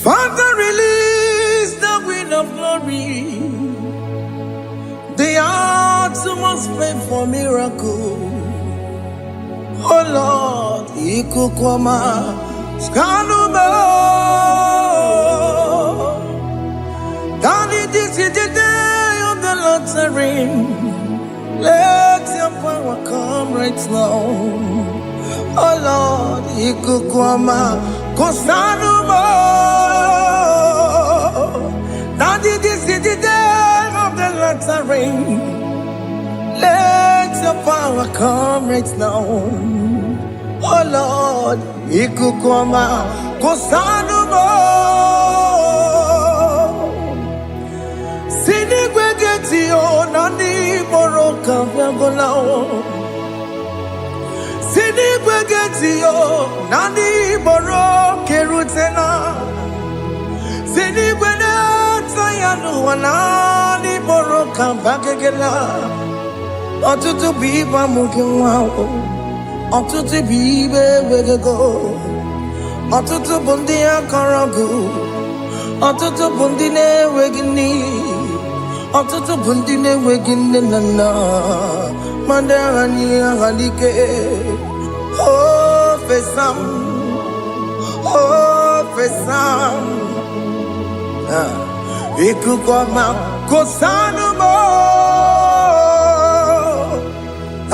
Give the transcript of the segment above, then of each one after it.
Father, release the wind of glory. The hearts must pray for miracle. Oh Lord, Ikukwama, Skanuma. Daddy, this is the day of the Lord's ring. Let your power come right now. Oh Lord, Ikukwama, Kosanuma. Daddy, this is the day of the Lord's ring. Let your power come right now. Oh Lord, Ikukwama, Kosanuma. Sinigwegetio, Nani Boroka, Viagolao. Sinigwegetio, Nani Boroke Rutena. Sinigweneta, Yanu, Nani Boroka, Bagagela. Ọtụtụ bụ ibe amụghị nwa ahụ, ọtụtụ bụ ibe ewegego, ọtụtụ bụ ndị akọrọ ọgụ, ọtụtụ bụ ndị na-enweghị nne, ọtụtụ bụ ndị na-enweghị nne na nna, ma ndị agha n'ihe agha n'ike. O fesam, o fesam, ikuku ọma kosanụ m.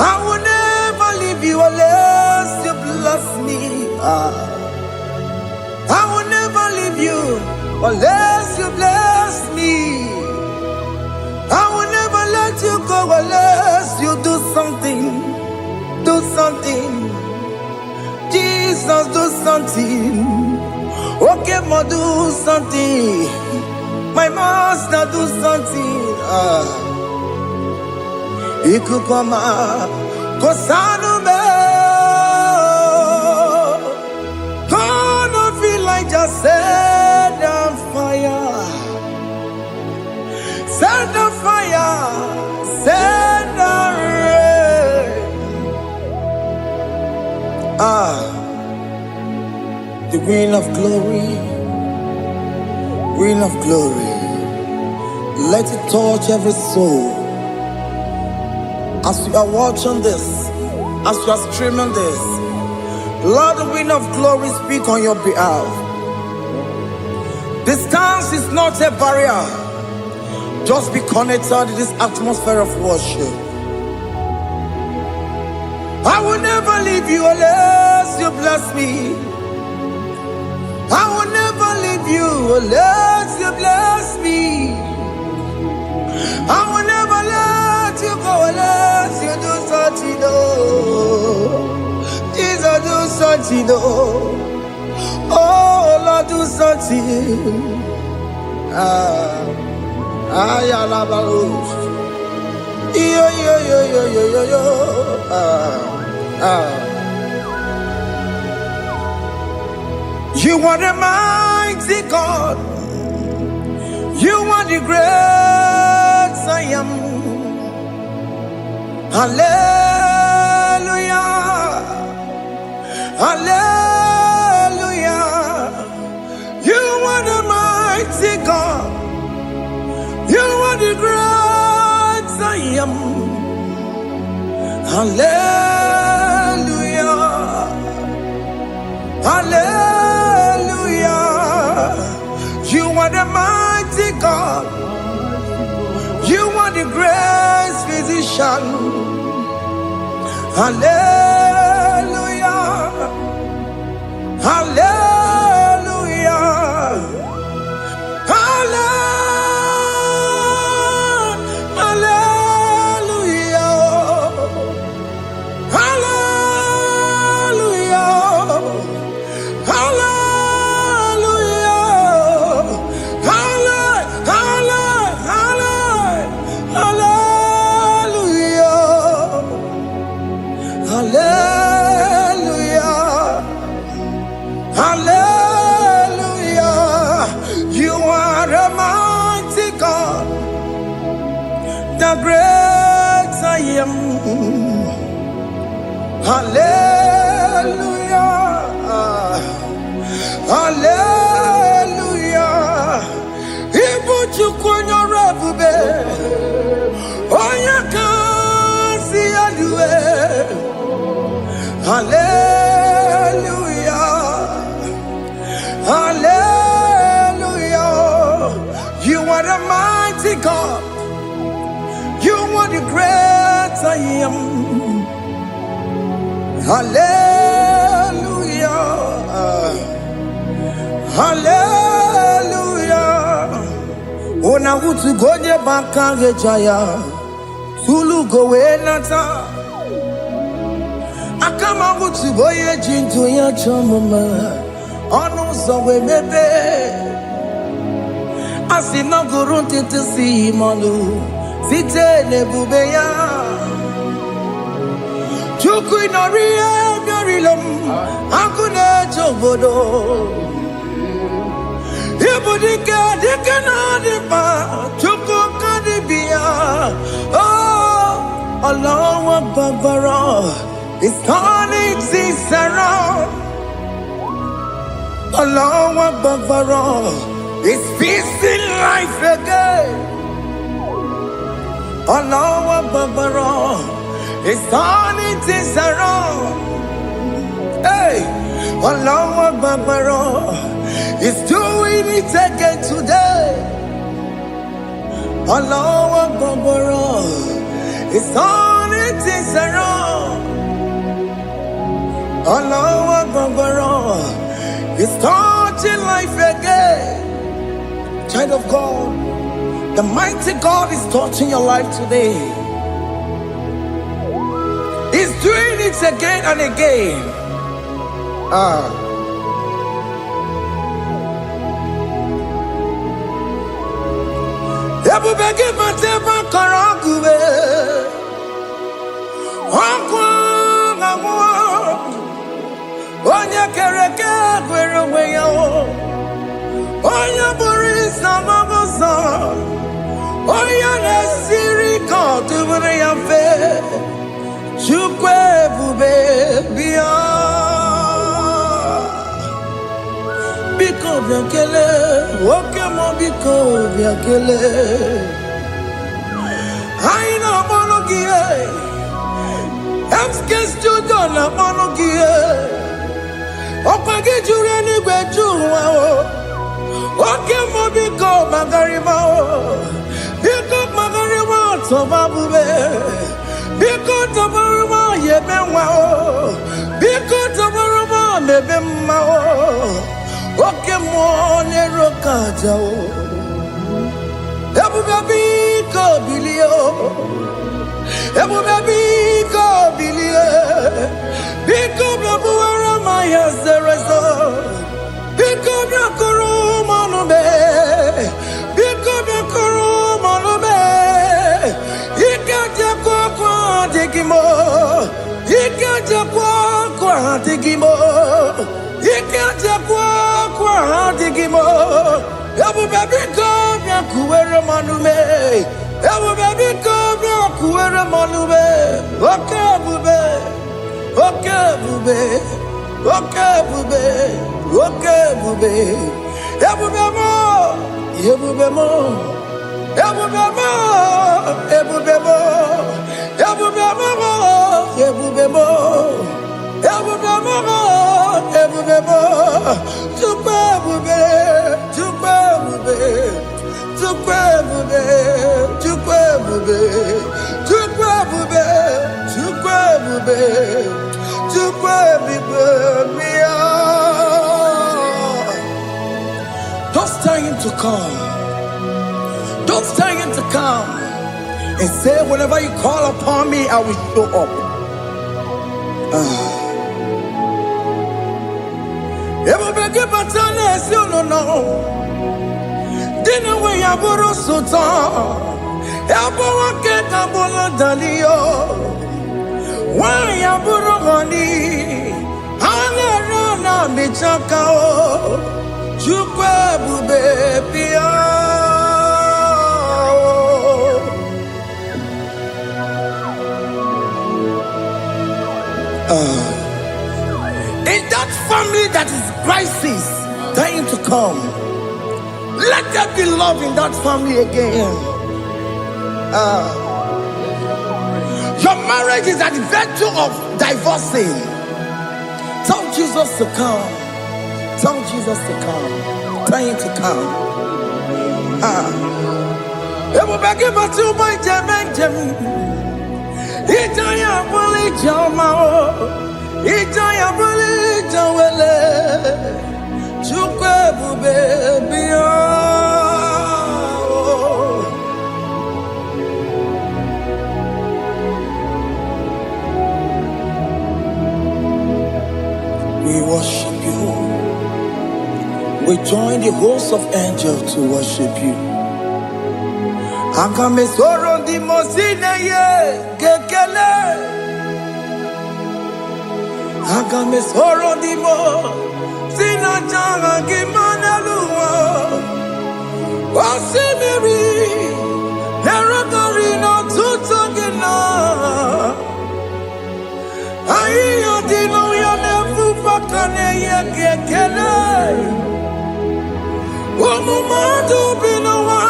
I will never leave you unless you bless me. I will never leave you unless you bless me. I will never let you go unless you do something. Do something. Jesus, do something. Okay, ma, do something. My master, do something. Ikukwama, Kosanume. Gonna feel like just set on fire. Set on fire. Set on rain. The wind of glory. Wind of glory. Let it touch every soul. As you are watching this, as you are streaming this, Lord, the wind of glory speak on your behalf. Distance is not a barrier. Just be connected to this atmosphere of worship. I will never leave you unless you bless me. I will never leave you unless you bless me. I will never let you go unless you do something. Jesus, do something. Oh Lord, do something. Ayalabalos. Yo. You are the mighty God. You are the great I am. Hallelujah. Hallelujah. You are the mighty God. You are the great I am. Hallelujah. Hallelujah. You are the mighty God. You are the great physician. Hallelujah. Hallelujah. Hallelujah. Hallelujah. You are a mighty God, the great I am. Hallelujah. Hallelujah. Hallelujah. Hallelujah. Ona utu gonye bakange jaya. Tulu gowe nata. Akama utu boye jintu ya chomama. Onu zowe mebe. Asina gurun titisi manu. Site nebubeya. Chuku inoriya garilom. Akune chobodo. Ibudika dikana dipa. Chuku kadibia. Oh, Allah Babara. It's turning things around. Allah Babara. It's feasting life again. Allah Babara. It's turning things around. Hey, Allah Babara. It's doing it again today. Allah Babara. It's turning things around. Allah Babara. It's touching life again. Child of God, the mighty God is touching your life today. He's doing it again and again. Ebubege mateba karagube. Onya kereke gwerewe yo. Onya boris na mabosa. Onya nesiri kotubure ya fe. Chukwe bube biya. Biko biakele. Woke mo biko biakele. Aina monogie. Emskes judona monogie. Opage jure ni gwejuwa o. Oke mo biko magarima o. Biko magarima toba bube. Biko tobaruma yebenwa o. Biko tobaruma mebemma o. Oke mo nero kaja o. Ebube biko bilio. Ebube biko bilie. Biko bebuara maya zerezo. Biko biakuru manube. Biko biakuru manube. Ikaja kwa digimo. Ikaja kwa digimo. Ikaja kwa digimo. Ebube biko biakuere manume. Ebube biko biakuere manume. Okay bube. Okay bube. Okay bube. Okay bube. Ebube mo. Ebube mo. Ebube mo. Ebube mo. Ebube mo. Ebube mo. Ebube mo. Ebube mo. Tukwe bube. Tukwe bube. Tukwe bube. Tukwe bube. Tukwe bube. Tukwe bube. Tukwe bube. Don't tell him to come. Don't tell him to come. And say, whenever you call upon me, I will show up. Ebubege batane you no. Dina we yaburo sultan. Ebo wake kabolo dalio. Wa yaburo gani. Hana rana michaka o. Chukwe bube pia. In that family that is crisis, dying to come, let there be love in that family again. Your marriage is at the verge of divorcing. Tell Jesus to come. Tell Jesus to come. Tell him to come. It will be given to my Jemen. Itaya Bully Jama. Ijaya buli jawele, chukwe bube biya. We worship you. We join the host of angels to worship you. Akame soro di mosine ye kekele. Akame soro di mo sina changa kimana luwa. Wasimiri nerotori no tutogina. Ayo dino ya nefu fakane ye kekele. Omumadu binowa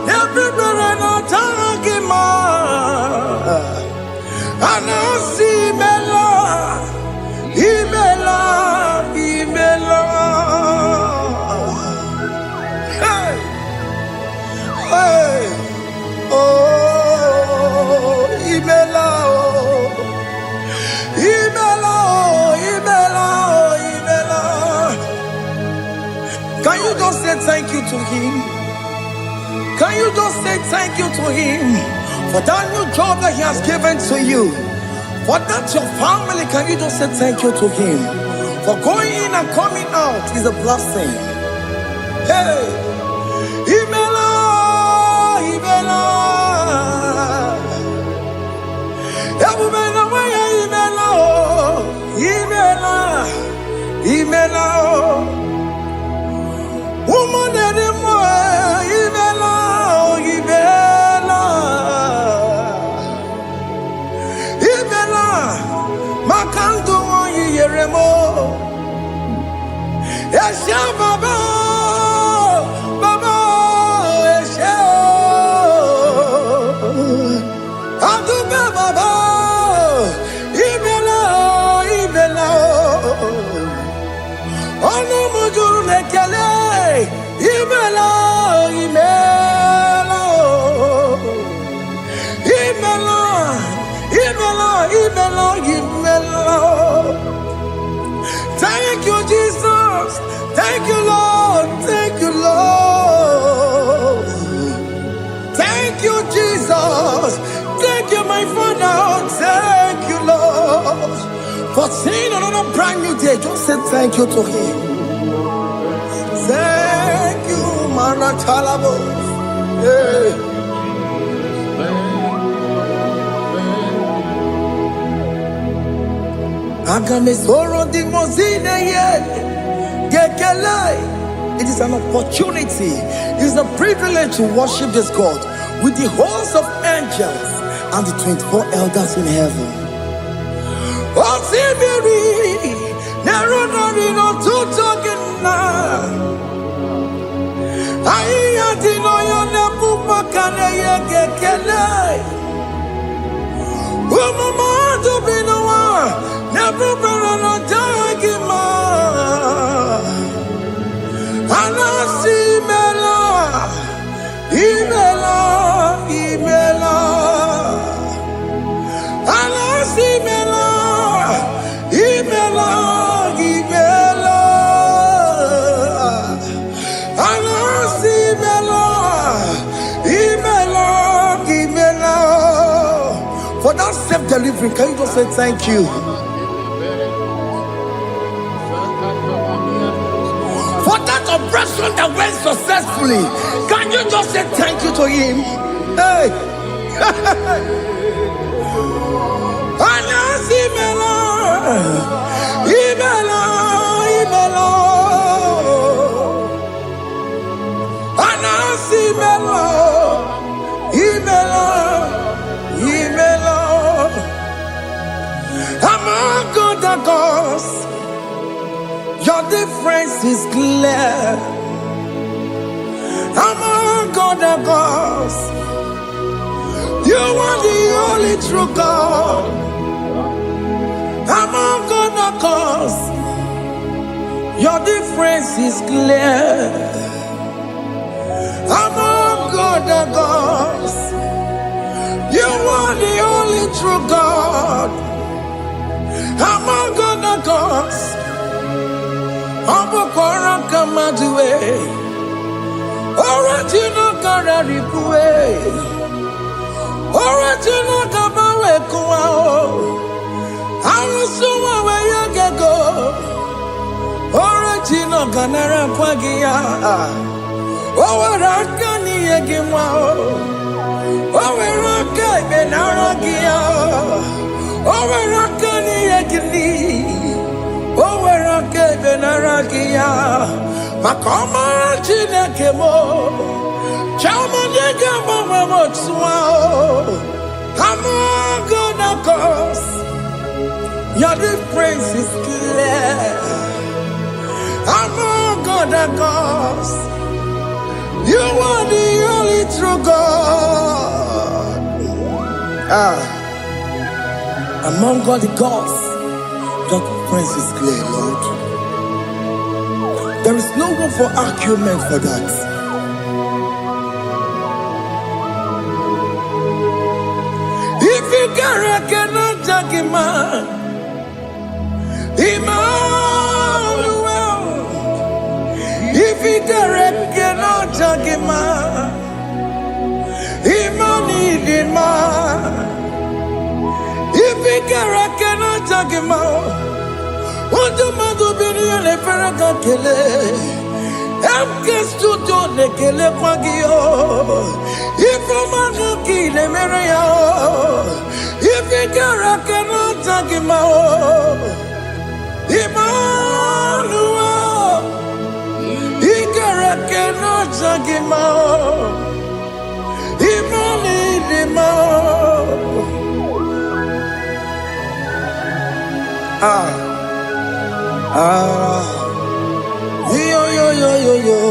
everybody no tangima. Anasi mela, imela, imela. Hey, hey, oh, imela, oh, imela, oh, imela, oh, imela. Can you just say thank you to him? Can you just say thank you to him for that new job that he has given to you? For that your family, can you just say thank you to him? For going in and coming out is a blessing. Hey, Imela, Imela, Imela, Imela, Imela. Woman anymore, Ibela, Ibela, Ibela, Makandu Yeremo, Esha Baba, Baba, Esha, Aduba Baba, Ibela, Ibela, Onu Mujuru Nekele. Imela, Imela, Imela, Imela, Imela, Imela. Thank you, Jesus. Thank you, Lord. Thank you, Lord. Thank you, Jesus. Thank you, my Father. Thank you, Lord. For seeing another brand new day, just say thank you to him. Thank you, Manatalabo. Hey. Agame soro di mozine ye gekele. It is an opportunity. It is a privilege to worship this God with the host of angels and the 24 elders in heaven. Osimiri nerunari no tutogina. Aiya dino yone pupa kane ye gekele. Umumadu binowa nebubera no jagima. Anasi mela, imela, imela. Anasi mela, imela, imela. Anasi mela, imela, imela. For that self-delivery, can you just say thank you? For that operation that went successfully, can you just say thank you to him? Hey! Anasi mela, imela, imela. Anasi mela, imela, imela. Among other gods, your difference is clear. Among other gods, you are the only true God. Among other gods, your difference is clear. Among other gods, you are the only true God. Among the gods, Abokora Kamadue, Original Kararipue, Original Kabawe Kuao, Arusuma Wayagego, Original Ganara Kwagia, Owarakani Yagimao, Owaraka Benaragia, Owarakani Yagini. Owerake benaragia, makoma chine kemo, chama nega mama motswao. Among the gods, your difference is clear. Among the gods, you are the only true God. Among all the gods, your difference is clear, Lord. There is no room for argument for that. If you cannot judge him, Emmanuel. If you cannot judge him, Emmanuel. If you cannot judge him, what do you do? Le Ferraga Kele, Studio de Kele Quagio, if a man kill a Maria, if you cannot take him out, Emmanuel, he cannot take him out, Yo.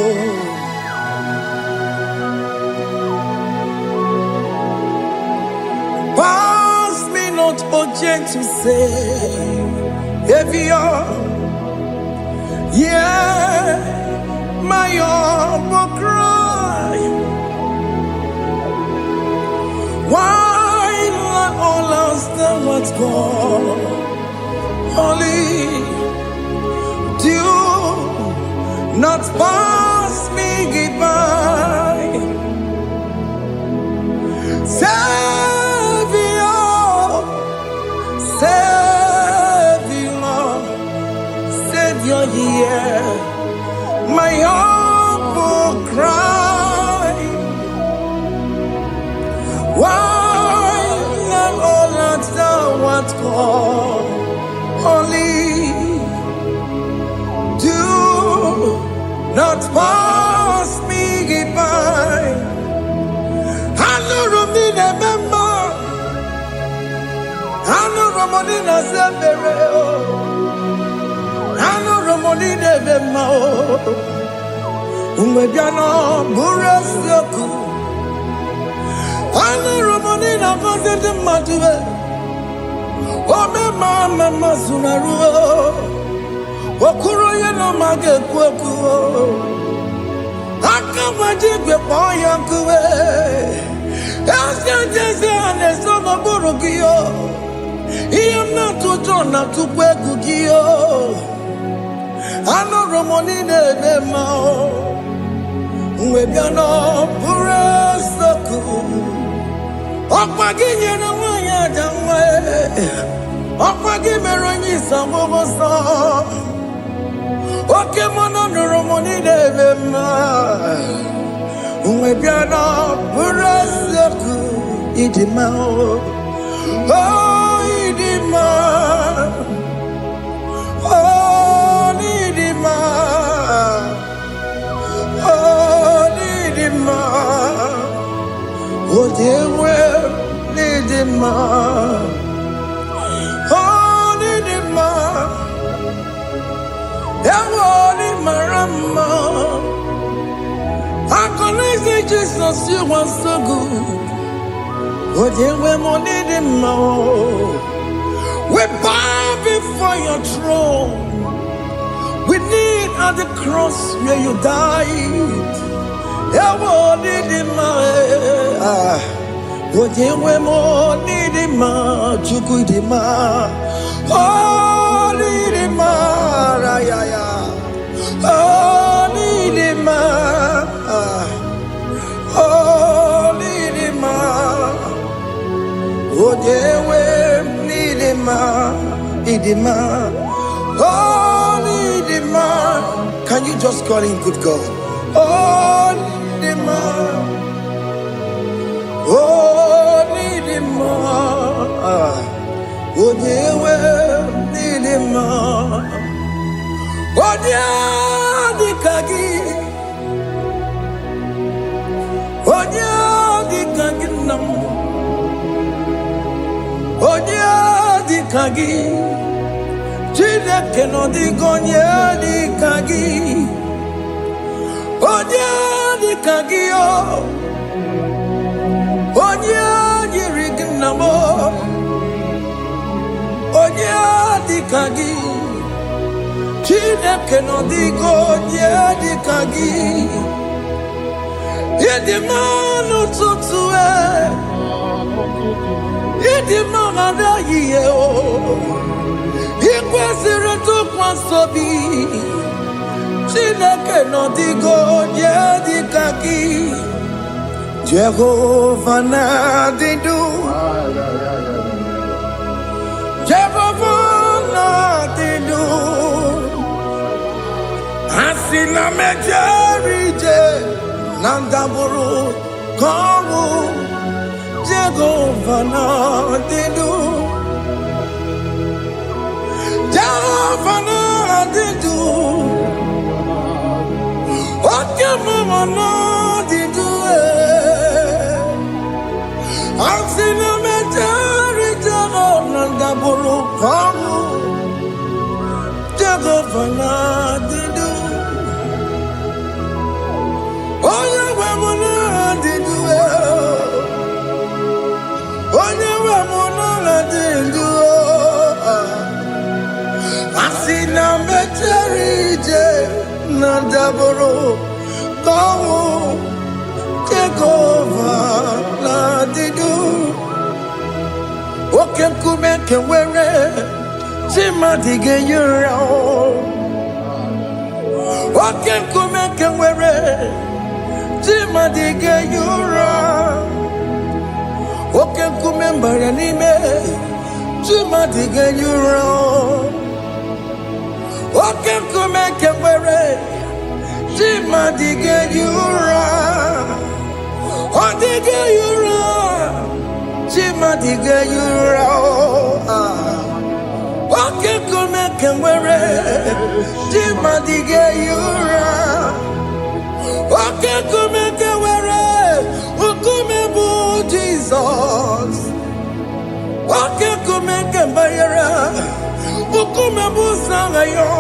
Pass me not object to say, if you're, yeah, my will cry. Why not all else than what's gone? Only do not pass me goodbye, Savior, yeah, my humble cry. Why not all answer what's called? Only do not pass me by. I know Romina member. I know Romonina Zambero. I know Romonina member. Umediano Burasioku. I know Romonina Gonde Matue. Oh, mama Sunaru. Okuro yeno mage kweku. Akamajigwe poyankuwe. Asa jese anesono burugiyo. Iyamna tutona tukwegu giyo. Ano romonine nemao. Uwebiano burasoku. Okwaginye na wanya jamwe. Okwagimeronyi samomoso. Oke mono nuromoni devema, umebiana burasoku idimao, oh idima, oh nidima, oh nidima, oh dewe nidima, oh nidima. Ewoni marama, I connect Jesus, you are so good. Oh, dear, we need him more. We bow before your throne. We need at the cross where you died. Ewoni dima, oh, dear, we need him more. Chukudima. Holy Rimara, yeah, yeah. Holy Rimara, Holy Rimara. Oh, Jewe, Nidima, Idima, Holy Rimara. Can you just call him good God? Holy Rimara, Holy Rimara. Odewe nilima, odia dikagi nam, odia dikagi, chile keno digonye dikagi, odia dikagi odia yirignamo. Onya dikagi, Chineke no digo onya dikagi. Yedimanu tutue, yedimanu daye o. Ikwesire tukwasobi, Chineke no digo onya dikagi. Jehovah na didu. Jehovah Nadidu, Asina Mejerije, Nandaburu, Kawu, Jehovah Nadidu, Jehovah Nadidu, Okemama Nadidu, Asina Mejerije, Nandaburu, Kawu, Jehovah Nadidu. Oh, Jehovah Nadidu. Oh, Jehovah Nadidu. Asina Mejerije, Nandaburu, Kawu, Jehovah Nadidu. Oke kume kewere, chima dige yura. Oke kume kewere, chima dige yura. Oke kume mbaranime, chima dige yura. Oke kume kewere, chima dige yura. Odige yura. Chima diga yura, oke kume kewere. Chima diga yura, oke kume kewere. Ukume bu Jesus, oke kume kewere. Ukume bu sangayo,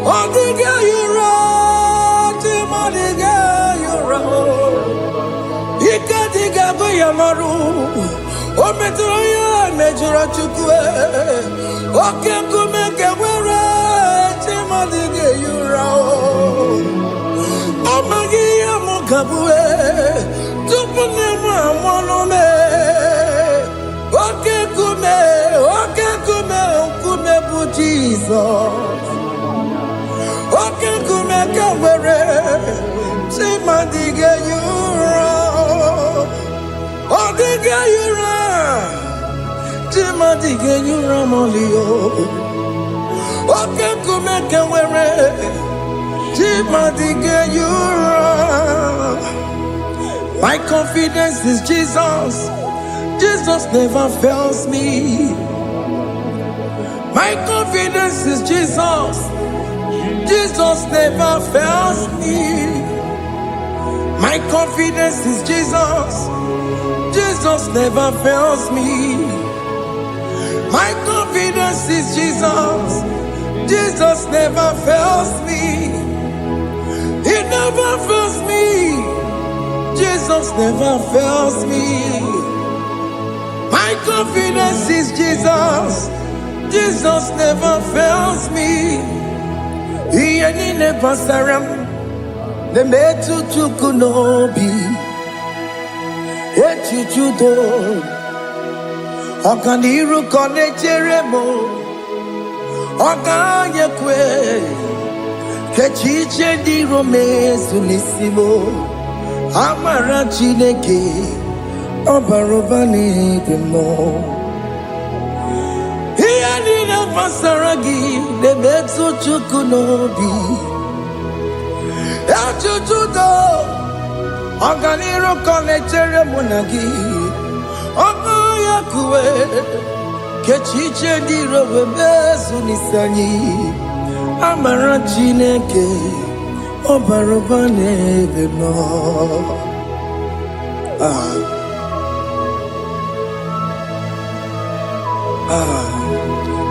odiga yura. Chima diga yura. Ikadiga goyamaru, ometroya mejura chukwe. Oke kume kewere, chima dige yura. Amagi amukabue, tupune mwamonome. Oke kume bu Jesus. Oke kume kewere, chima dige yura. Odiga yura, chima dige yura molio. Oke kume kewere, chima dige yura. My confidence is Jesus. Jesus never fails me. My confidence is Jesus. Jesus never fails me. My confidence is Jesus. Jesus never fails me. My confidence is Jesus. Jesus never fails me. He never fails me. Jesus never fails me. My confidence is Jesus. Jesus never fails me. He ain't never saram. The metu chukunobi. Echichudo. Ọganiru kọnechere mo, ọganyekwe, kechiche ndị iro mezu n'isi mo. Amara Chineke, ọbara ụba n'ebe m nọ. Ihe niile gbasara gị na-emetụ Chukwu n'obi. Ajụjụ do, ọganiru kọnechere mụ na gị. Ọganyekwe, kechiche ndị iro mezu n'isi anyị. Amara Chineke, ọbara ụba n'ebe m nọ.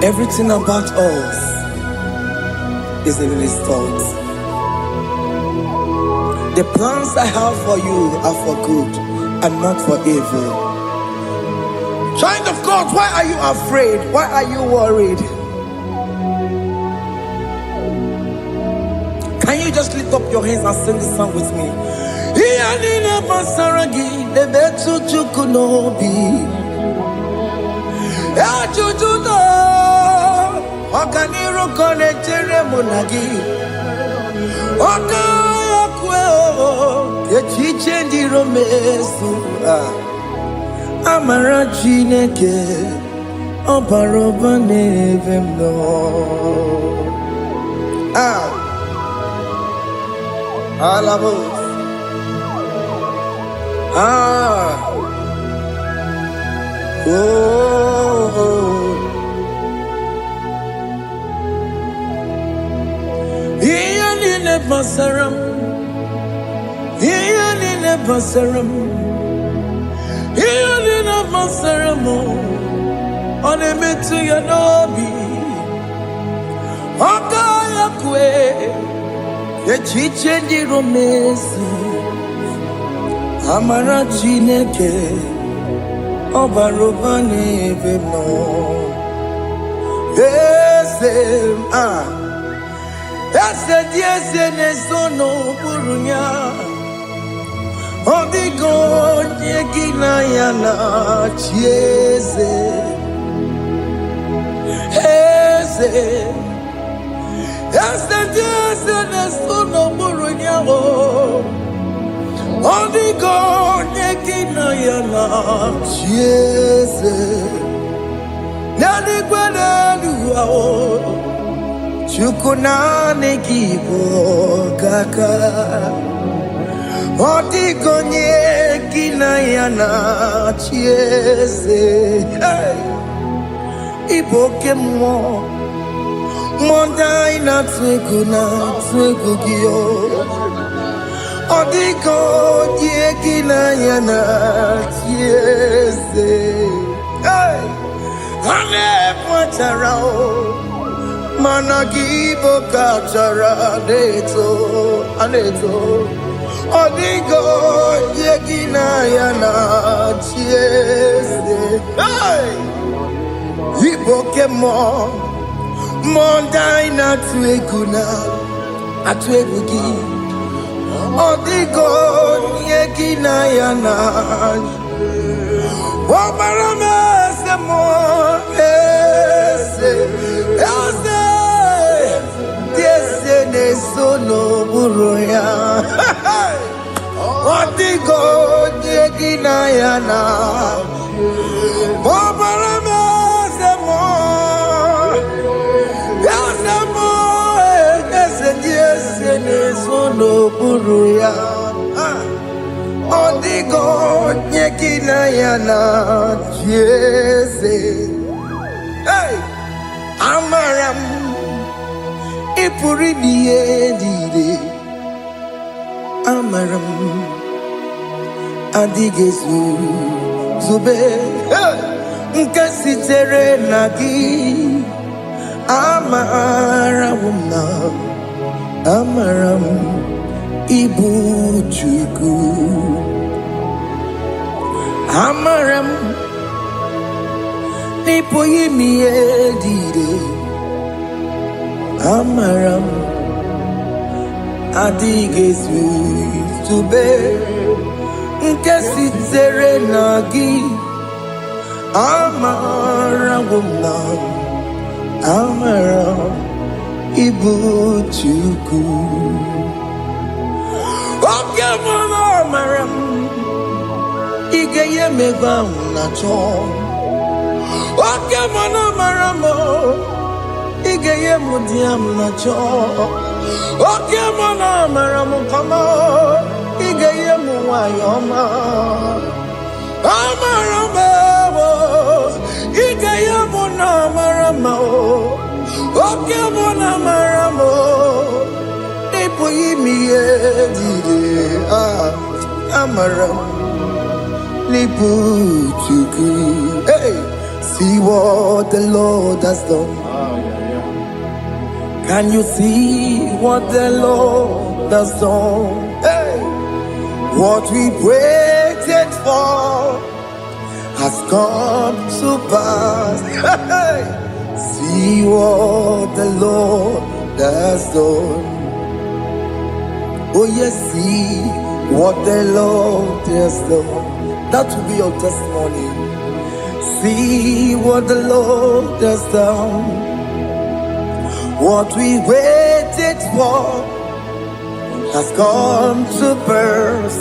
Everything about us is in His thoughts. The plans I have for you are for good and not for evil. Child of God, why are you afraid? Why are you worried? Can you just lift up your hands and sing this song with me? Ọganiru kọnechere mụ na gị. Ọganyekwe, kechiche ndị iro mezu. Amara Chineke, ọbara ụba n'ebe m nọ. Alabos. Ihe niile gbasara m, ihe niile gbasara m, ihe niile gbasara m, ọ na-emetụ ya n'obi. Ọganyekwe, echiche ndị iro mezu. Amara Chineke, ọbara ụba n'ebe m nọ. Eze m, eze dị eze na-ezo n'okpuru ya. Ọ dịghị onye gị na ya na-achị eze. Eze, eze dị eze na-ezo n'okpuru ya. Ọ dịghị onye gị na ya na-achị eze. N'eluigwe n'elu ahụ, Chukwu naanị gị bụ ọkaka. Ọ dịghị onye gị na ya na-achị eze. Ị bụ oke mmụọ, mmụọ ndị anyị na-atụ egwu gị. Ọ dịghị onye gị na ya na-achị eze. Ha na-ekwetara mana gị bụ kachara na-eto. Ọ dịghị onye gị na ya na-achị eze. Ị bụ oke mmụọ, mmụọ ndị anyị na-atụ egwu gị. Ọ dịghị onye gị na ya na-achị. Ọbara m eze mmụọ, eze dị eze na-ezo n'okpuru ya. Ọ dịghị onye gị na ya na-achị. Ọbara m eze mmụọ, eze dị eze na-ezo n'okpuru ya. Ọ dịghị onye gị na ya na-achị eze. Amara m, ị pụrụ ime ihe niile. Amara m, adịghị zube nke sitere na gị. Amara m na amara m, ịbụ Chukwu. Amara m, ị pụghị ime ihe niile. Amara m, adịghị zube nke sitere na gị. Amara wumnam, amara ibuchuku. Oke mwana amaram, igeye mevam na chon. Oke mwana amaramo, igeye mudiam na chon. Oke mwana amaramo kama, igeye muwayoma. Amaramo, igeye mwana amaramo. Oke mwana amaramo, ipo yimiye dide. Amaram, nipu chuku. Hey, see what the Lord has done. Can you see what the Lord has done? Hey, what we waited for has come to pass. Hey, see what the Lord has done. Oh yes, see what the Lord has done. That will be your testimony. See what the Lord has done. What we waited for has come to pass.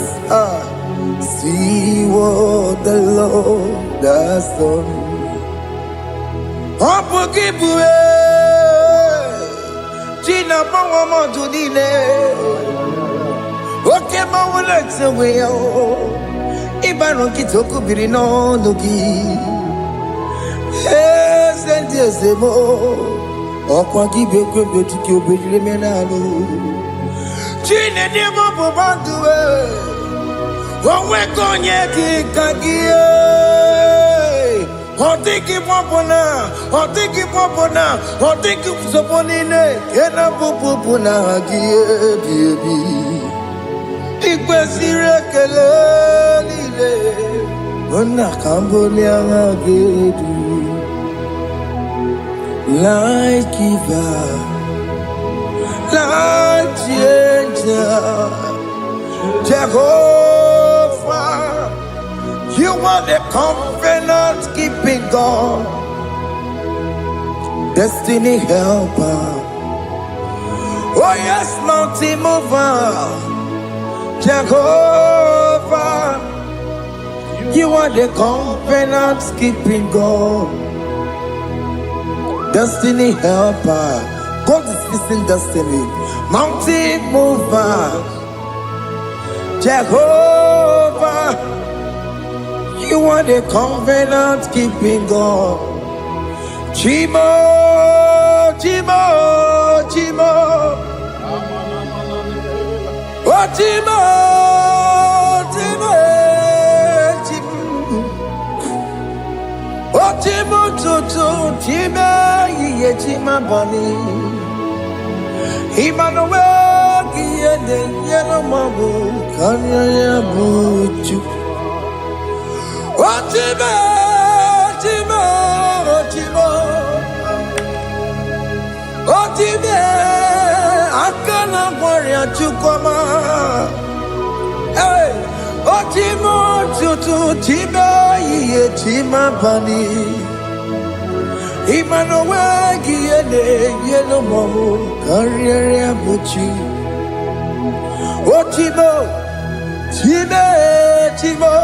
See what the Lord has done. Opokibue, China Pawamo Tudine, Okema Walaxaway, Ibaron Kitoku Birino Nogi, yes, and yes, the more. Okwagi beke betiki obedile menalo. Chine de mobo banduwe. Owe konye ki kagie. Otiki popona, otiki popona, otiki soponine. Kena popona gie biebi. Ikwe sirekele lile. Ona kambole angagedu. Life giver, life changer, Jehovah, you are the covenant keeping God, destiny helper. Oh yes, mountain mover, Jehovah, you are the covenant keeping God. Destiny helper, God is fixing destiny. Mountain mover, Jehovah, you are the covenant keeping God. Chimo, Chimo, Chimo, oh Chimo, Chimo, Chimo, oh Chimo, Chimo, Chimo. Yechima bani Emmanuel Giyende Yeno Mabu Kanya Yabuchu Otime Otime Otime Otime Akana Maria Chukoma Hey Otimo Tutu Time Yechima bani Emmanuel Giyende Yeno Mamu Karriere Abuchi O Timo Time Timo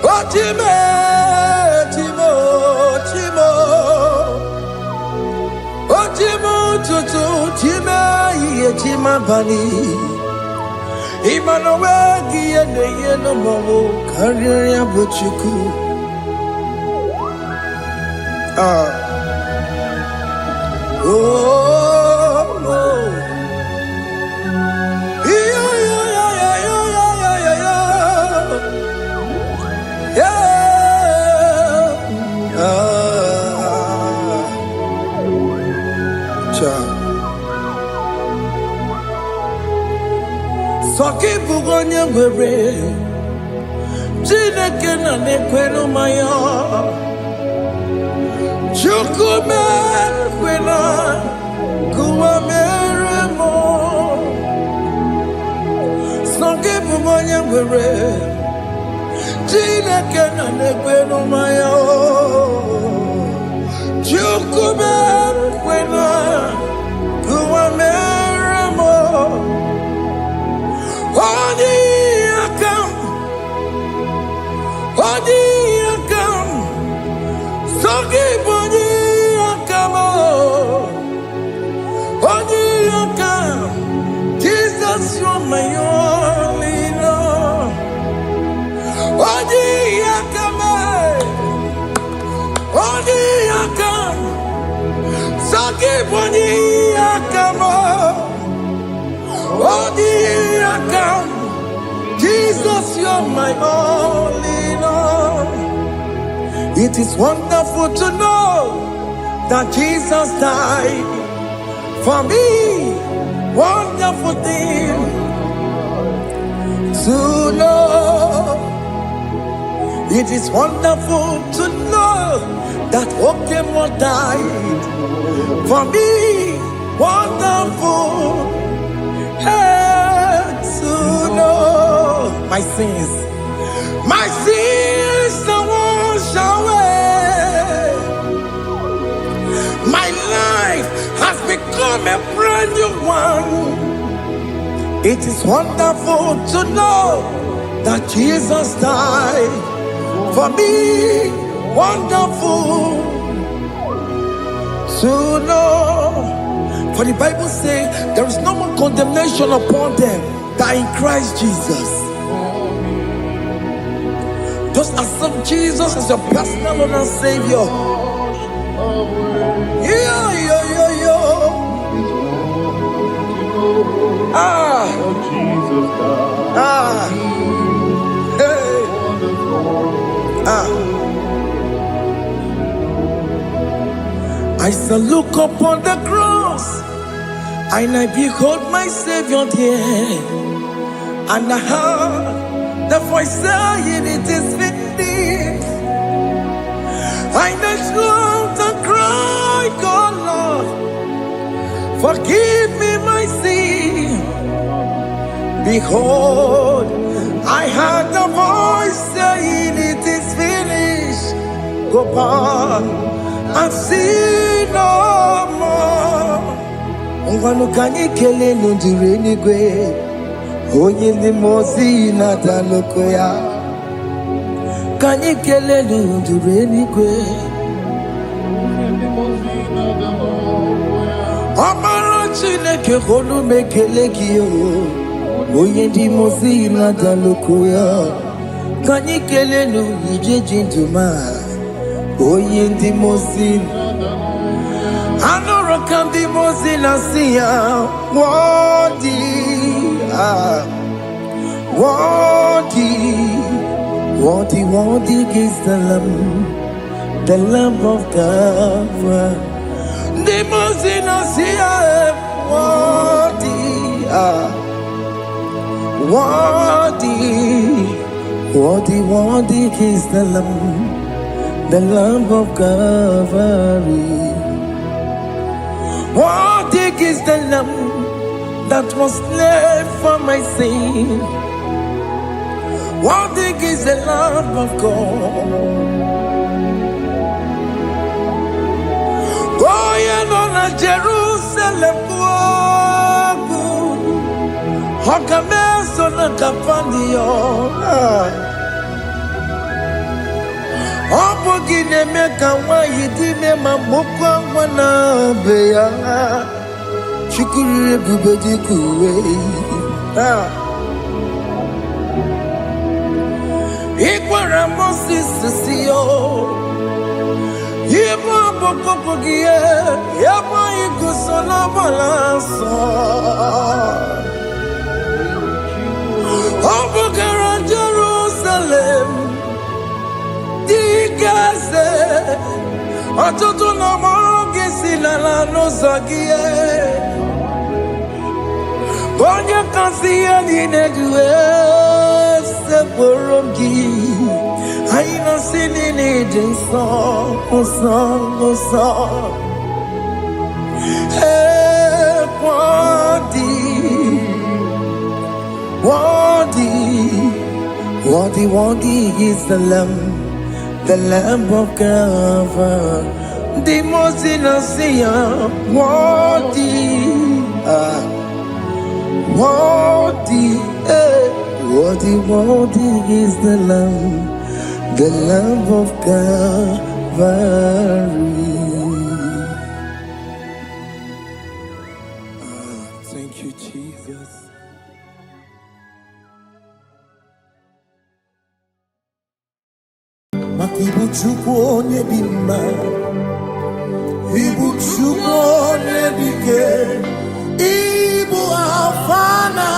O Time Timo Timo O Timo Tutu Time Yetima Bani Emmanuel Giyende Yeno Mamu Karriere Abuchi oh, oh, yeah, Soki bugonye ngwere, Chineke na nekweno maya. Chukume kwena kuwa meremo Songe bumonye ngwere Chineke Jesus, you're my only love. Jesus, you're my only Lord. It is wonderful to know that Jesus died for me. Wonderful thing to know. It is wonderful to know that Okemo died for me. Wonderful to know my sins are washed away. My life has become a brand new one. It is wonderful to know that Jesus died for me. Wonderful to know. For the Bible says there is no more condemnation upon them that in Christ Jesus. Just accept Jesus as your personal Lord and Savior. I shall look upon the cross, and I behold my Savior there, and I heard the voice saying, "It is finished." I knelt and cried, "God, Lord, forgive me my sin." Behold, I heard the voice saying, "It is finished. Go back and sin no more." Ungwanu kanyi kele nundure nigwe, onye ndi mozi na daloko ya. Kanyi kele nundure nigwe, Amara Chineke holu mekele kiyo, onye ndi mozi na daloko ya. Kanyi kele nundure jinduma, onye ndi mozi. Anoro kandi mozi na siya, worthy is the Lamb of God. The mozi na siya, worthy is the Lamb of Calvary. Worthy is the Lamb that was slain for my sin. Worthy is the Lamb of God. Going on a Jerusalem walk, Hokames on a Capandio. Opogine meka wa yidine mamukwa wana beya. Shukuru bubedi kuwe. Ikwara Moses siyo. Yebo bokopogie. Yebo igusola balanso. Opogara Jerusalem. Dikaze. Atoto na moge silala no zagie. Onye kansiya ninedue se porogi. Aina sini ni jinso oso. Hey, worthy is the Lamb. the Lamb of God, the most innocent, worthy, worthy is the Lamb of Calvary. Thank you, Jesus. Makibuchukwu onye dị mma, Ibuchukwu onye dị ike, Ibu Alfa na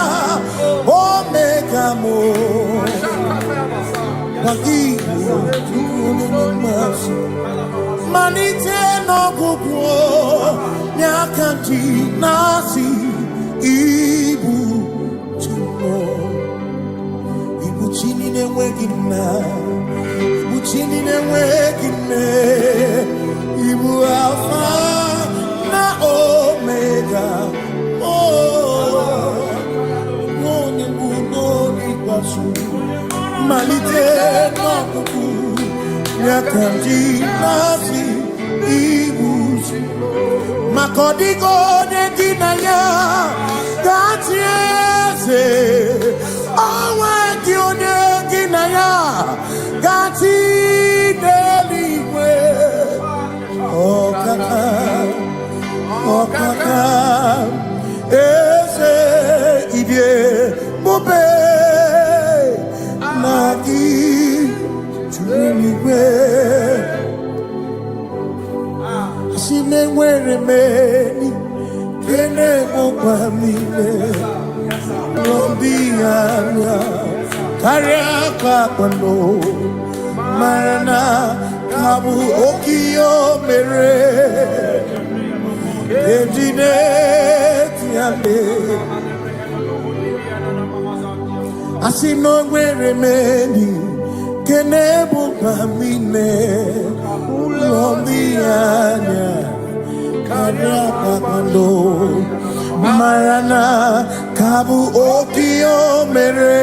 Omega mo. Makibuchukwu onye dị mma, malite n'ọgwụgwụ nyakati nasi. Ibu chini n'enweghị nna, Ibu chini n'enweghị nne, Ibu Alfa na Omega. Onye mbụ n'oge ikpeazụ, malite n'ọgwụgwụ nyakati nasi. Ibu maka ọ dịghị onye dị na ya ga-achị eze, onwe gị onye gị na ya ga-achị n'eluigwe. Ọkaka eze ibie bube na gị juru n'igwe. Si me nwere meni kene mokwa mine Rombi anya Karya kakwano Marana kabu okiyo mere Ejine tiame Asi no nwere meni kene mokwa mine Rombi anya Karapapando Marana Kabu Okio Mere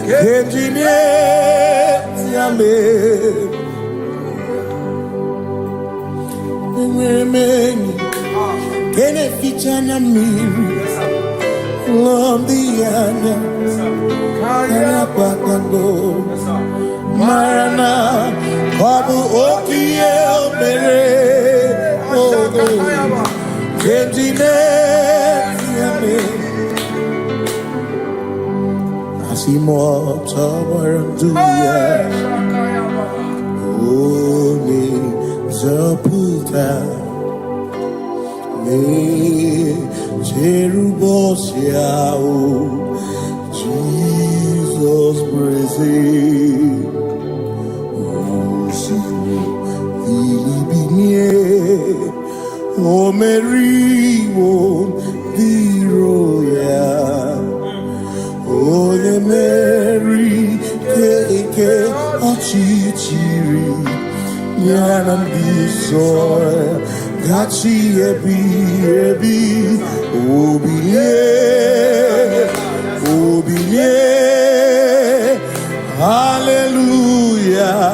Kejine Tiame Mweni Kene Fichana Miri Lombiana Karapapando Marana Kabu Okio Mere Asimo tabaranduya Oni zaputa Me Jerubosia Jesus praise O Mary, O Diroya, O the Mary, Keke, Ochichiri, Yanam Bisoy, Gachi Ebi, Obiye, Hallelujah,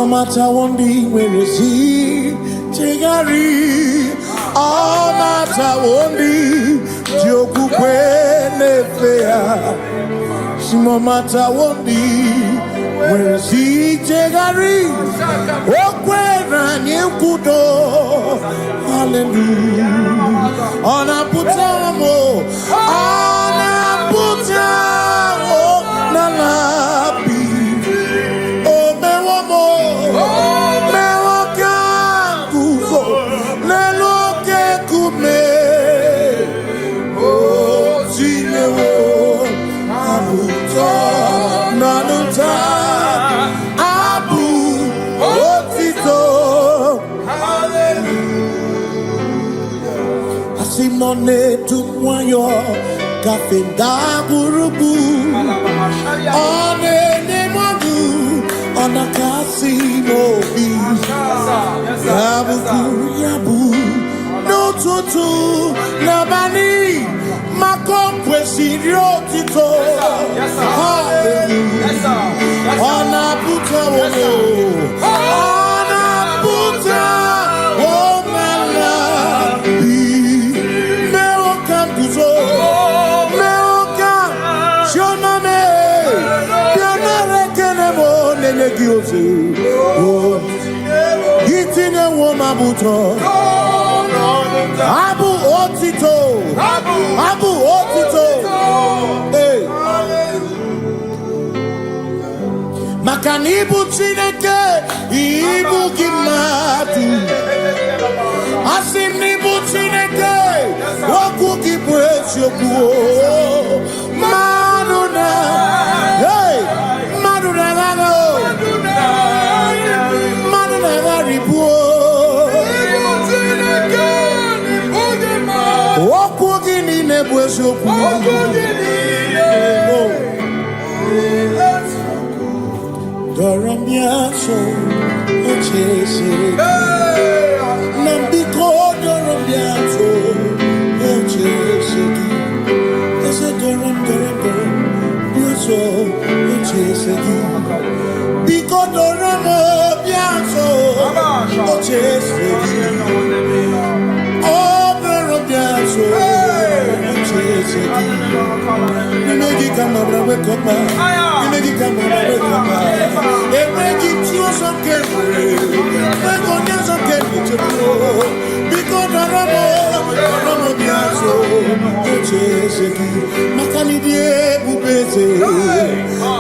Mata wondi werezi chegari all mata wondi joku kwene fea simo mata wondi werezi chegari okwena nyekudo hallelujah ona putamo na labi Simone tumwayo kafenda gurubu one nemadu ona kasino bi yabu no tutu nabani makompwe Sirio Tito. Hallelujah. Ona puta wono. Ona puta womala. Meo kampuzo. Meo kam. Shoname. Pionere kenemo nenegioze. Gitine woma buto. Abu Otito. Abu Otito. Hey. Makanibu Chineke. Ibu Kimatu. Asinibu Chineke. Waku Kipwesyoku. Maduna. Hey. Maduna Gano. Maduna Garibu. Doramiaso, ochese. Nambiko doramiaso, ochese. Ese doram, biaso, ochese. Biko doramiaso, ochese. Oh, doramiaso. You make it come up, wake up. You make it come up, wake up. And make it you some carefully. Make on your some carefully. Because I'm a biaso. Makani die bubese.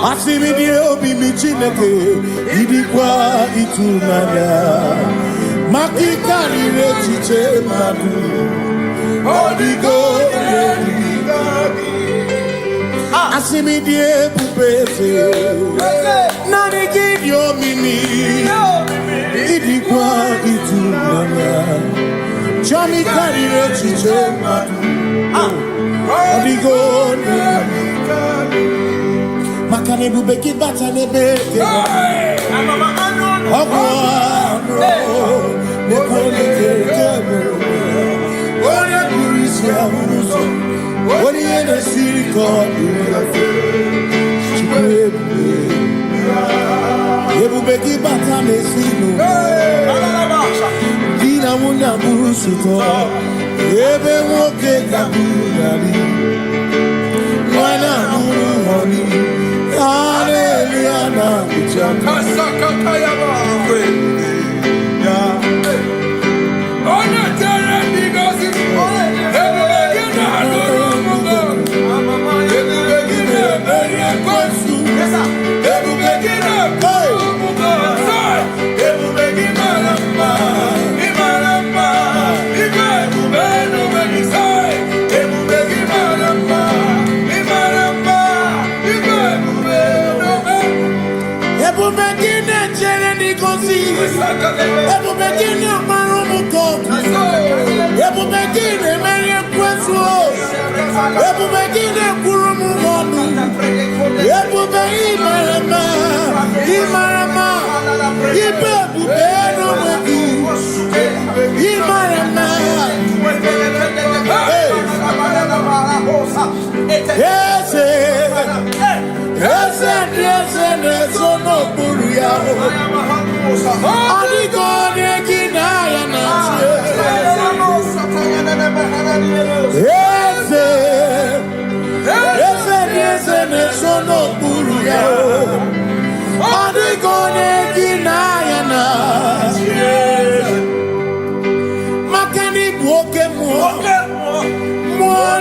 Asimi die obi michineke. Idikwa itunanya. Makikari rechiche madu. Odigo. Asimi die pupese nani give your mimi idikwa itunanya chami karire chiche odigo makane bubeki bata nebeke ogwa ne kone kebe ore kurisia uruzo ori ene siriko ebubeki bata mesino dina muna burusuto ebe woke kabulali wana muru honi hallelujah na kuchaka kasakakayaba ona tere bigozi ebubeki na rurumungo ebubeki na beria kwasu ebubeki na Ebubekine maromuko. Ebubekine merie kwesu. Ebubekine kurumu modu. Ebubekine imarama. Ibebubeno medu. Imarama. Yes, no buruya. Adigone kinaya na ese no buruya. Adigone kinaya na makani buoke mo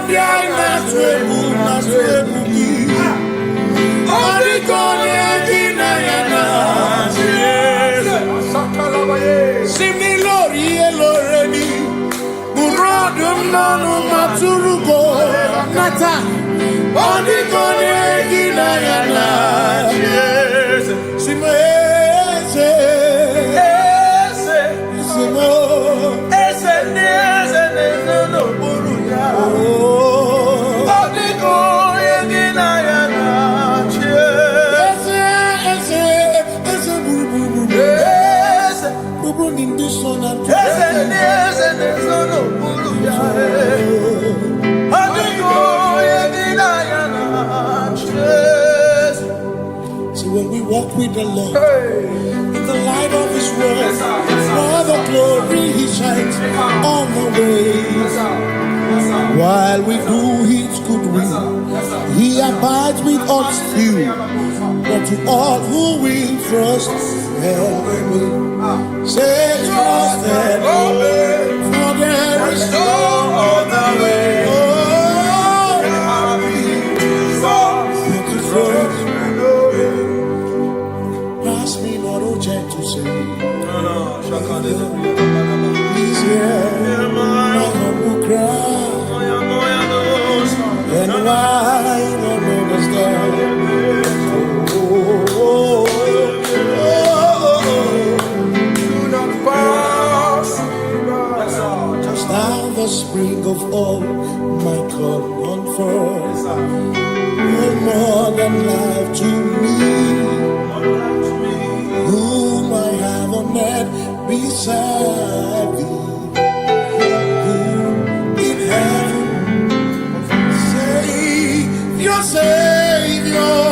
dia na twebu Adigone kinaya na Similori eloreni Burodum nanu maturugo Nata Adigone kinaya na Simese no buruya Adigone kinaya na no buruya walk with the Lord in the light of His word, for the glory He shines on the way. While we do His good will, He abides with us few, but to all who will trust and believe, say trust and obey, for there is no other way. Pass me not, oh gentle Savior. Please hear my humble cry, and why don't understand. Do not pass. Just now the spring of all my God on forth. You're more than life to me, whom I have met beside thee. In heaven, Savior, Savior,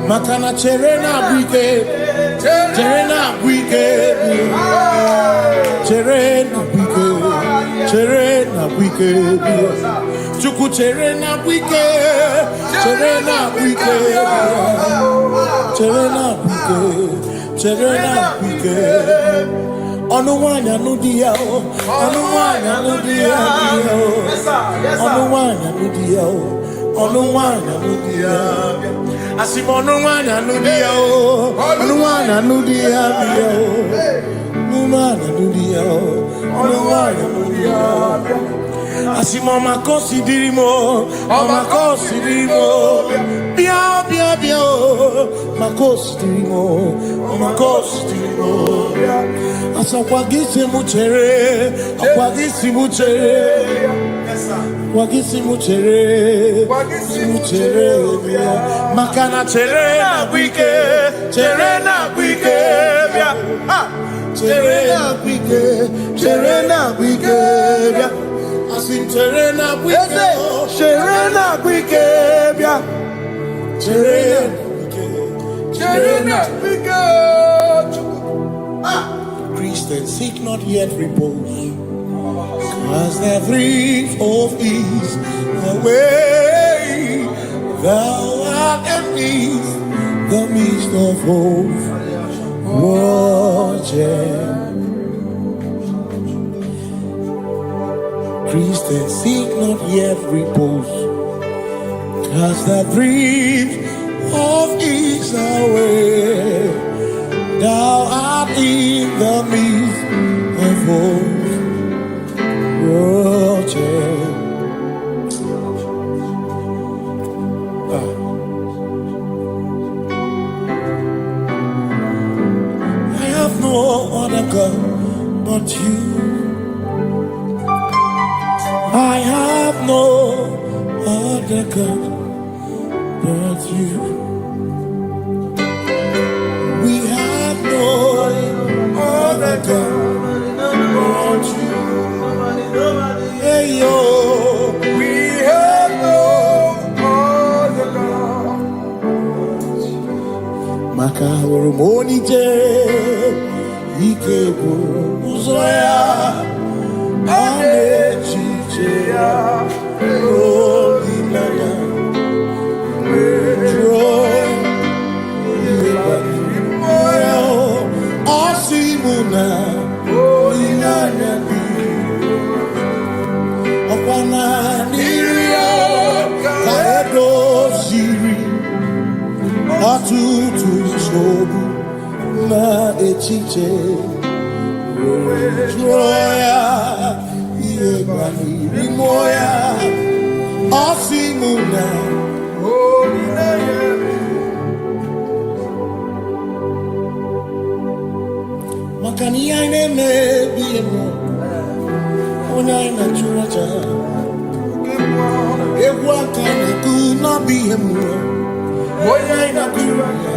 Makana cherena bwike, cherena bwike, cherena bwike, cherena bwike, chuku cherena bwike, cherena bwike, cherena bwike, cherena bwike. Onuwanya nudia, onuwanya nudia, onuwanya nudia, onuwanya nudia. Asim onuwanya nudia, onuwanya nudia, onuwanya nudia, onuwanya nudia. Asim omakosi dirimo, bia bia bia, makosi dirimo, omakosi dirimo. Asakwagisi muchere, akwagisi muchere, akwagisi muchere, muchere. Makana chere na bwike, chere na bwike, chere na bwike, chere na bwike. Asim chere na bwike, chere na bwike, chere na bwike. Christians seek not yet repose, cause the brief of ease the way thou art empties the midst of hope. Christians seek not yet repose, cause the brief of ease the way thou art in the midst of hope. I have no other God but you. I have no other God but you. We have no other God but you. Hey yo, we have no other God. Maka hormoni je, Ikebu Uzoya Anechicheya Olinaya Joy Moya Asimuna Olinaya Okwana Niria Kaedo Siri Atutu Sobu Na echiche Joya Iebani Rimoya Asimuna Makani aine mebi emo Onya ina churacha Ewa kane kuna bi emo Onya ina churacha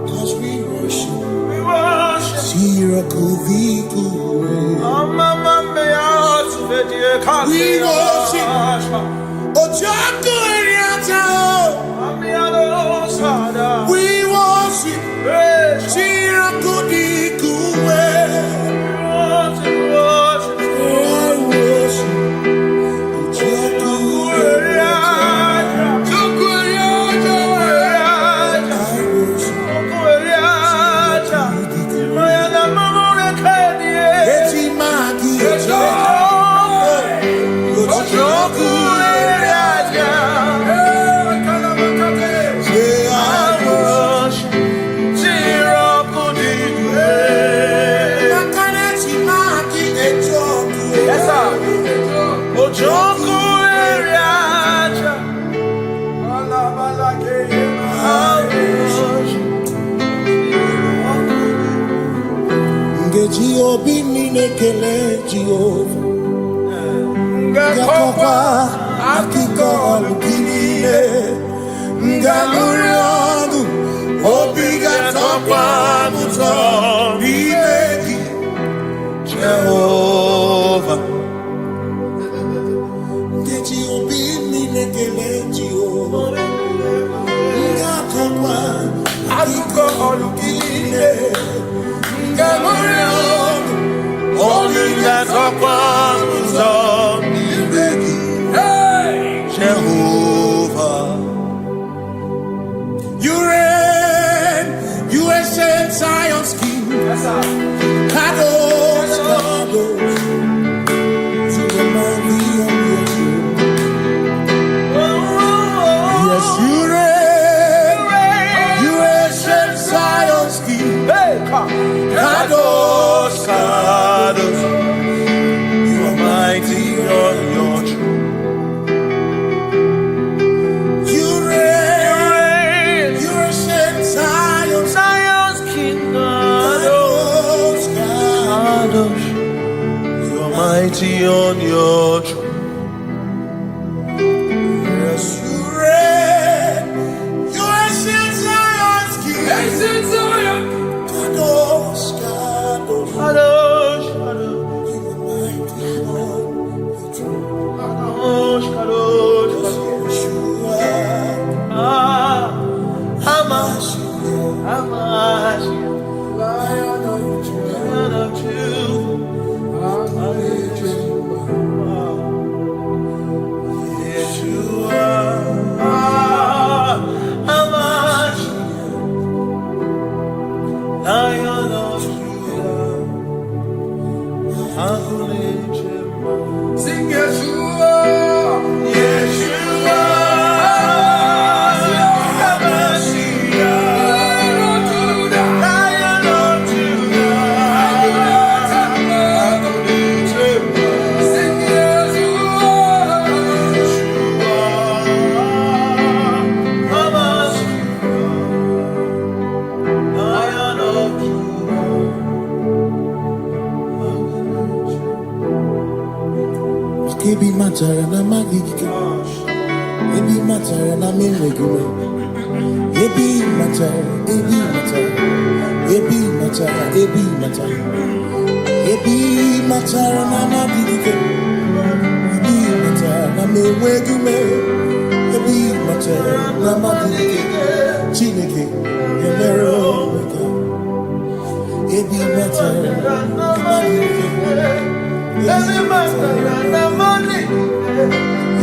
Cause we worship, Obi mine kele Jehovah Ngakokwa akiko olukile Ngamurionu Obi gatokwa muto Ibeki Jehovah Kadosh, Kadosh, you are mighty on your throne. Yes, you reign, you ancient Zion's King. Kadosh, Kadosh, you are mighty on your throne. You reign, you ancient Zion's King. Kadosh, Kadosh, you are mighty on your throne. Yes, you reign, you ancient Zion's King. Ancient Zion. Kadosh, Kadosh, Kadosh, Kadosh, you are mighty on your throne. Kadosh, Kadosh, Kadosh, you are. Hamash, Lion of Judah. Sing Yeshua, Yeshua, Lion of Judah, sing Yeshua, Lion of Judah. Ebi matara na magigike, ebi matara na memegume, ebi matara, ebi matara, ebi matara, ebi matara, ebi matara na magigike, ebi matara na memegume, ebi matara na magigike, Chineke emere omega, ebi matara na magigike. Every matter na money,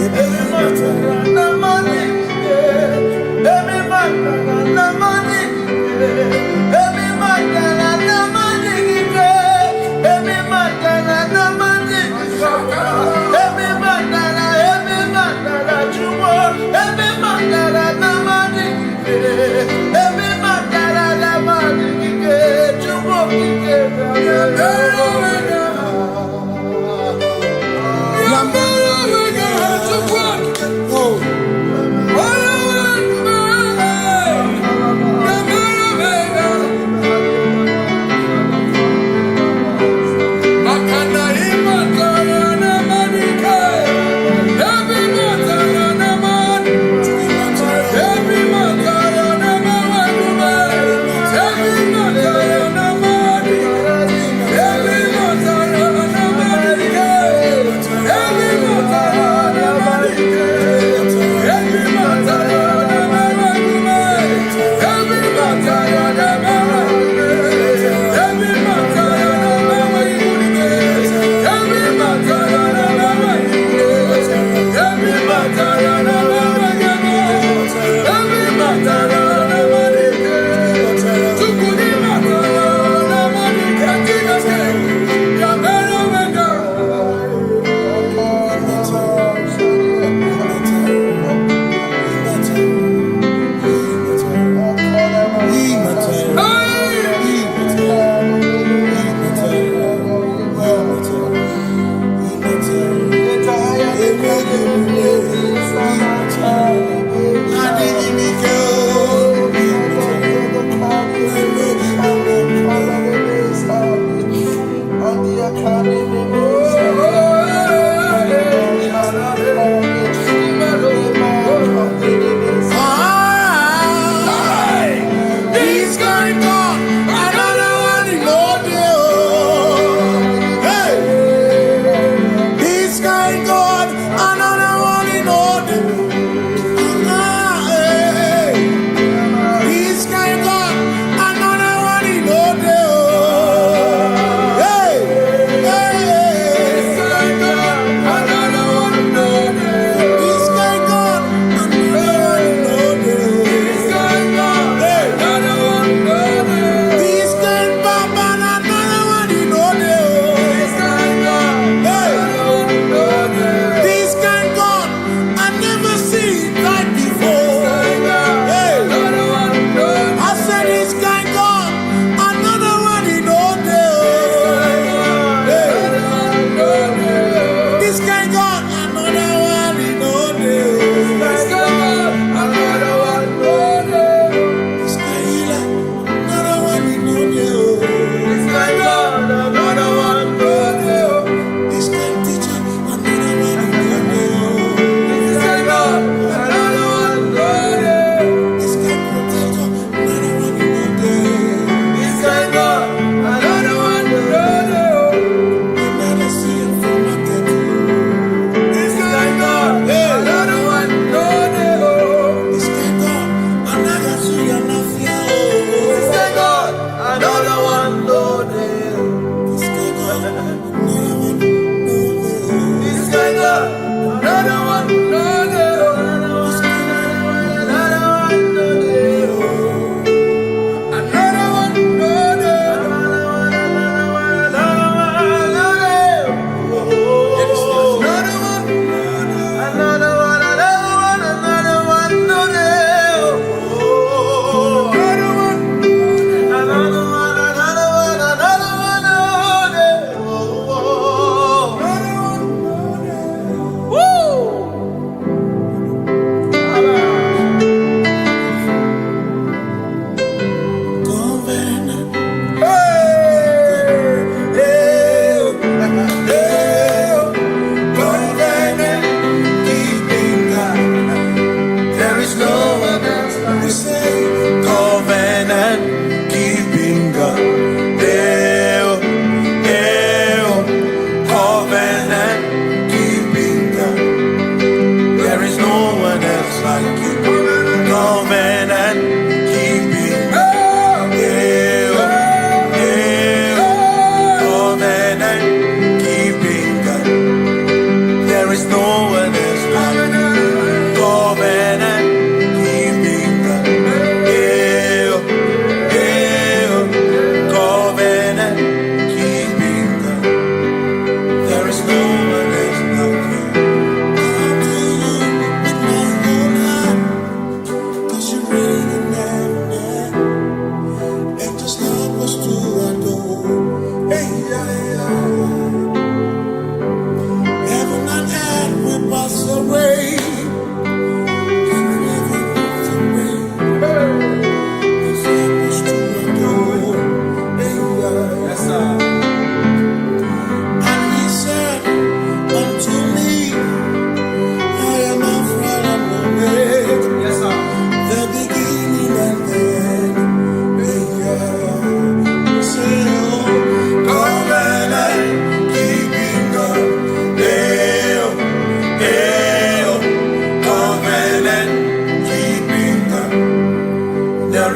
every matter na money, every matter na money, every matter na money, every matter na money, every matter na chumo, every matter na money, every matter na money, chumo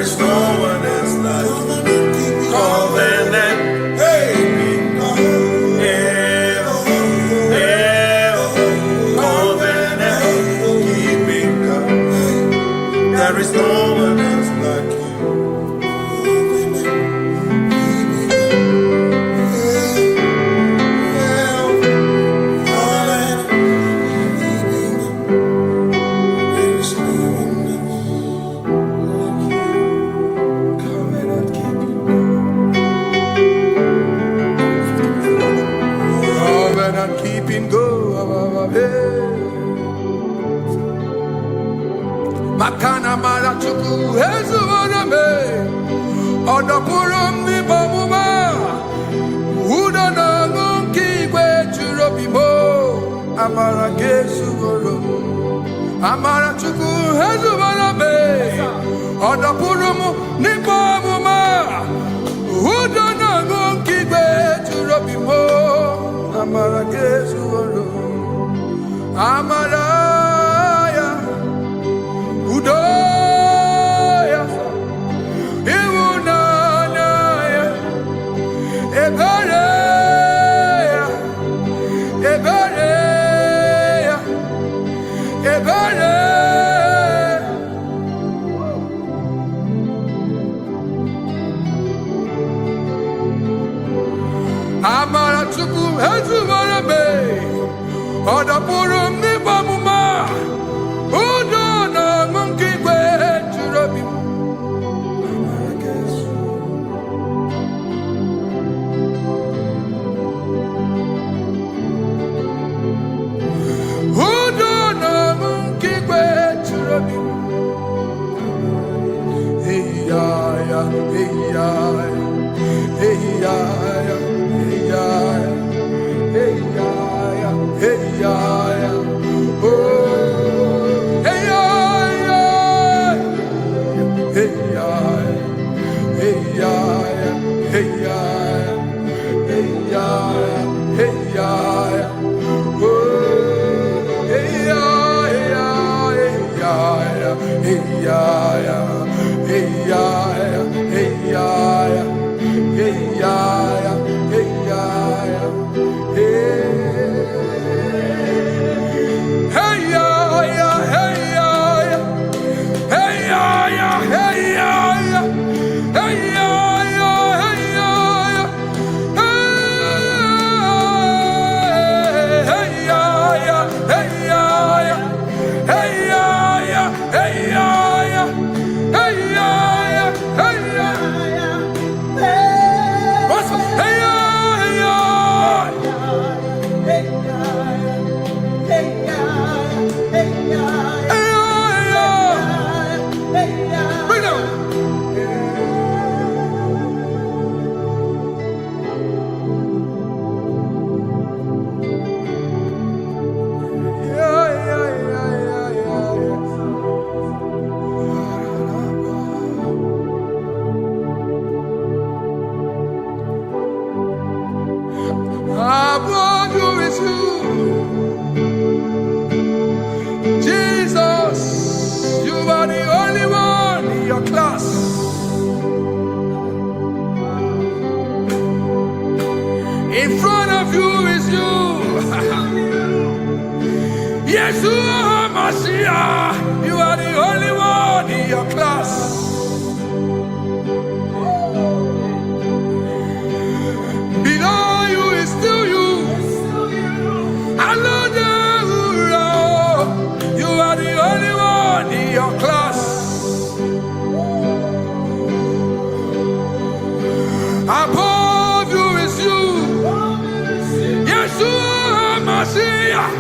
is no one else like you. Covenant. Hey. There is no one else like you. There is no one else like you. Covenant keeping God. Covenant keeping God. Makana mara chuku hezu warame odapurum ni bamuma uda na ngonki kwe churobimo amara gesu goro amara chuku hezu warame odapurum ni bamuma uda na ngonki kwe churobimo amara gesu goro amara Udoya, Iwunanaya, Ebereya, Ebereya, Ebereya. Amara chuku hezu warame, odapurum ni bamuma. In front of you is you. Yeshua Mashiach, you are the only one in your class. Below you is still you. You are the only one in your class. Above you is you. Yeshua Mashiach,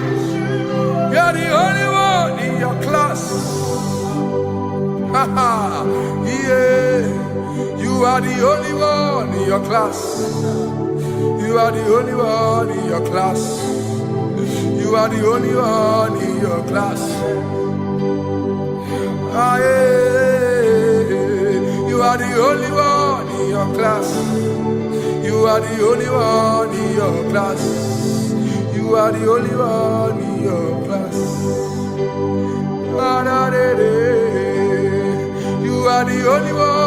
you are the only one in your class. Yeah, you are the only one in your class. You are the only one in your class. You are the only one in your class. Ah, yeah. You are the only one in your class. You are the only one in your class. You are the only one in your class. You are the only one.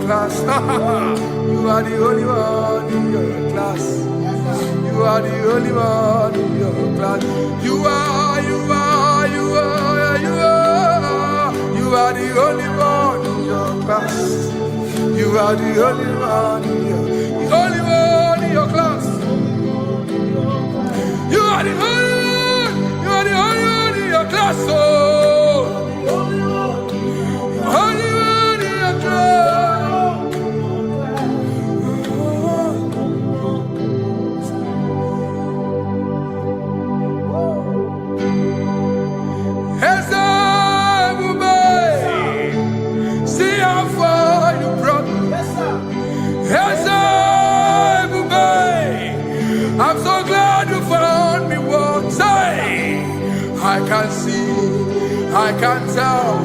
class. You are the only one in your class. You are the only one in your class. You are the only one in your class. You are the only one in your class. You are the only one in your class. Oh, only one in your class. See how far you brought me. I'm so glad you found me once. I can see, I can tell,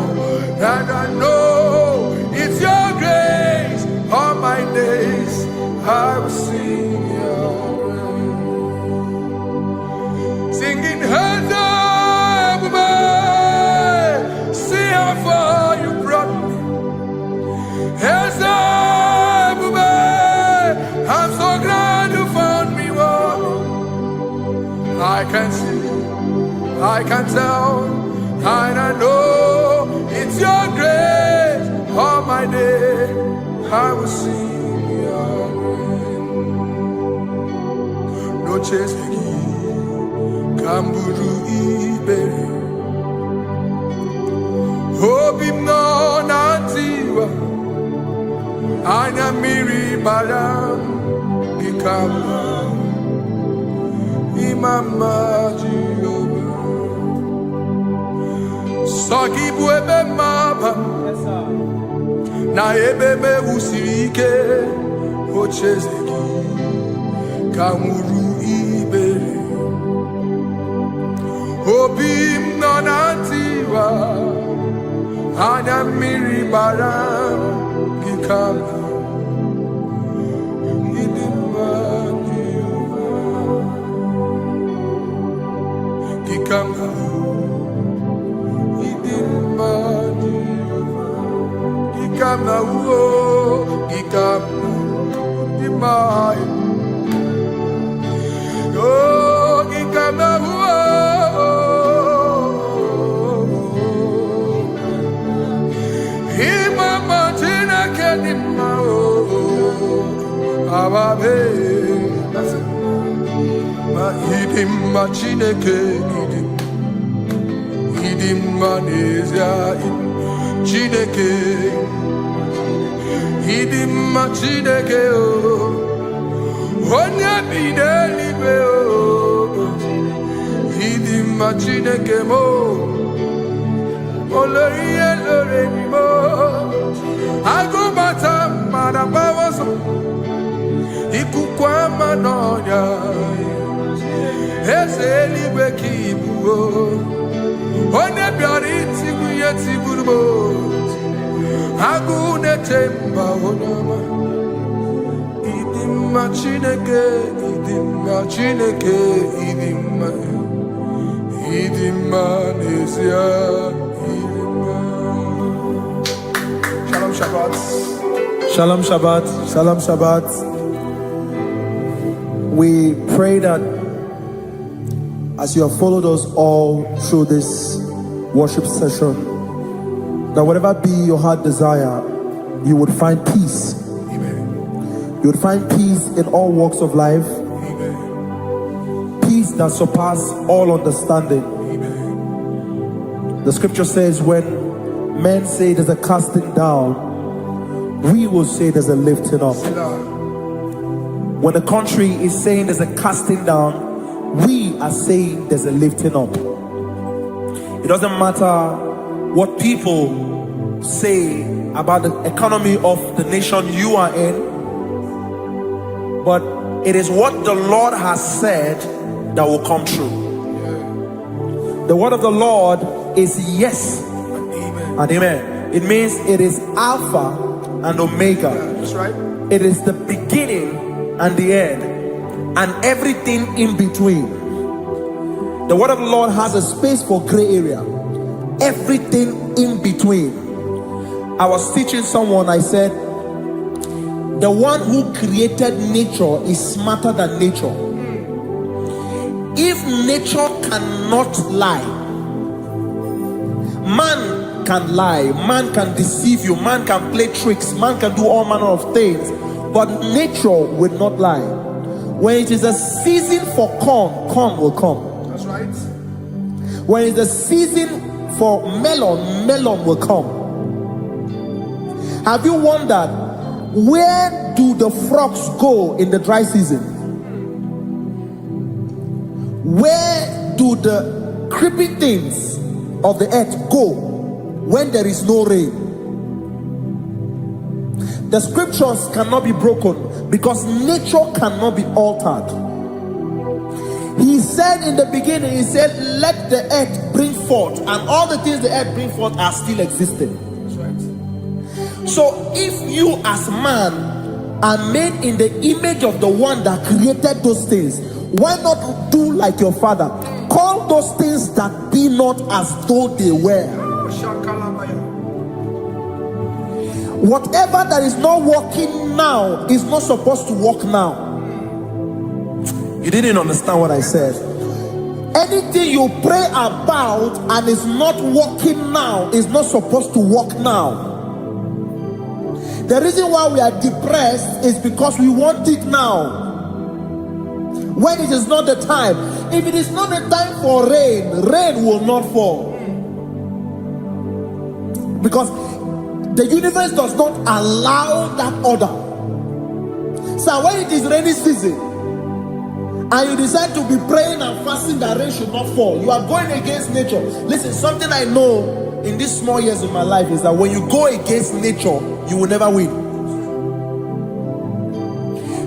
and I know it's your grace. All my days I will sing your praise. Singing hands up, see how far you brought me. Hands up, I'm so glad you found me one. I can see, I can tell, and I know it's your grace. All my day I will sing your praise. No chase again, Kamburu Iberi. Hope him no nantiwa, Anya Miri Balam, Ikama, Imama Jehovah. Soki buebe maba, na ebebe usirike, ochezeki, Kamuru Iberi. Obim nonantiwa, Anya Miri Balam, Ikama, Idima Jehovah, Ikama. Gikama uo, gikama dimai. Oh, gikama uo, imama tina kedima o, ababe. Ma idima chineke idima nezia Chineke, idima Chineke o, onye bidelibe o, idima Chineke mo, oloriye loreni mo, agubata marabawaso, ikukwa manonya, ezelibe kibu o. Onye bịara itigbu ihe tigburu m, agụụ na-etemba onye ọma. Ịdị mma Chineke, ịdị mma Chineke, ịdị mma, ịdị mma n'ezie, ịdị mma. Shalom Shabbat. Shalom Shabbat. Shalom Shabbat. We pray that as you have followed us all through this worship session, that whatever be your heart desire, you would find peace. Amen. You would find peace in all walks of life. Amen. Peace that surpasses all understanding. Amen. The scripture says when men say there's a casting down, we will say there's a lifting up. When the country is saying there's a casting down, we are saying there's a lifting up. It doesn't matter what people say about the economy of the nation you are in, but it is what the Lord has said that will come true. The word of the Lord is yes and amen. It means it is Alpha and Omega. That's right. It is the beginning and the end, and everything in between. The word of the Lord has a space for gray area. Everything in between. I was teaching someone, I said, the one who created nature is smarter than nature. If nature cannot lie, man can lie, man can deceive you, man can play tricks, man can do all manner of things, but nature will not lie. When it is a season for corn, corn will come. That's right. When it's a season for melon, melon will come. Have you wondered, where do the frogs go in the dry season? Where do the creeping things of the earth go when there is no rain? The scriptures cannot be broken because nature cannot be altered. He said in the beginning, he said, let the earth bring forth, and all the things the earth bring forth are still existing. That's right. So if you as man are made in the image of the one that created those things, why not do like your father? Call those things that be not as though they were. Whatever that is not working now is not supposed to work now. You didn't understand what I said. Anything you pray about and is not working now is not supposed to work now. The reason why we are depressed is because we want it now, when it is not the time. If it is not the time for rain, rain will not fall, because the universe does not allow that order. So when it is rainy season and you decide to be praying and fasting that rain should not fall, you are going against nature. Listen, something I know in these small years of my life is that when you go against nature, you will never win.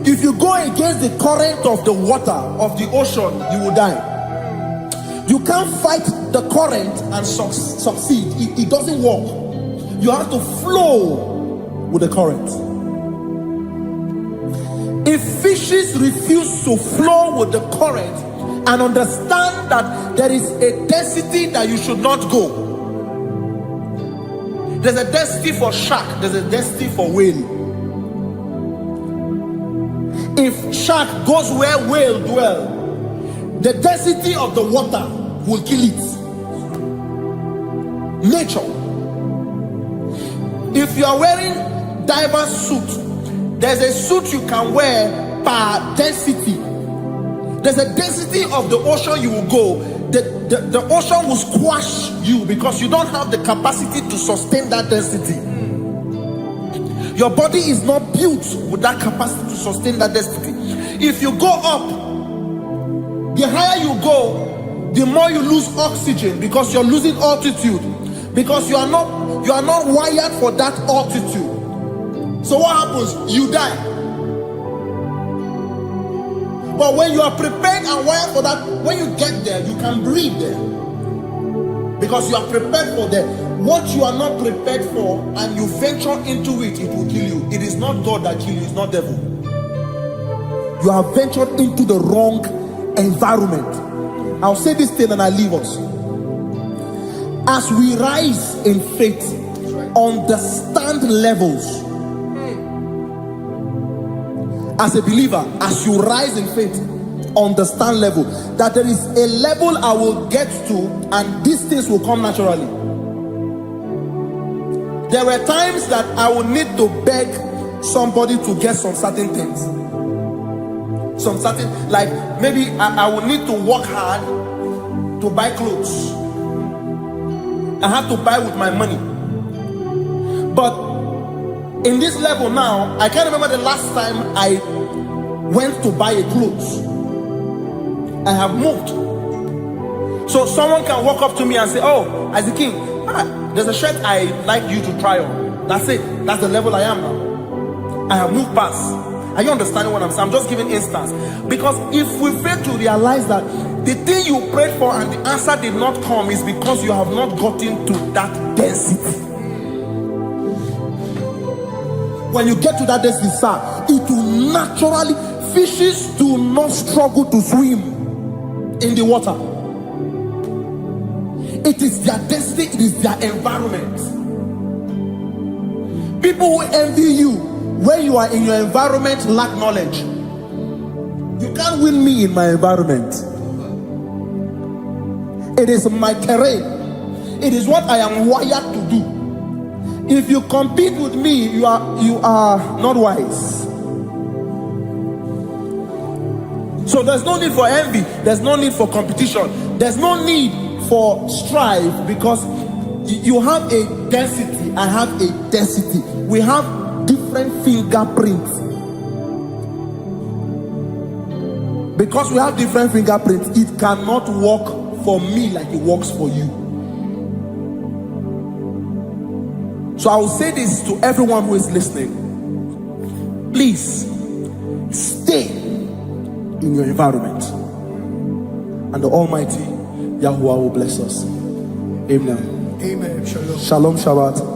If you go against the current of the water of the ocean, you will die. You can't fight the current and succeed. It doesn't work. You have to flow with the current. If fishes refuse to flow with the current and understand that there is a density that you should not go, there's a density for shark, there's a density for whale. If shark goes where whale dwell, the density of the water will kill it. Nature. If you are wearing diver's suit, there's a suit you can wear per density. There's a density of the ocean you will go. The ocean will squash you because you don't have the capacity to sustain that density. Your body is not built with that capacity to sustain that density. If you go up, the higher you go, the more you lose oxygen because you're losing altitude, because you are not wired for that altitude. So what happens? You die. But when you are prepared and wired for that, when you get there, you can breathe there, because you are prepared for that. What you are not prepared for and you venture into it, it will kill you. It is not God that kills you, it's not devil. You have ventured into the wrong environment. I'll say this thing and I leave us. As we rise in faith, understand levels. As a believer, as you rise in faith, understand level. That there is a level I will get to and these things will come naturally. There were times that I would need to beg somebody to get some certain things. Some certain, like maybe I would need to work hard to buy clothes. I have to buy with my money. But in this level now, I can't remember the last time I went to buy a clothes. I have moved. So someone can walk up to me and say, oh, Isaac King, there's a shirt I like you to try on. That's it. That's the level I am now. I have moved past. Are you understanding what I'm saying? I'm just giving instance. Because if we fail to realize that the thing you prayed for and the answer did not come is because you have not gotten to that density. When you get to that density, sir, it will naturally, fishes do not struggle to swim in the water. It is their destiny, it is their environment. People who envy you, Where you are in your environment, lack knowledge. You can't win me in my environment. It is my terrain. It is what I am wired to do. If you compete with me, you are not wise. So there's no need for envy. There's no need for competition. There's no need for strife, because you have a density. I have a density. We have different fingerprints. Because we have different fingerprints, it cannot work for me like it works for you. So I will say this to everyone who is listening. Please stay in your environment, and the Almighty Yahuwah will bless us. Amen. Amen. Shalom. Shalom Shabbat.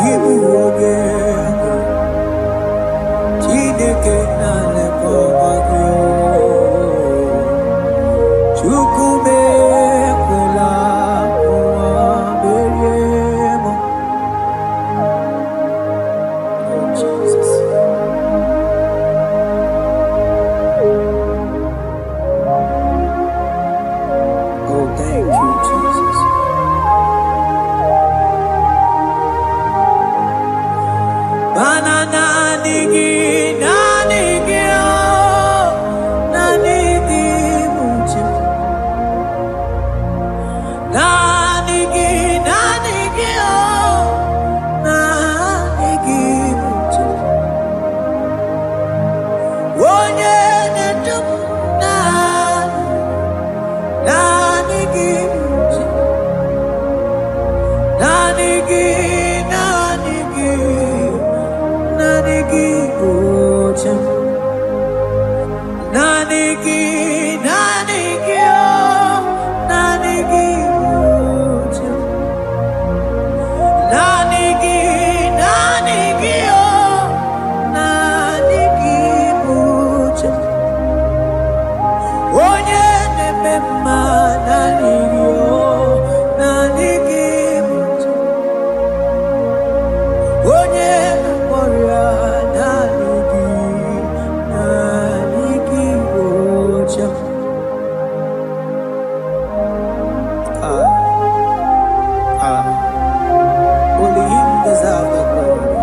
Give you Buchem. Nanigi, nanigi, oh, nanigi, Buchem. Nanigi, nanigi, oh, nanigi, Buchem. Onye nemema nanigi, oh, nanigi, Buchem. Onye namoria nanigi, nanigi, Buchem. Only him deserves the glory.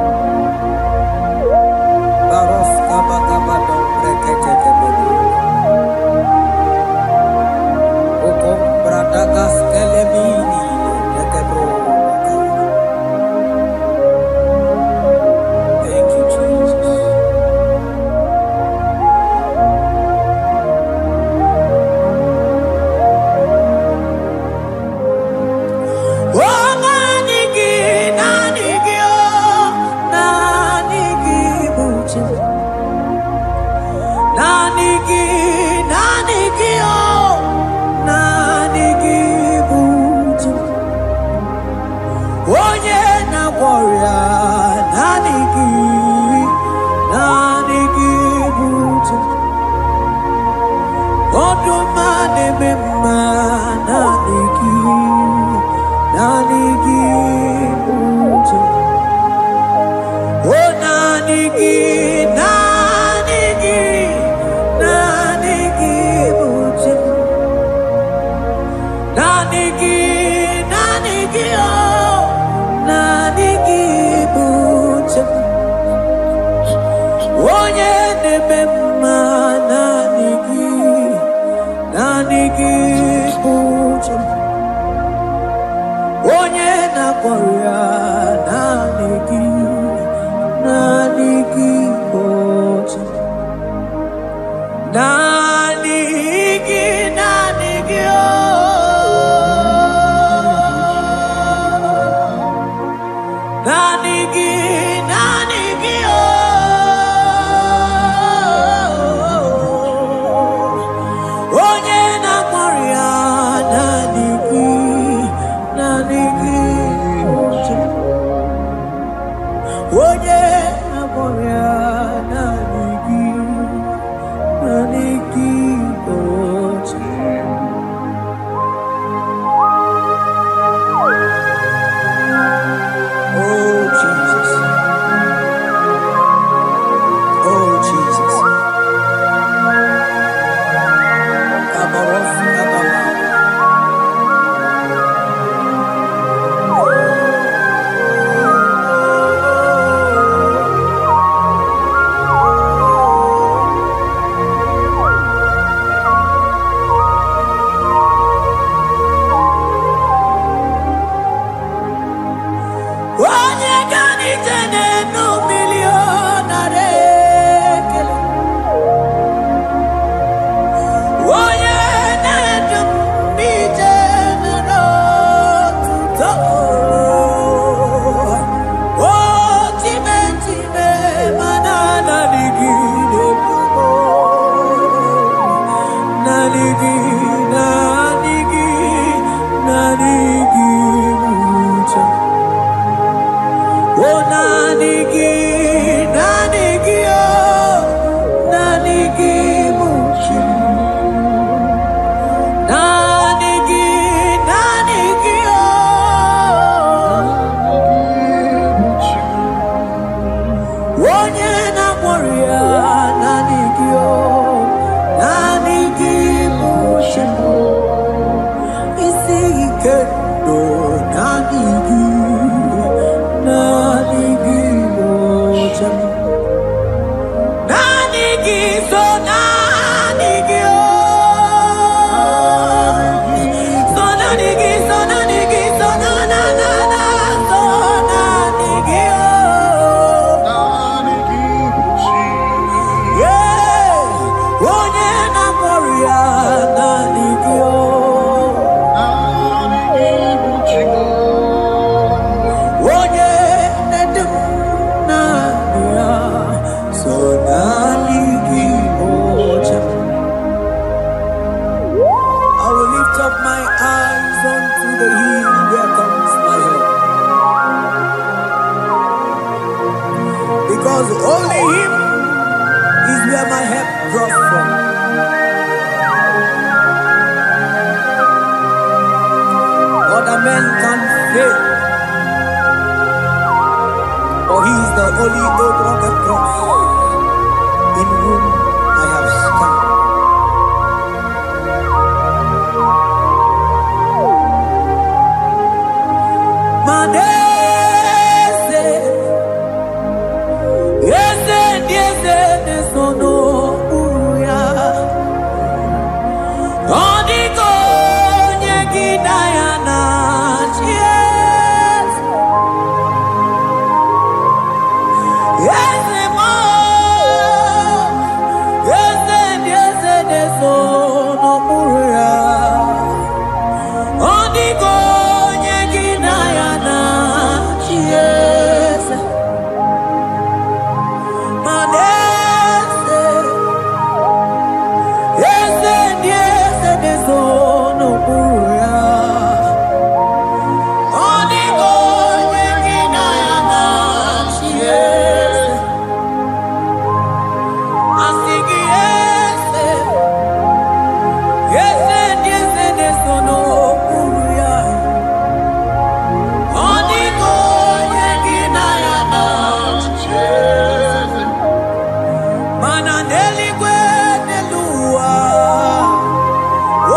Barof kabakabadom brekekekebeli. Okom bradagas kelemini lekebro. Thank you, Jesus. Oh, nanigi, nanigi, oh, nanigi, Buchem. Nanigi, nanigi, oh, nanigi, Buchem. Onye na warrior, nanigi, nanigi, Buchem. Odumane mema, nanigi, nanigi, Buchem. Oh, nanigi, nanigi, nanigi, Buchem. Nanigi, nanigi, oh, nanigi, Buchem. Onye nemema, nanigi, nanigi, Buchem. Onye nakwaria, nanigi, nanigi, Buchem. Nanigi, nanigi, oh. Nanigi, nanigi, oh. Onye nakwaria, nanigi, nanigi, Buchem. Onye nakwaria, nanigi, nanigi, Buchem. Oh Jesus, oh Jesus, Abarof, Abama. Onye ganite n'enu milionare kele. Onye na-edu ije n'otuto. O time time mana nanigi n'ebubo. Nanigi, nanigi, nanigi, Buchem. Oh, nanigi, nanigi, oh, nanigi, Buchem. Nanigi, nanigi, oh. Onye nakwaria, nanigi, oh, nanigi, Buchem. Isi ikendo, nanigi, nanigi, oh. only over the cross in whom I have stand. Manese, yes, no, no, uya. Onigo, nyegi dayana, yes. Yes, mo, yes, no, no, uya. Onigo, nyegi dayana, yes. Manese, yes, no, uya. Onigo, nyegi dayana, yes. Asigi, yes, no, uya. Onigo, nyegi dayana, yes. Mananeli gwenelua,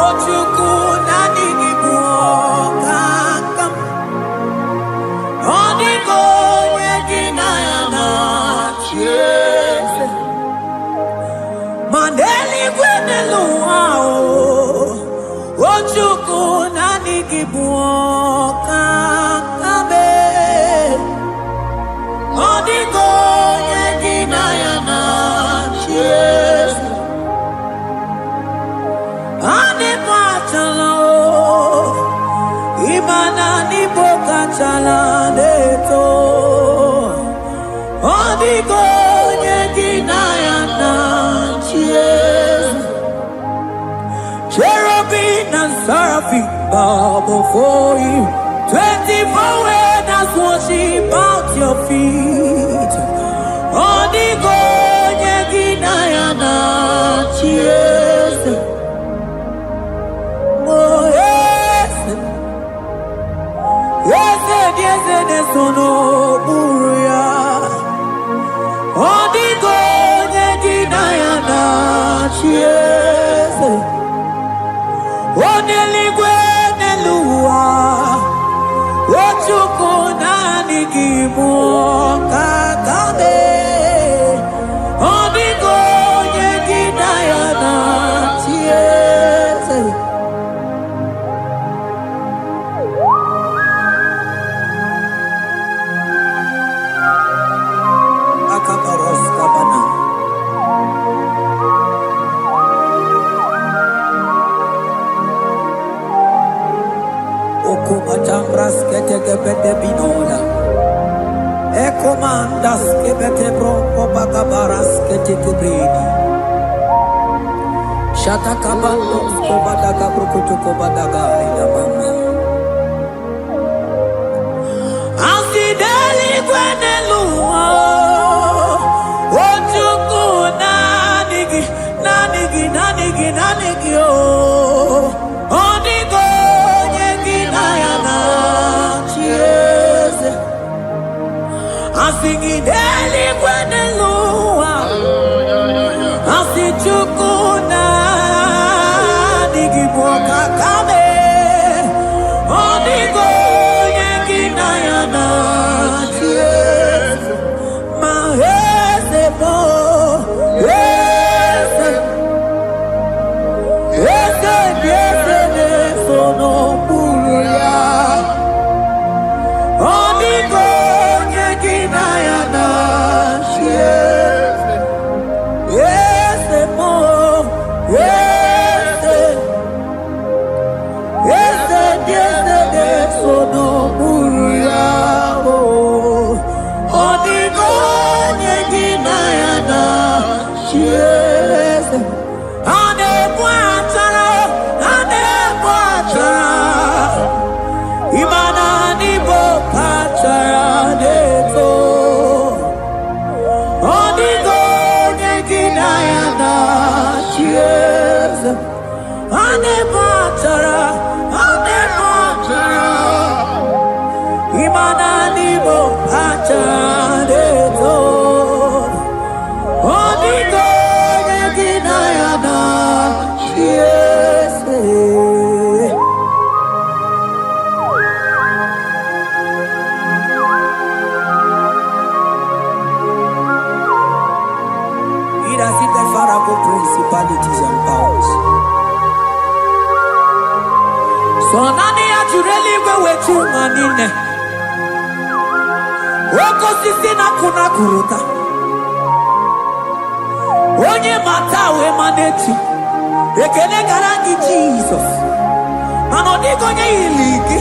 ochuku nanigi buokakam. Onigo, nyegi dayana, yes. Maneli gwenelua, ochuku nanigi buokakame. Onigo, nyegi dayana, yes. Anipachala, imana nipokachala neto. Onigo, nyegi dayana, yes. Cherubim and seraphim bow before you. 24 elders worship at your feet. Onigo, nyegi dayana, yes. Oh, yes. Yes, no, uya. Onigo, nyegi dayana, yes. Oneligwe nelua, ochuku nanigi buokakame. Onigo, nyegi dayana, yes. Akabaros kabana. Okumachambras ketekebete binola. Ekomandas kebete bronco bagabaras ketekebrini. Shatakabandos kobadaga brukutu kobadaga ilabama. Asideli gwenelua, ochuku nanigi oh. Onigo, nyegi dayana, yes. Asigideli gwenelua, asichuku nanigi buokakame. Onigo, nyegi dayana, yes. Mahese mo, yes. Yes, no, uya. Onigo, nyegi dayana, yes. Imananimo achadeto. Onigo yeginayana. Yes. It has hit the Pharaoh principalities and powers. So nani actually go with you manine. Woko sisi na kuna kuruta. Onye matawe maneti. Ekele garangi Jesus. Mano digonye iliki.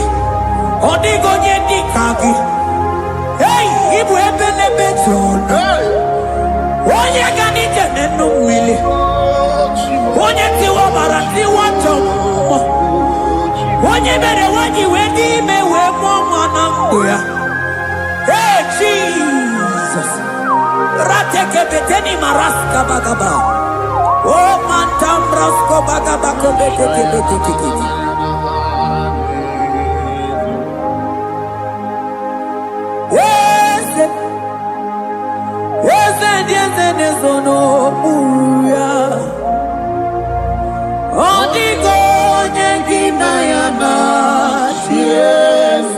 Odigonye dikaki. Hey, ibu ebele beton. Onye gani jene numili. Onye tiwa barati watomo. Onye bere wanyi wedi mewe mwana mbuya. Hey, Jesus. Rateke beteni maraska bagaba. Oh, mantambrasko bagabako beteke beteke. Yes, nesono uya. Odigo nyengina yana. Yes.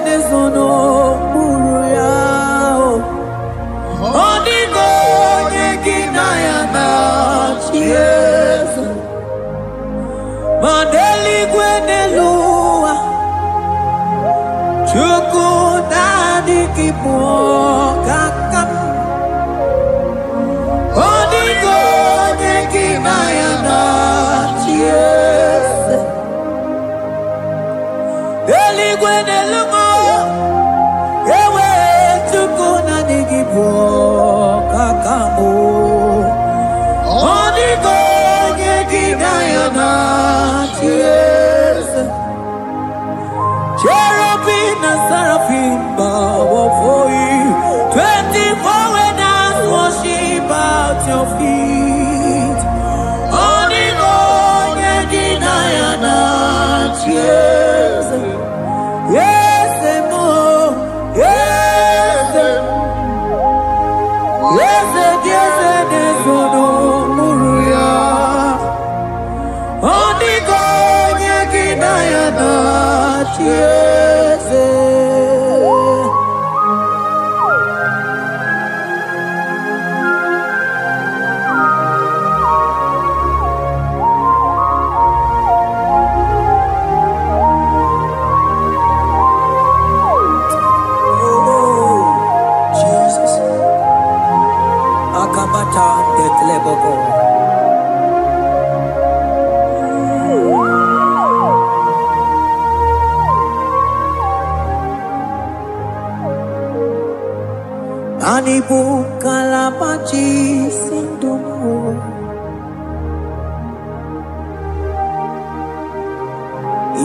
Nesono uya. Odigo nyengina yana. Yes. Mandeli gwenelua. Chuku nadi kipo kakam. Odigo nyengina yana. Yes. Deli gwenelua. Ewe chuku nadi kipo kakamu. Odigo nyengina yana. Yes. Cherubim and seraphim bow before you. 24 when I worship at your feet. Onigo yeginayana. Yes. Yes, emo. Yes. Yes, yes, yes, no muruya. Onigo yeginayana. Yes. Oh, Jesus. Akabata dekleboko. Anibu kalabachi sindumo.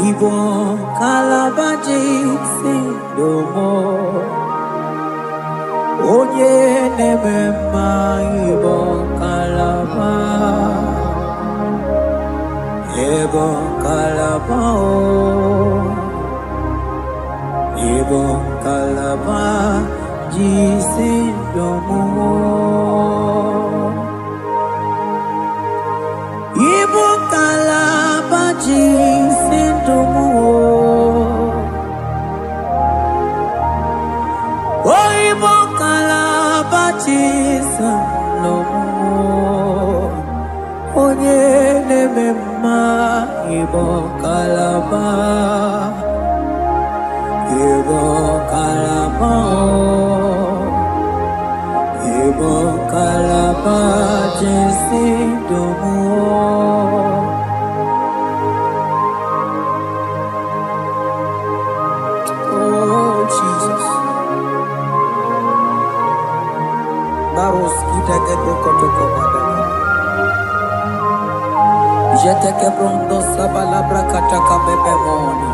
Ibo kalabachi sindumo. Oye nemema ibo kalaba. Ibo kalaba Ibo kalaba. Jisindomo. Ibu kalaba jisindomo. Oh, ibu kalaba jisindomo. Onye nemema ibu kalaba. Ibu kalaba. Ibu kalaba jisindomo. Oh Jesus. Baros kita ketoko pada. Jete ke pronto sabalabra kataka bebemoni.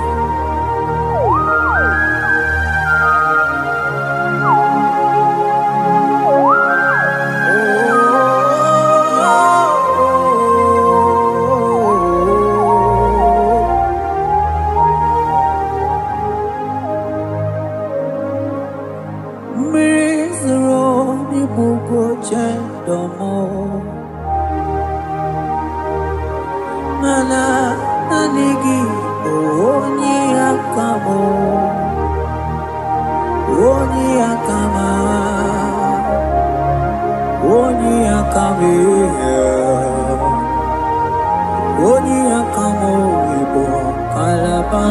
mana anigi onye akamo onye akama onye akame onye akamo ibo kalaba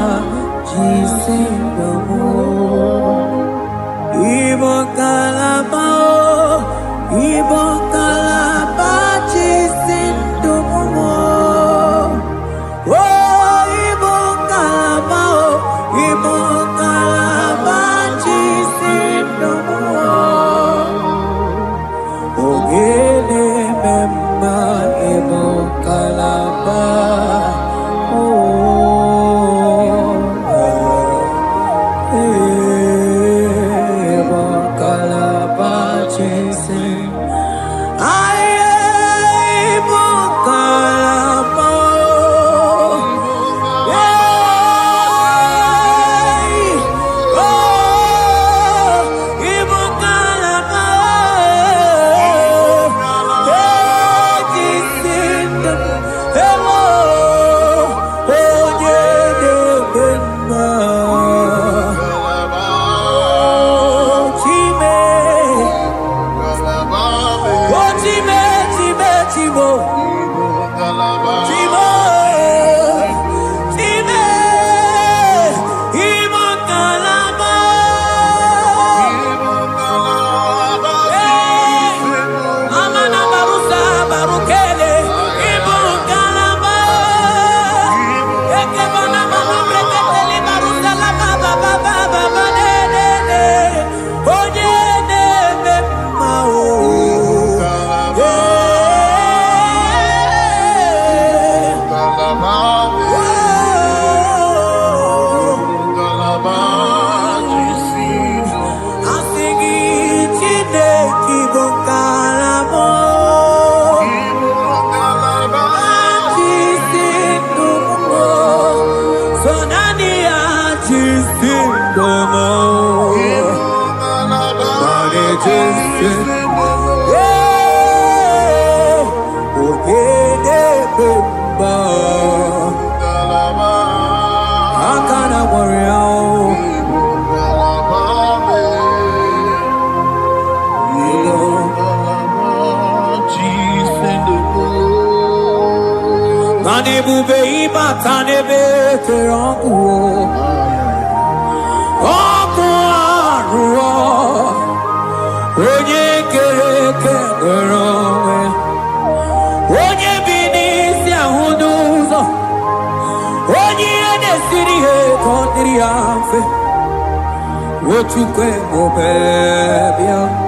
jisindamo ibo kalaba jisindamo oh ibo kalaba jisindamo ogele memba ibo kalaba Bube ibatane beterangu Oku aruo Onye kereke ngeronwe Onye binisi ahuduzo Onye edesiri he kondiri amfe Ochukwe mobebia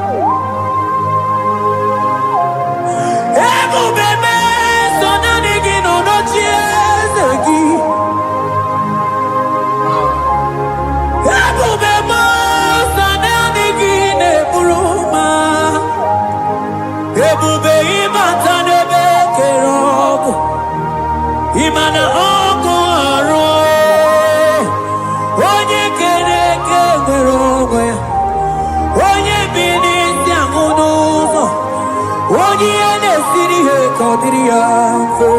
Imana oko aro onye kereke ngeronwe onye binisi ahuduzo onye edesiri he kondiri amfe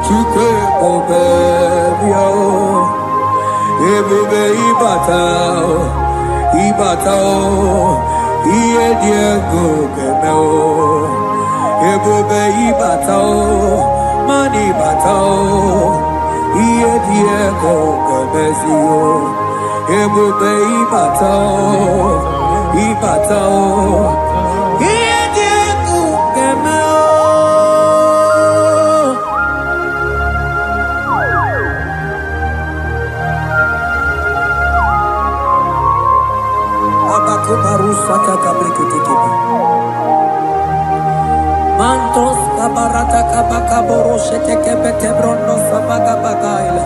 Chukwe obebia ebube ibatao iye diego kemeo ebube ibatao mani batao iye diego kemezio ebube ibatao iye diego kemeo Barusa kabrikitikiba Mantos kabarata kabaka boroshe tekebete brondo sabaga bagaila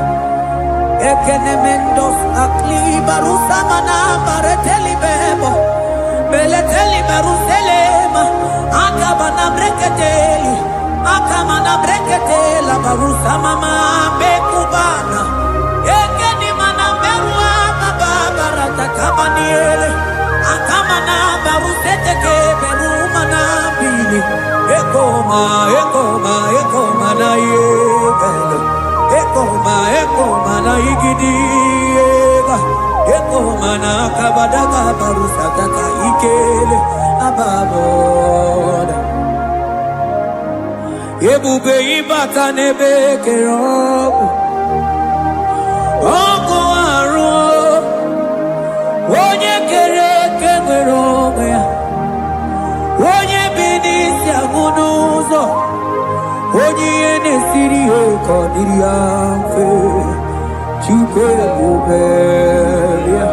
Ekene mendos akli barusa mana bareteli bebo Beleteli baruselema Akabana breketeli Akamana breketela barusa mama bekubana Ekeni mana berua babarata kabaniele Akamana barusete ke berumana bili Ekoma na yega igidiega eko mana kabadaga barusataka ikele ababoda ebube ibata nebe kerobu oko aru onye kere eke nwere onwe ya onye bi n'isi agụ n'ụzọ onye ihe na-esiri ya ka ọ dịrị ya mfe Chukwu ebube ya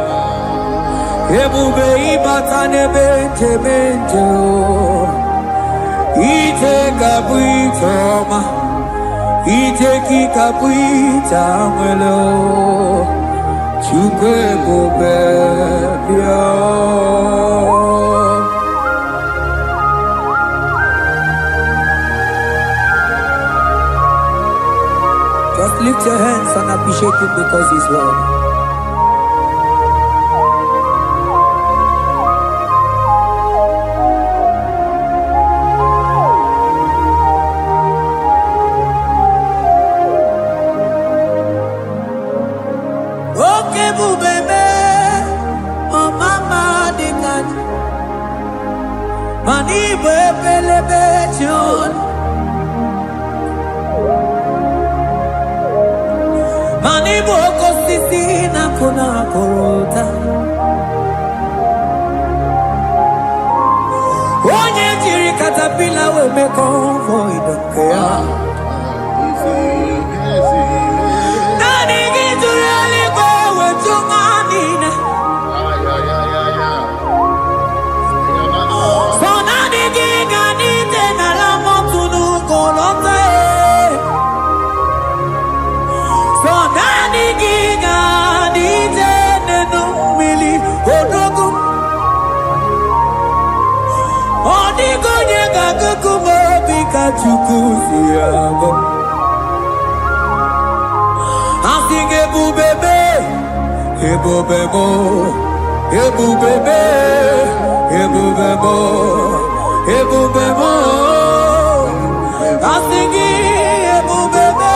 ebube ịbata n'ebe nchebe nche ije ga-abụ ije ọma ije gị ga-abụ ije anwele Chukwu ebube ya Just lift your hands and appreciate him because he's worthy. Okay, bubebe, oh mama dikat, mani bebelebe chon. Mani boko sisi na kuna korota Onye jiri katapila we me convoy don't care Nani gidurali go we tumanina So nani gigani tena la motunu kolota So nani giga ni jene no mili odogu Odigo nyega kukumo bika chukuzi yago Asing ebubebe Ebubebo Ebubebe Ebubebo Ebubebo Asing ebubebe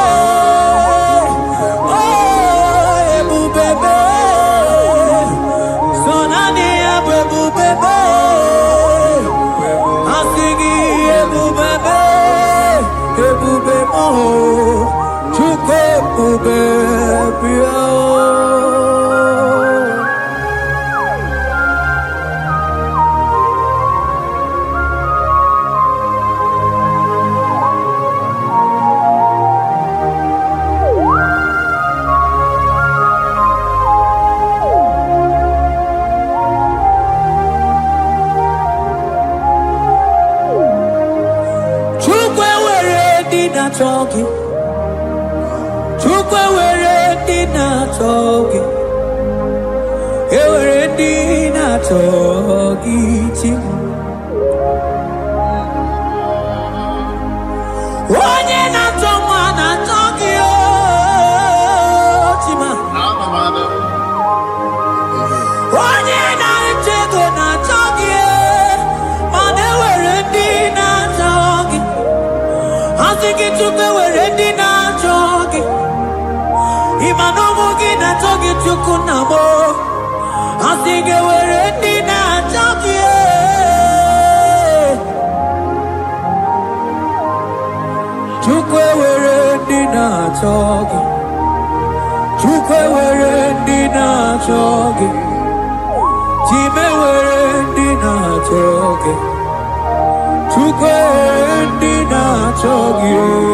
Talking, Chukwe were dina talking, were dina talking. Onye na toma na talking, chima. Onye na chego na talking, mane were dina talking. Asiki chukwe were dina talking. Imanomu gina talking chukunamo. Asiki were dina talking. Chukwe were dina talking. Chukwe were dina talking. Chime were dina talking. Chukwe dina talking.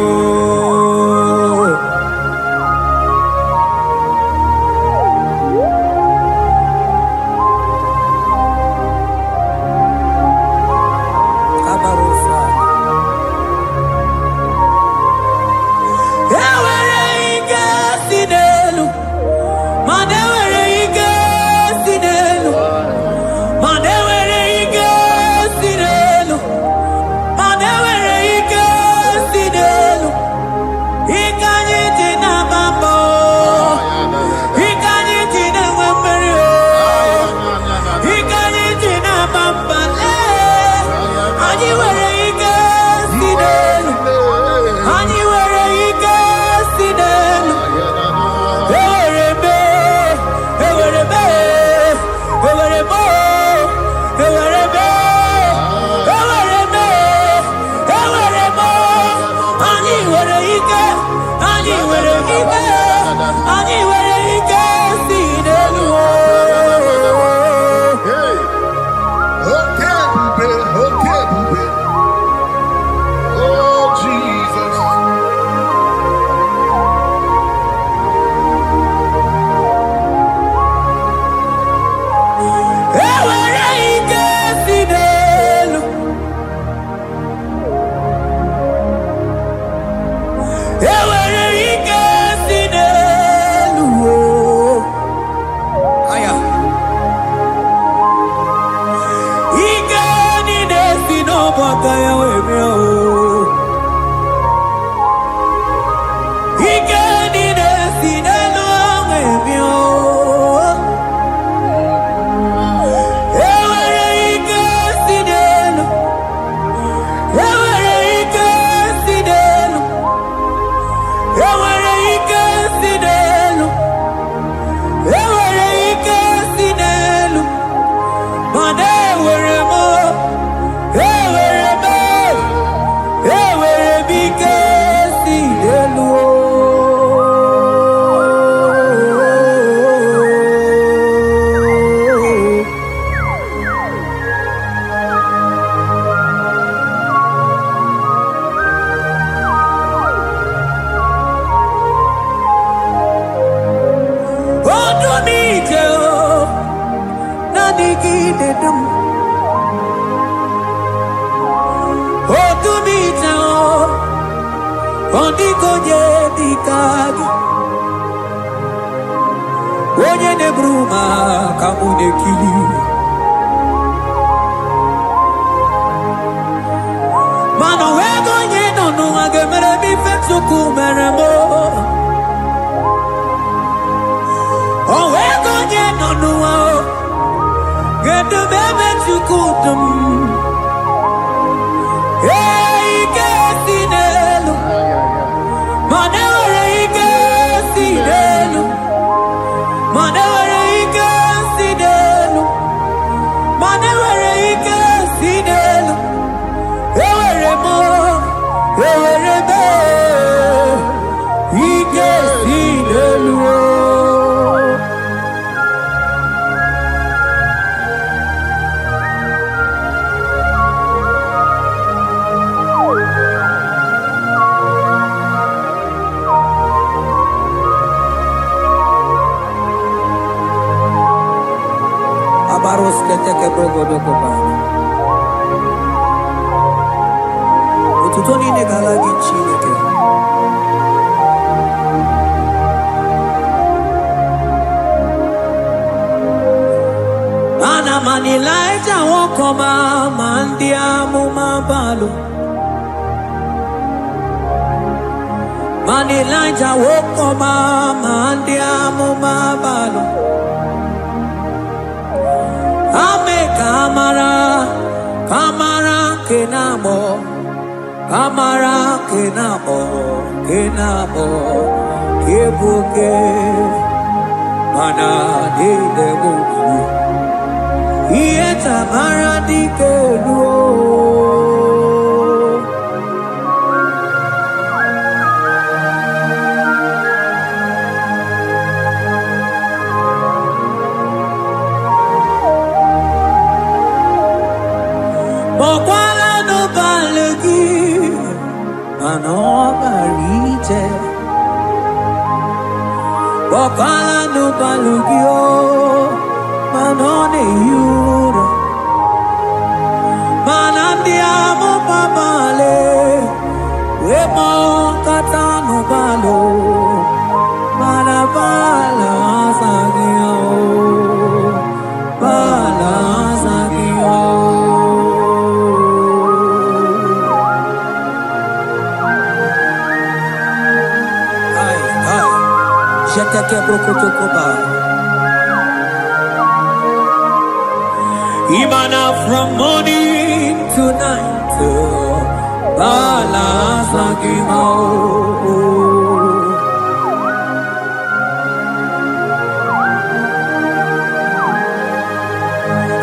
Imana from morning to night, balas lagi mau.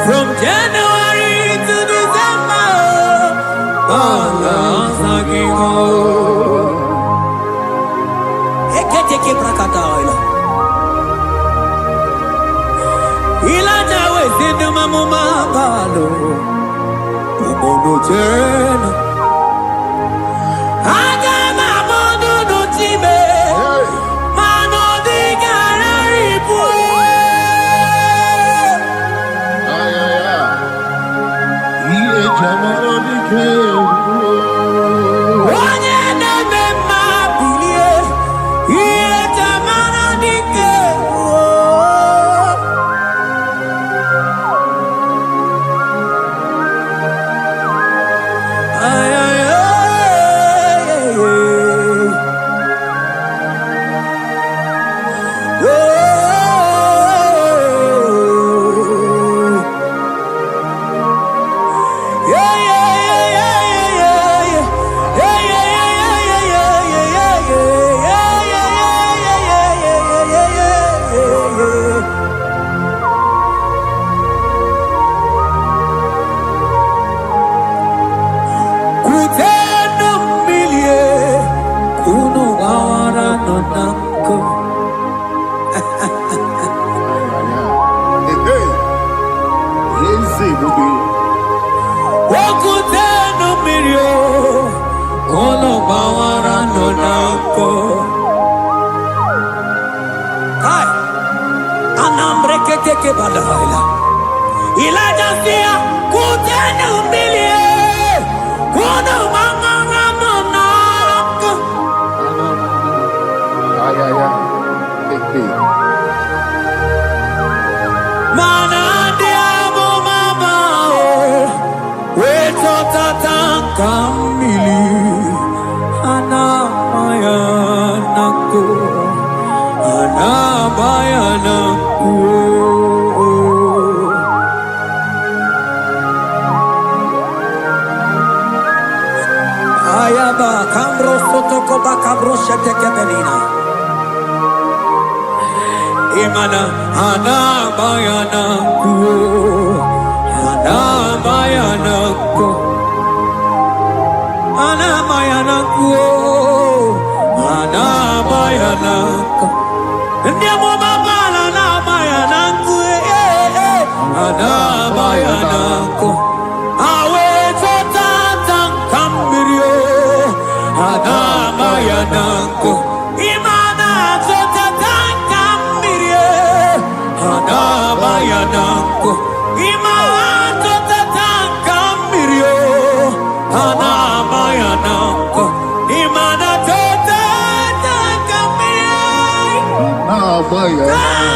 From January to December, balas lagi mau. rekete ke brakadaila. Ila jawe zindu mamuma balo. Umono tena. Aga mamono no time. Mano di gararipu. Iye jamano di ke. Take balaila. Elijah sia kutena umbilie. Kuno mama nak. Mana dia mo mama we tata kamili. Ana maya nakku. Ana maya nakku. Ayaba kambro sotoko bakabro sheteke belina. Imana ana bayana ku, ana bayana ku, ana bayana ku, ana bayana ku. Ndiamo mabala na bayana ku, ana bayana ku. Adabayanako imana zotatankambirie Adabayanako imana zotatankambirie Adabayanako imana zotatankambirie Adabayanako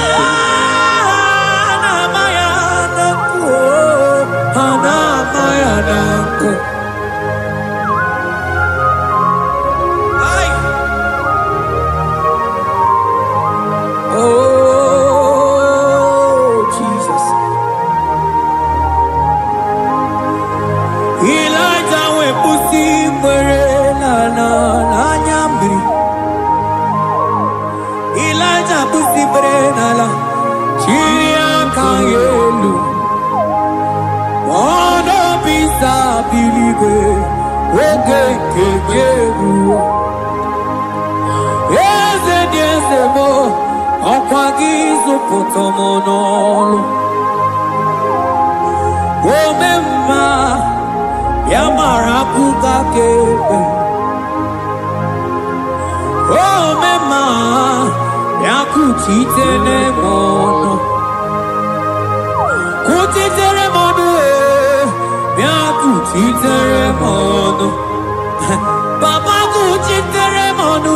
Potomonolo Omema Yamarakuka kebe Omema Yakuchitene mono Kuchitere mono Yakuchitere mono Baba kuchitere mono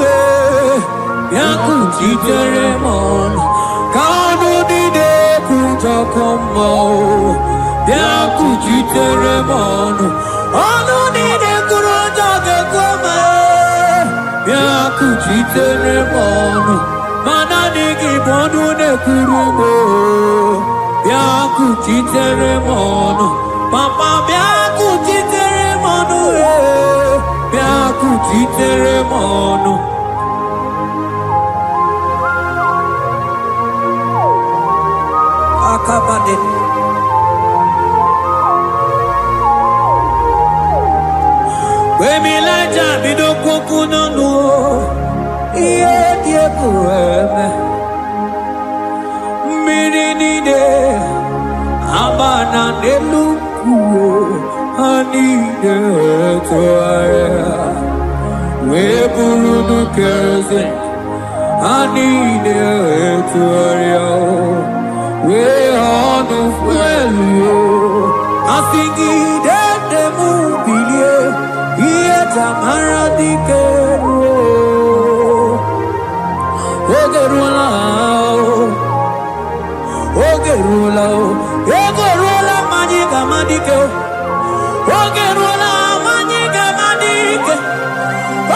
Yakuchitere mono Kanu dide kuja komo, dia kujitere mono. Anu dide kuja kome, dia kujitere mono. Mana digi bodu ne kurumo, dia kujitere mono. Papa dia kujitere mono, dia kujitere mono. Akabade. We milaja bido kukunono. Yeah. Yekueme Mininide Amana Neluku Anide Toaya Weburudu Kerze Anide Toaya We Honu Fuelio Asingi Dede Mubilie Ieta Maradikero Ogerula Majiga Madike Ogerula Majiga Madike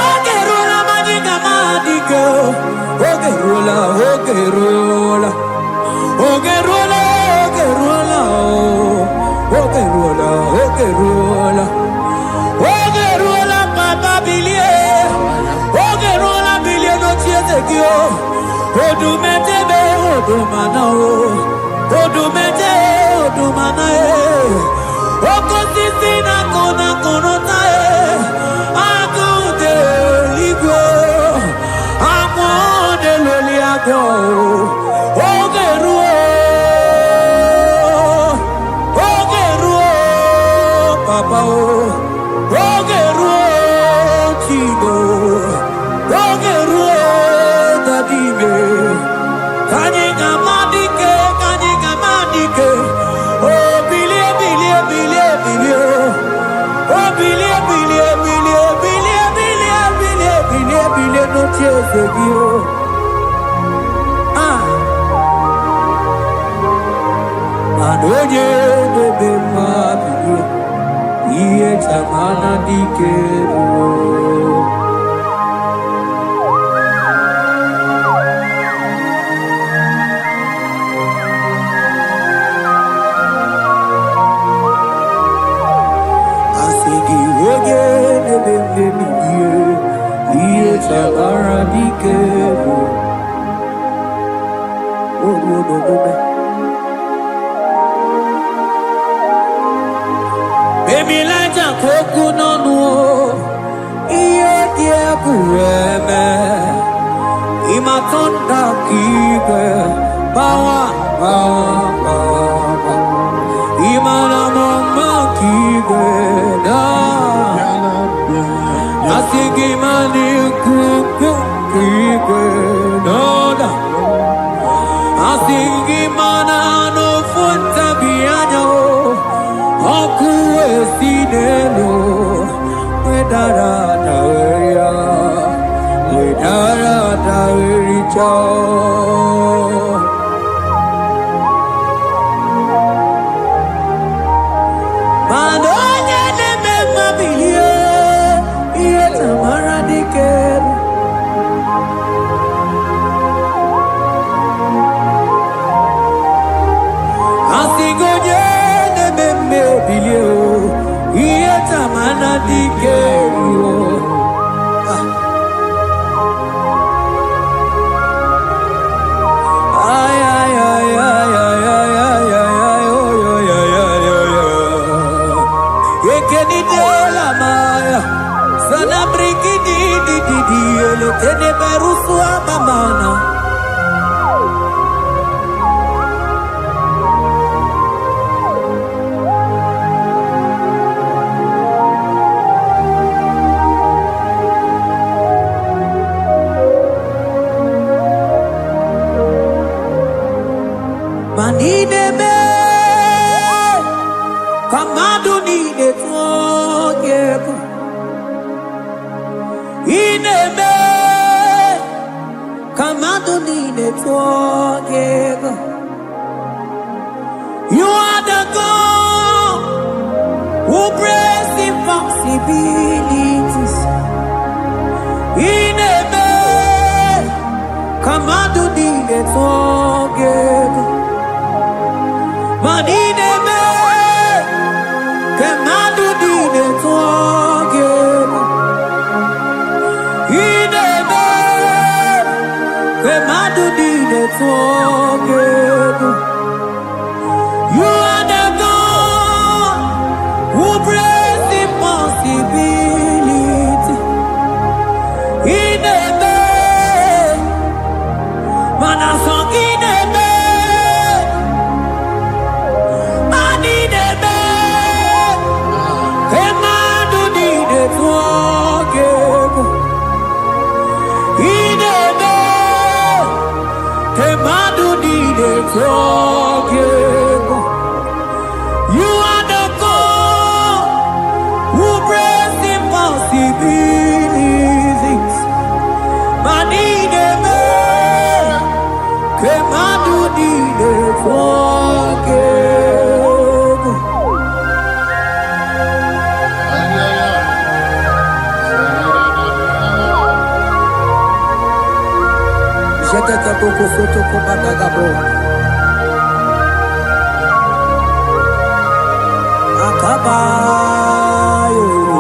Ogerula Majiga Madike Ogerula Ogerula Ogerula Ogerula Ogerula Ogerula Papa Bilie Ogerula Bilie no Chiezekio Odumete be odumana o Odumete odumana e Okosisi na kona konota e Akude ligwe Amode loliago Ogeruo Ogeruo Papa o Ogeruo Chigo Ogeruo Dadime Kanyika madike, oh bilie, oh bilie, no tears of you. Adoye bebe mabili, iye tamana dikero. Baby, like a coconut, no, dear, Kureme, Imatonda, Kibe, Bawa, Imana, Mama, Kibe, Asigi mani kuku kike noda Asigi mana no funta bianyo Oku esinelo Wedara taweria Wedara tawericha Madonya neme mabilie Manideme Kamadu nide togeku Ineme Kamadu nide togeku You are the God who breaks impossibilities Ineme Kamadu nide togeku Manideme Kamadu nide togeku Ineme Kamadu nide togeku You are the God who breaks impossibility Ineme You are the God who brings impossibilities. Manine me, kemadu dide forgive. Jetete boko soto kubadagabo. Akabayo.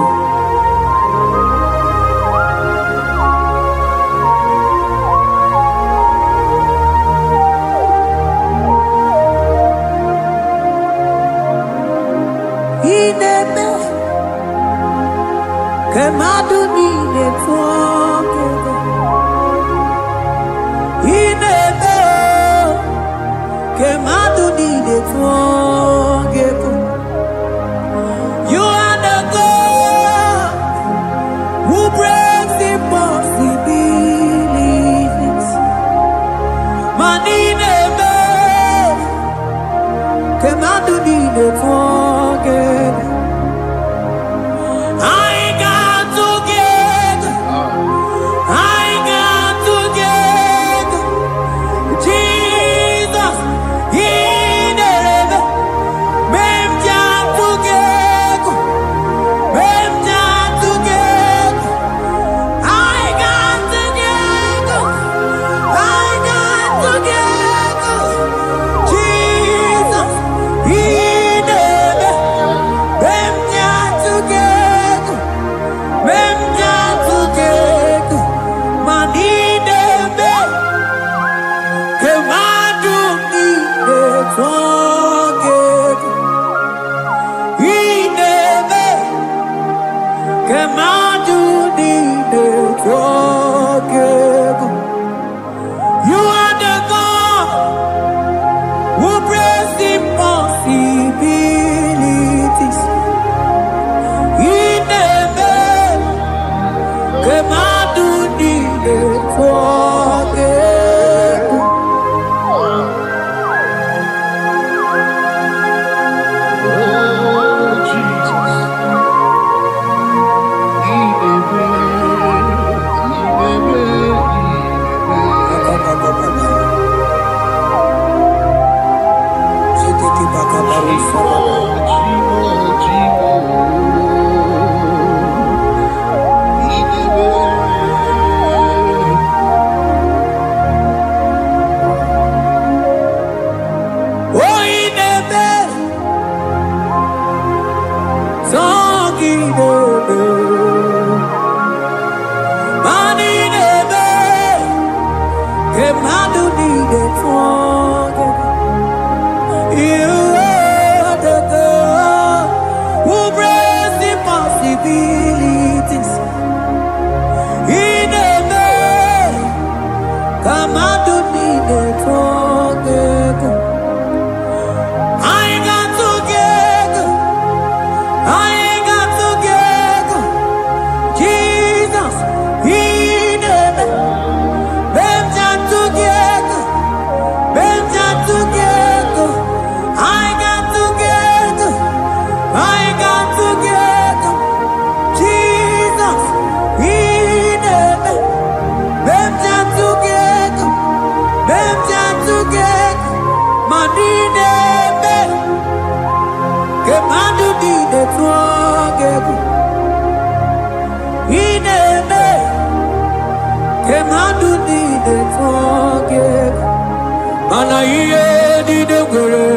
Ineme kemadu dide forgive. Ineme kemadu dide forgive. You are the God who breaks impossibilities. Manine kemadu dide forgive. I got together. I got together. Jesus, in heaven, mem jam together, mem jam together. I got together. I got together. Jesus, in heaven, mem jam together, mem jam together. Manine me, kemadu dide forgive. Ineme, kemadu dide forgive. You are the God who brings impossibilities. Ineme, kemadu dide forgive. Oh, Jesus. Oh, ineme, zongineme, manineme, kemadu dide forgive. You are the God who brings impossibilities. Ineme, kemadu dide forgive. I got together. I got together. Jesus, in heaven, them jam together, them jam together. I got together. I got together. Jesus, in heaven, them jam together, them jam together. Manine me, kemadu dide forgive. Ineme, kemadu dide forgive. Mana iye dide gure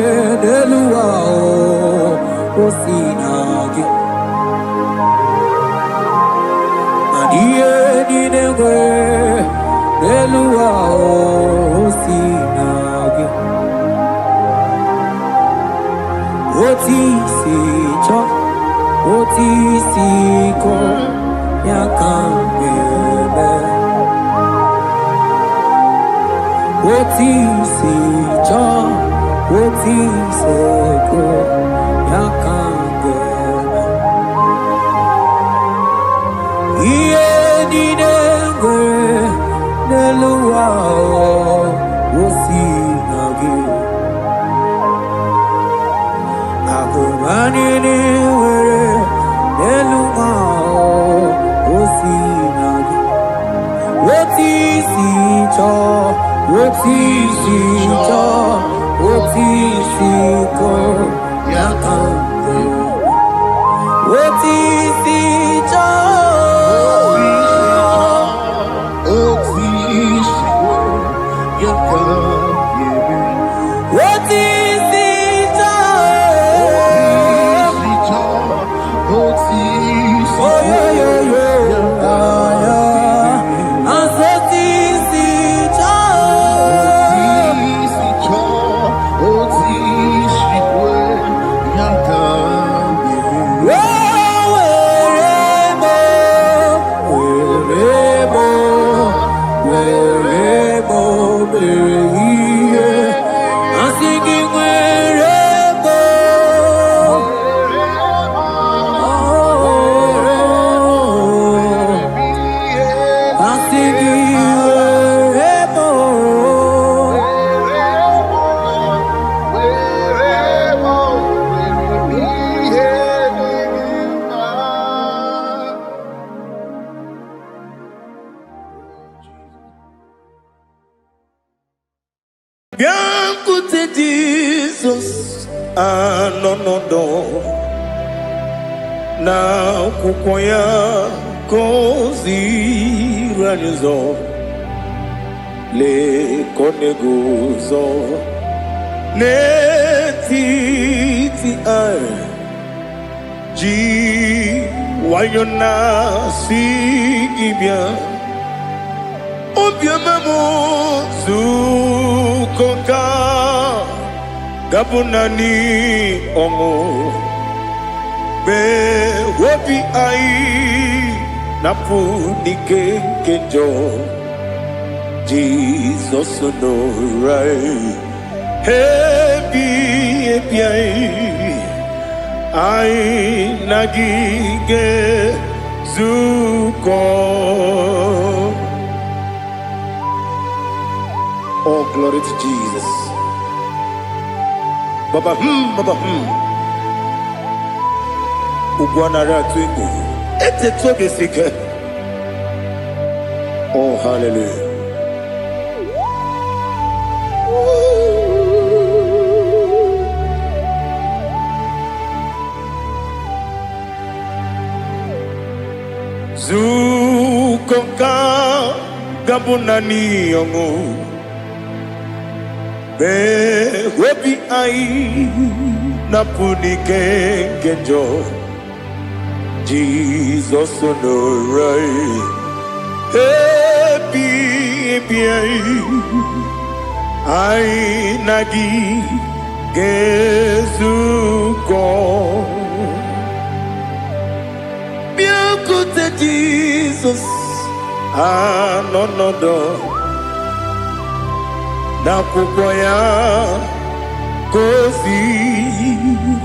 deluwa o sinagi. Mana iye dide gure deluwa o sinagi. Oti si cho, oti si ko, yakambebe. Oti si cho, oti si ko, yakambebe. Iye di dengwe, neluwa o, osi nagi. cho oti si cho oti si ko yaka oti si cho oti si ko yaka oti si cho oti si Biancote Jesus, anonodo na kukoya kozi ranizo le koneguzo ne titi ai ji wayona sigibia obiamamo zukoka gabunani ongo be wobi ai napu dike kenjo Jesus no right happy ai nagige zuko. Oh, glory to Jesus. Baba, Baba, Ugwanara twingu. Ete tobe sike. Oh, hallelujah. Zukonka gabunani yongu. Be wobi ai napuni kenjo Jesus no right happy ai nagi gezuko biancote Jesus anonodo na kukoya kozi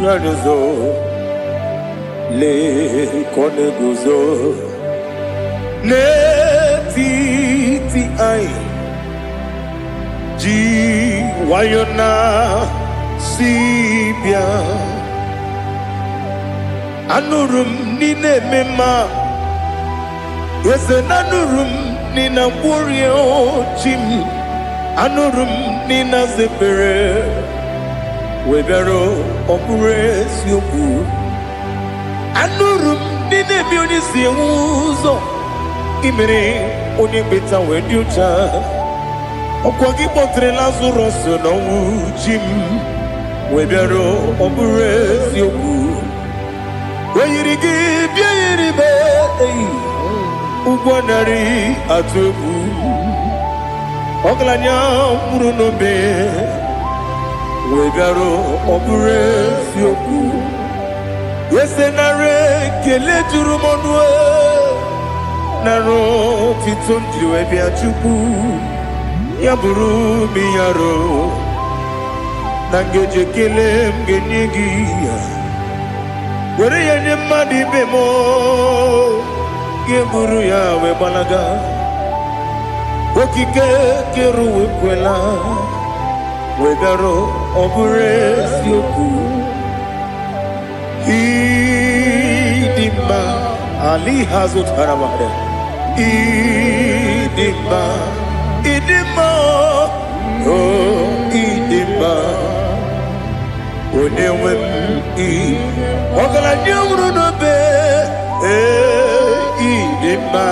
ranizo le koneguzo ne titi ai ji wayona sibia anurum nine mema yese nanurum nina warrior chim anurum nina zepere webero opure sioku anurum nina bioni siuzo imere onye beta wediucha okwagi potre Lazarus no jim webero opure sioku weyirigi biayiribe ugwanari atubu Oglanya murunobe wegaro obure sioku yesenare kele turumonwe naro titondiwe biachuku yaburu miyaro nangeje kele mgenigi were yenye madi bemo geburu ya webalaga okike keru wekwela wegaro obure sioku idima ali hazut haramade idima Onewem Ogalanya uru no be idima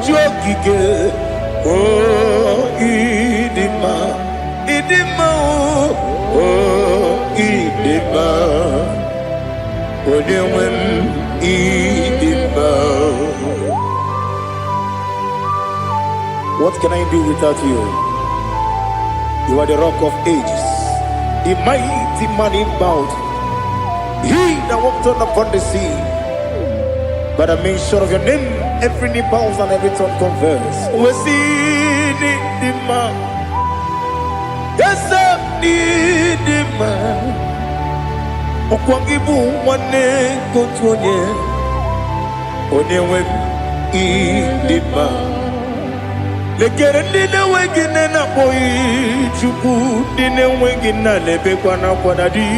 jokike idima idima idima Onewem idima. What can I do without you? You are the rock of ages, the mighty man in mountain. He that walked on upon the sea. By the mention of your name, every knee bows and every tongue confess. We see the man. Yes, I need the man. Okwangibu wane kotonye. Onewem idima. Lekere ndine wengine na boyi chuku ndine wengine lebe kwa na kwanadi.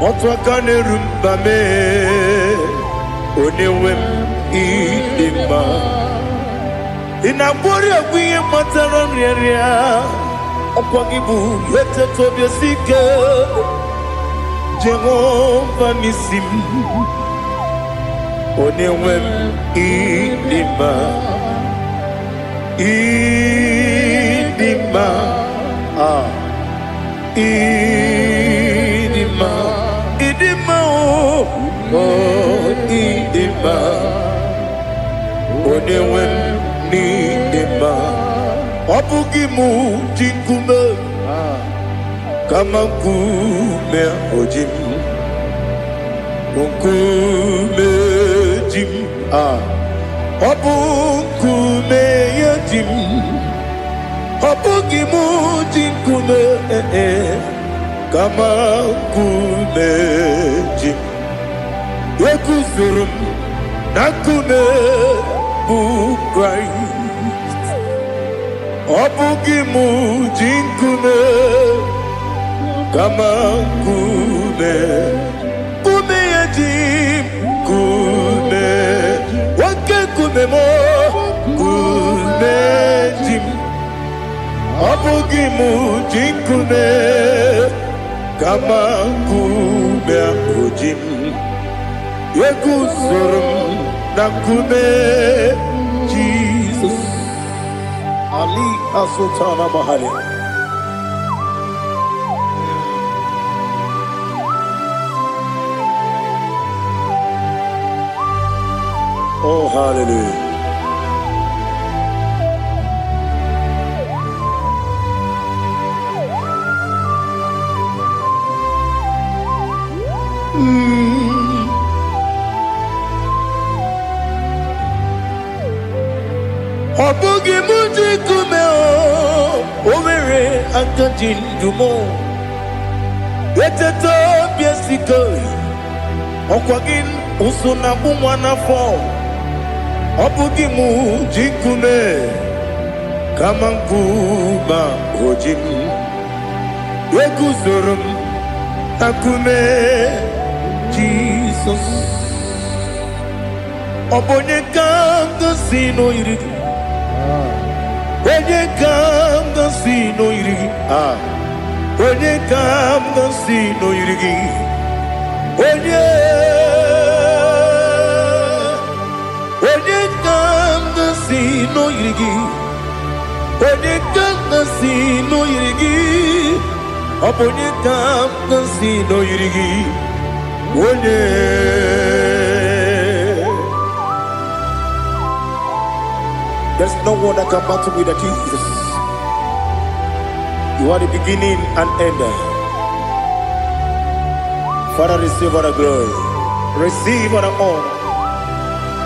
Otwakane rumbame Onewem idima. Inabori agwiye matara mreria Okwangibu yete tobye sike Jehova nisim Onewem idima. Idima Idima Idima Idima Onewem Idima Obugimu jinkume Kama kume ojim Unkume jim Obukume yajim Obugimu jinkume Kama kume jim Yekuzurum Nakune bu Christ Obugimu jinkume Kama kume Kume yajim Kume Wake kume mo Kume jim Obugimu jinkume Kama kume ojim Yekuzurum Nakune Jesus Ali Asultana Mahali. Oh, hallelujah. Obugi muji kume omere akajin dumo eteto biesiko okwagin usuna bumwana fo Obugi muji kume kama nkuma ojim Yekuzurum akume Jesus Obonye kanga sino irigi Onye kanga sino irigi Onye kanga sino irigi Onye kanga sino irigi Onye kanga sino irigi Onye kanga sino irigi Onye There's no one that can battle with Jesus. You are the beginning and end. Father, receive all the glory. Receive all the honor.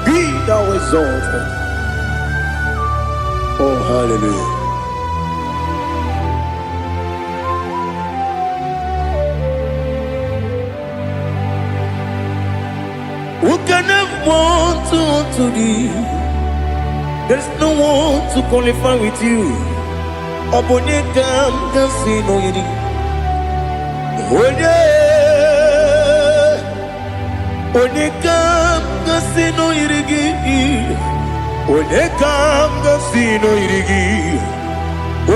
Be thou exalted. Oh, hallelujah. Who can have one to thee? There's no one to qualify with you. Obonye kam kasino yidi. Onye kam kasino yirigi. Onye kam kasino yirigi.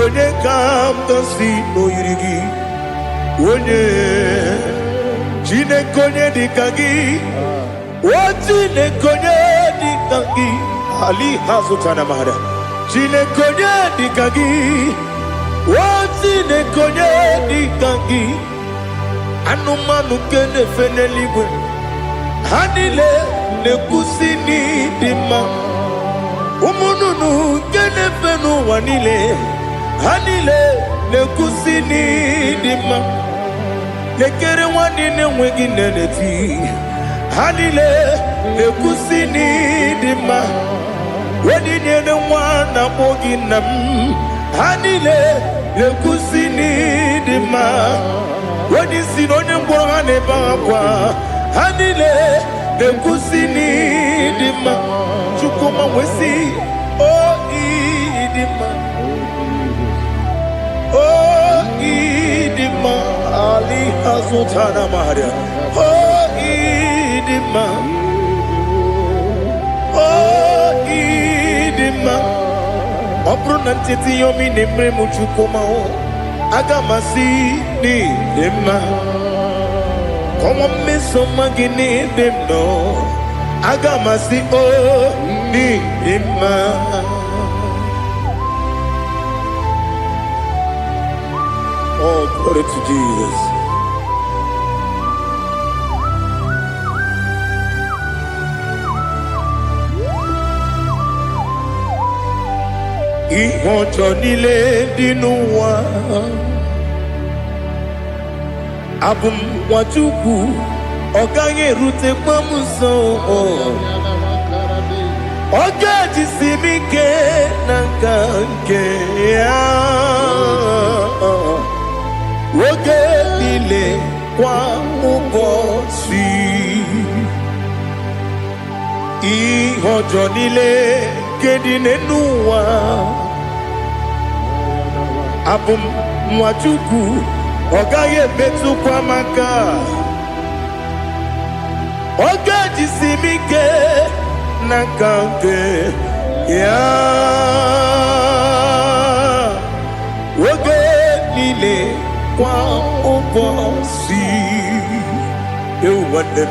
Onye kam kasino yirigi. onye Chineke onye dịka gị o Chineke onye dịka gị ali hazụtana mahara Chineke onye dịka gị o Chineke onye dịka gị anụmanụ nke na-efe n'eluigwe ha niile na-ekwusi n'ịdị mma ụmụ nnụnụ nke na-efe n'ụwa niile ha niile na-ekwusi n'ịdị mma lekere nwanne na-enweghị nne n'eti ha niile na-ekwusi n'ịdị mma odinyere nwa na-akpọ gị nna m ha niile na-ekwusi n'ịdị mma onyeisi na onye mkpọrọ ha na-ebe akwa ha niile na-ekwusi n'ịdị mma Chukwuma nwesi o ịdị mma o ịdị mma ali hazụtana maria o ịdị mma o ịdị mma ọ bụrụ na ntete ihe omi na-emere m Chukwuma aga m asị n'ịdị mma kọnwa mmeso mma gị n'ebe m nọ aga m asị o n'ịdị mma oh glory to Jesus ihe ọjọọ niile dị n'ụwa abụ m nwa Chukwu ọ gaghị erutekwa m nso ọ ga-ejisi m ike na nka nke ya oge niile kwa ụbọchị ihe ọjọọ niile nke dị n'ụwa abụ m nwa Chukwu ọ gaghị emetụkwa m aka ọ ga-ejisi m ike na nka nke ya oge niile kwa ụbọchị nwanne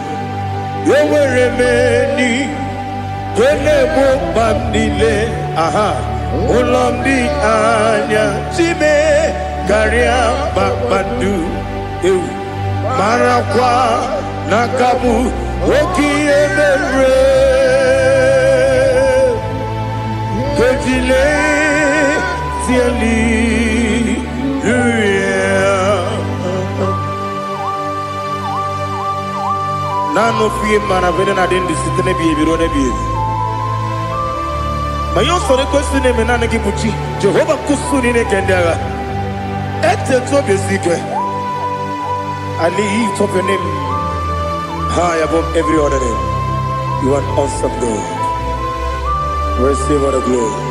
m enwere m enyi na-egbo mkpa m niile aha ụlọ m dị anya chime karịa kpakpando marakwa n'aka m oke ihe mere ejile tieli nano fie mana vene na den disitene bi ebiro ne bi ma yo sore kwesi ne menana ki buchi Jehova kusuni ne kendaga ete to besike I lift up your name high above every other name. You are awesome God. Receive all the glory.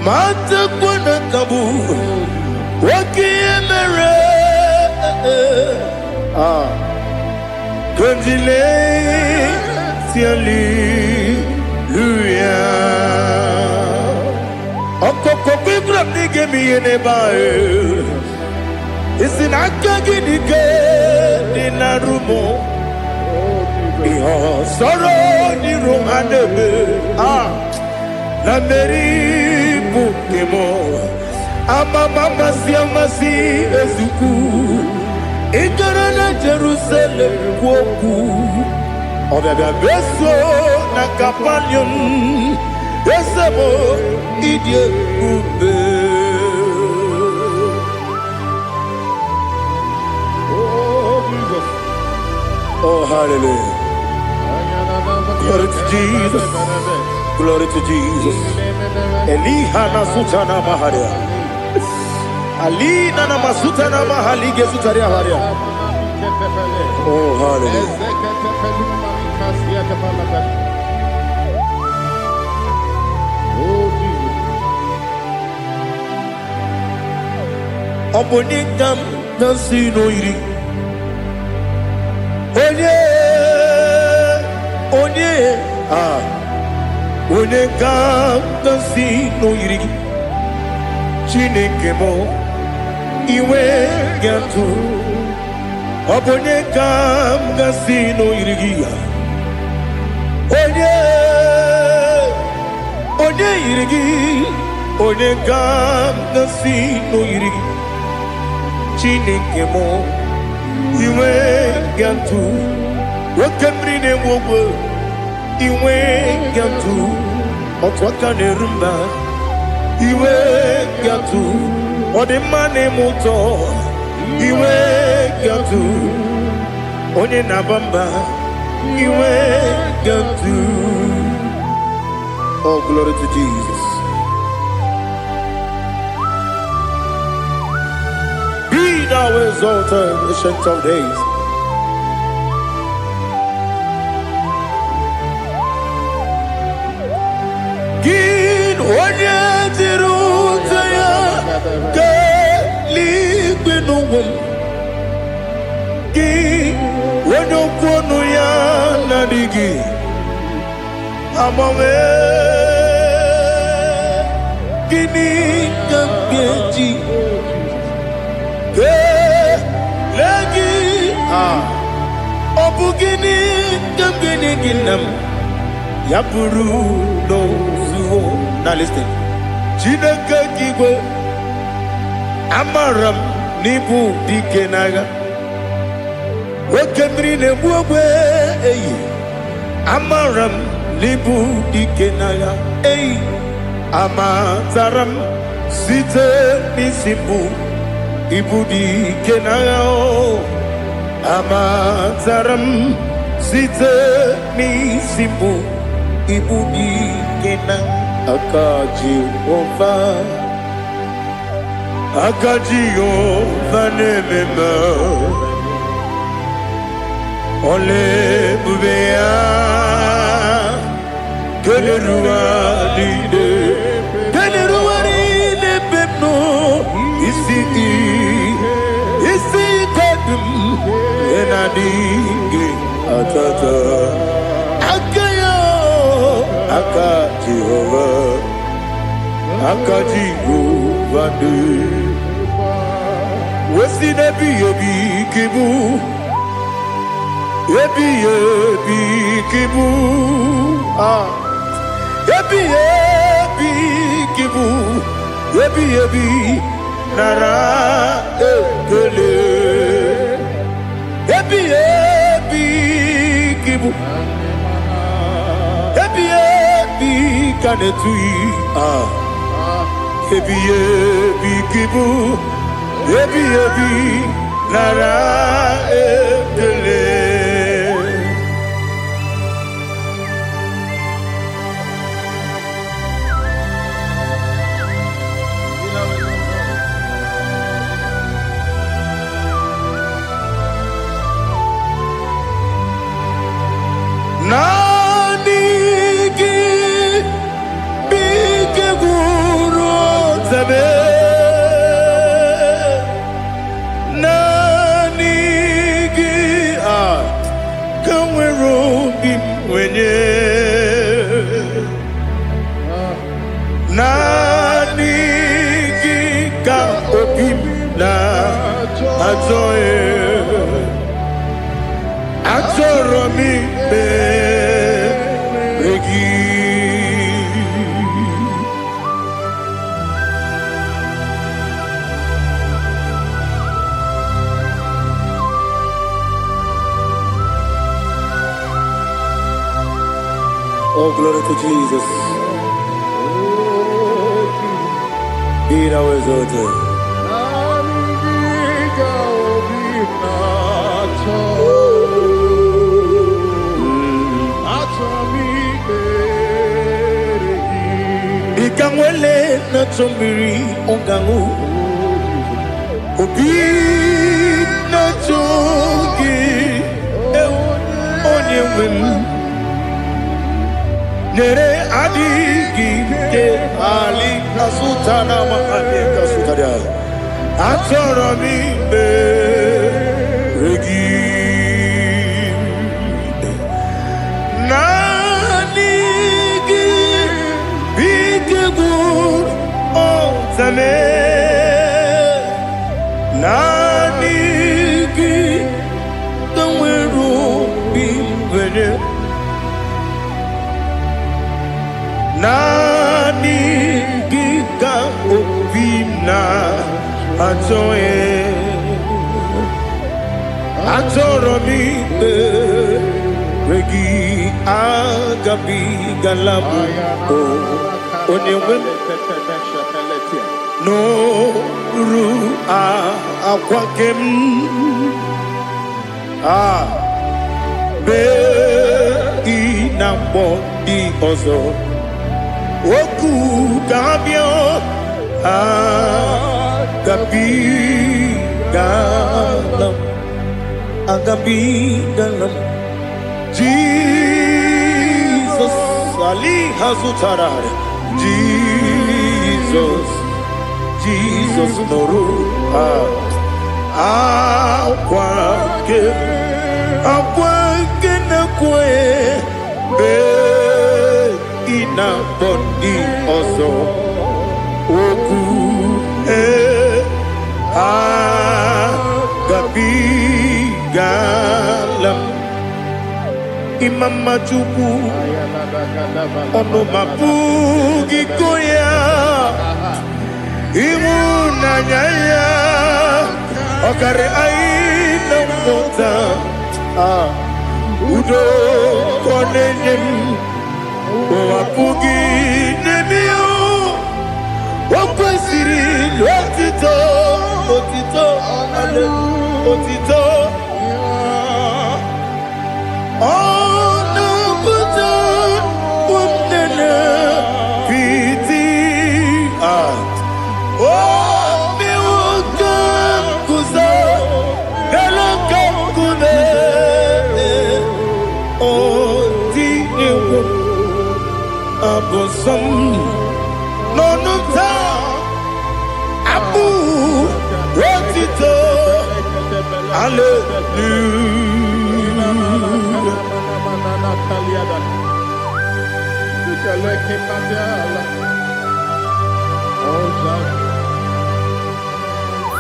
Mata kuna kabu wakiemere Kanjile tiali luya Okoko kikram nige miyene bae Isinaka ginike dinarumo Iho soro ni rumanebe La meri bukemo Ama mama siamasi ezuku Ikarana Jerusalem kwoku Obebe beso na kapanion Esebo idye ube Oh, hallelujah. Glory to Jesus. Glory to Jesus. Elihana sutana maharia. Alina na masutana mahali gesutaria haria. Oh, hallelujah. Obonikam nasino iri. Onye ka nasi no yiri Chineke mo iwe gatu obonye kam gasino irigia onye irigi onye kam gasino irigi Chineke mo iwe gatu wakemri ne wogo iwe gatu otwaka ne rumba iwe gatu odemane moto iwe gatu onye nabamba iwe gatu. Oh, glory to Jesus. Be thou exalted, ancient of days. Gin onye tirutaya ke ligbenuwem. Gin onye kwonu ya nadigi amame gini kambeji ke lagi obu gini kambeni ginam yapuru no zuo. Now listen. Chineke kigwe amaram nibu dikenaga wakemri ne buogwe eyi amaram nibu dikenaga eyi amazaram site nisimbu ibu dikenaga o amazaram site nisimbu ibu dikenaga akaji ova nemema ole bubea keleruwa lide bepno isi kadum enadingi atata akayo akaji Jehova de Wesi nebi yebi kibu Yebi kibu Yebi kibu Yebi nara ekele Yebi kibu Yebi kanetui Ebi kibu, ebi nara ekele. Nanigi bige guru zabe. Nanigi ka opim na atoromi be regi. Oh, glory to Jesus. Be thou exalted. Ikamwele na chombiri ongangu Obi na chongi onye wem Nere adigi ke ali kasutana mahane kasutaria Atoro mi be regi Nanigi bige gur o zame Atoye Atoromi Regi Agabi Galabu Onewem No Ru Akwakem Be Inambo Di Ozo Oku Gabio Agabi Galam Agabi Galam Jesus Ali Hazutarar Jesus Noru Akwake na kwe Be ina bondi ozo Oku Agabi Galam Imam Majuku Ono Mapugi Koya Imuna Nyaya Okare Aina Mota Udo Konenyem Wapugi Nemio Wakwesiri Otito Otito Abosam Nonuta Abu Rotito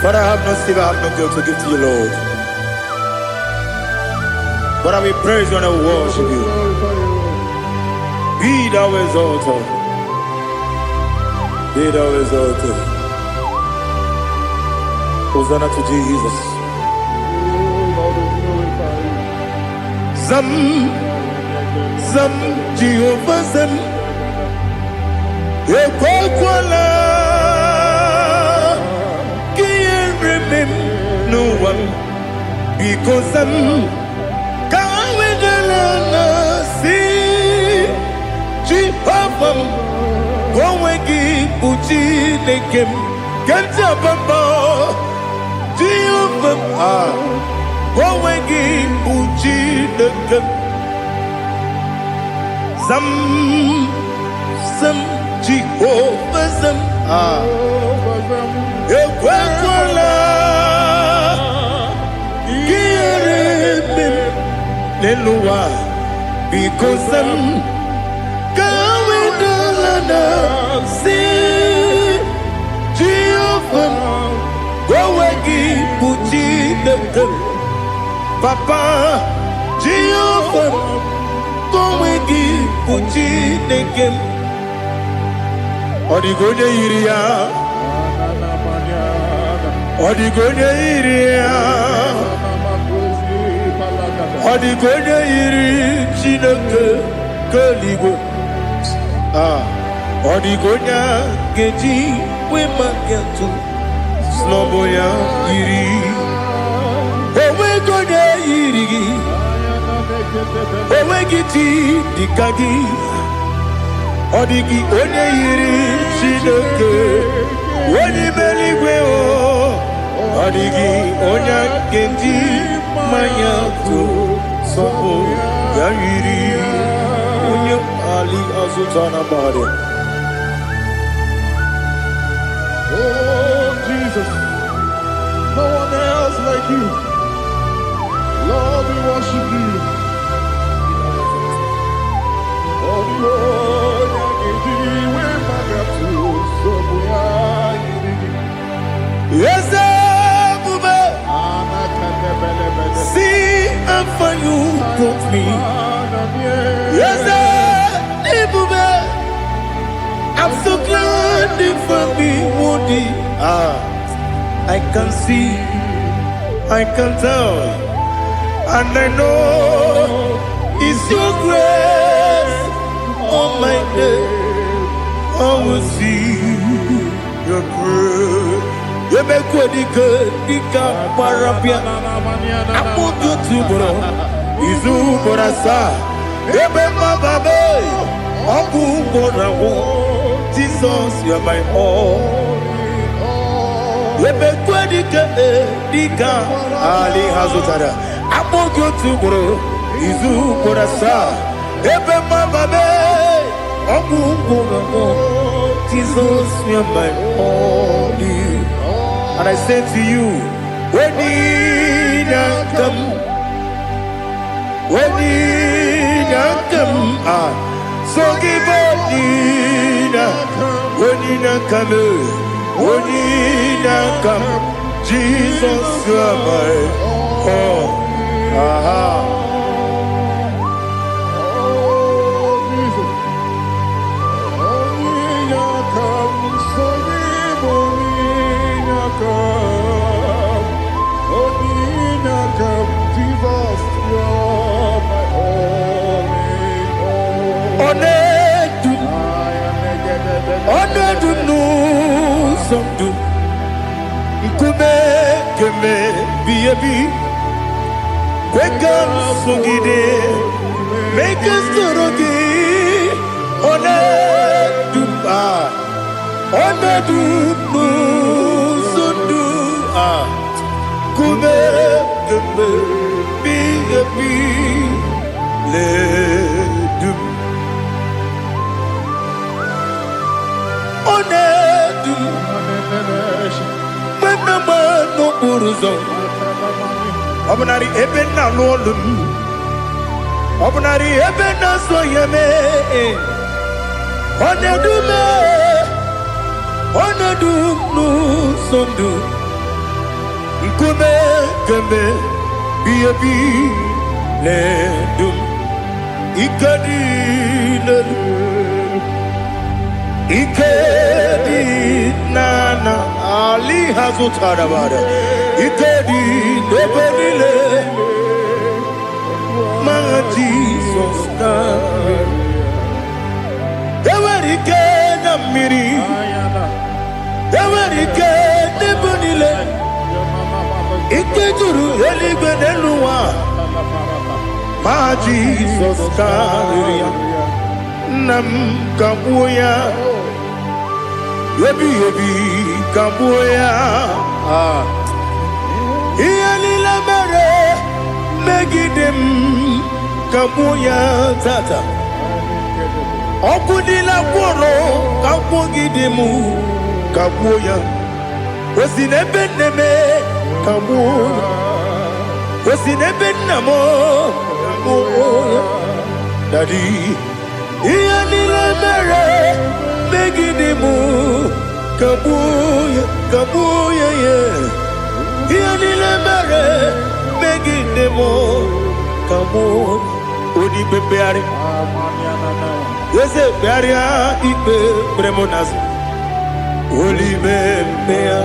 Father, I have no silver, I have no gold to give to you, Lord. But I will praise you and I will worship you. Be thou exalted. Be thou exalted. Hosanna to Jesus. Zam Jehovah Zam Ekwakwala Can't remember no one because Zam Kawedalana see Jehovah Gowegi Uchi Nekem Kanta Bamba Jehovah Gowegi Uchi Nekem Zam Jehovah Zam Ekwakwala Kieremem Nelua because Zam Kawedalana see Jehovah Gowegi Uchi Nekem Papa Jehovah Gowegi Uchi Nekem Odigonya Iria Odigonya Iri Chineke Kaligo Odigonya Geji Wemaketu Sloboya Iri Owegonya Iri Owegiti Dikagi Odigi onye yiri Chineke Onye meligwe o Odigi onye genji manya to Sopo ya yiri Onye Ali Azutana Bari. Oh Jesus, no one else like you. Lord, we worship you. Oh Lord, yes, see how far you brought me. Yes, I'm so glad you found me, Woody. I can see, I can tell, and I know it's your grace on my day. I will see your grace. You make good, dika parapia. Apu tu bro, izu borasa. Ebe mababe, apu borawo. Jesus, you are my all. Ebe good, dika ali hazutara. Apu tu bro, izu borasa. Ebe mababe, apu borawo. Jesus, you are my all. And I say to you, when you come, when you come, so give up, when you come, Jesus, you are my all. Make us Obnari ebena lolum, obnari ebena soyeme, onedu nu sondu, ikume keme biabi ledum, ikadi nana ali hazutarabara. Ikedi nebonile, my Jesus come. Ewerike na miri, ewerike nebonile. Ikejuru eligwe neluwa, my Jesus come. Nam kabuya, yebi kabuya. Iyalila mere megidem kabuya tata. Okudila kworo kabugidemu kabuya. Osinebenneme kabuya. Osinebennamo kabuya. Daddy, iyalila mere megidemu kabuya kabuya yeah. Yanile mere megidemo kamo odi bebeari yese bearia ibe bremonas oli bebea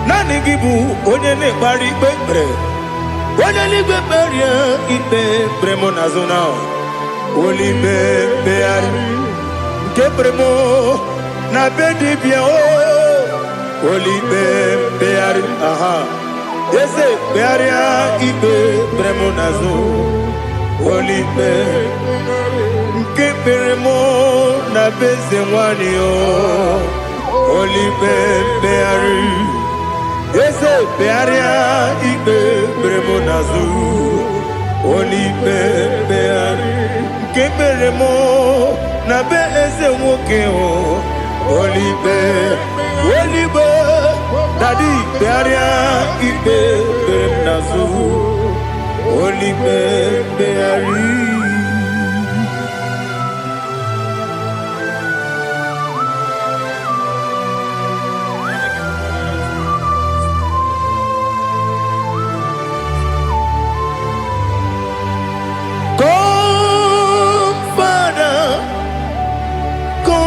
nani gibu onye ne bari bebre onye ni beberia ibe bremonas now oli bebeari ke bremo na bedi bia o olibe beari aha ese bearia ibe bremonazo olibe ke beremo na beze wani o olibe beari ese bearia ibe bremonazo olibe beari ke beremo na beze woke o Olibe, Daddy, Bearia, Ibe, Bernazu, Olibe, Beari. Go, Father, go.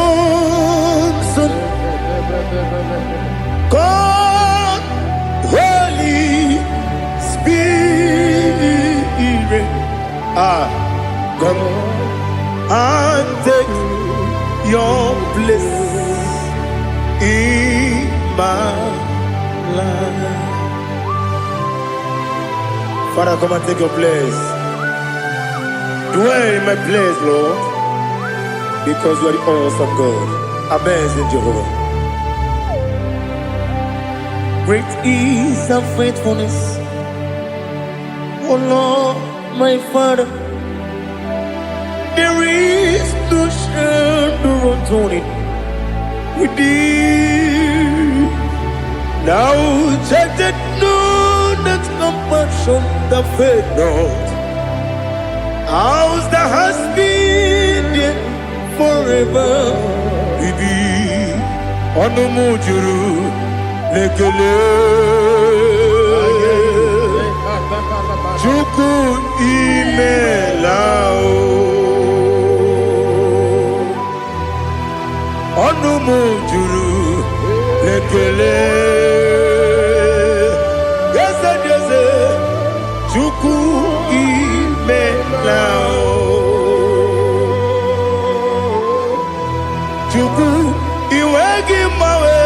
and take your place in my life. Father, come and take your place. Dwell in my place, Lord, because you are the awesome God. Amazing Jehovah. Great is thy faithfulness, oh Lord, my Father. There is no shadow on it with thee. Now check that know that compassion that faith not. How's the has been there forever with thee. Onomujuru lekele Chuku imelao Onomujuru lekele Yese Chuku imelao Chuku iwegi mawe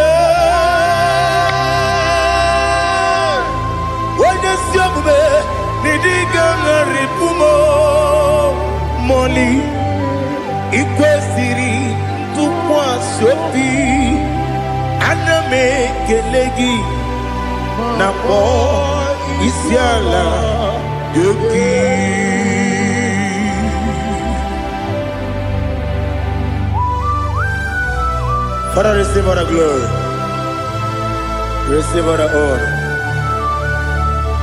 Moli ikwesiri tukwasopi aname kelegi na po isiala yoki. Father, receive all the glory, receive all the honor.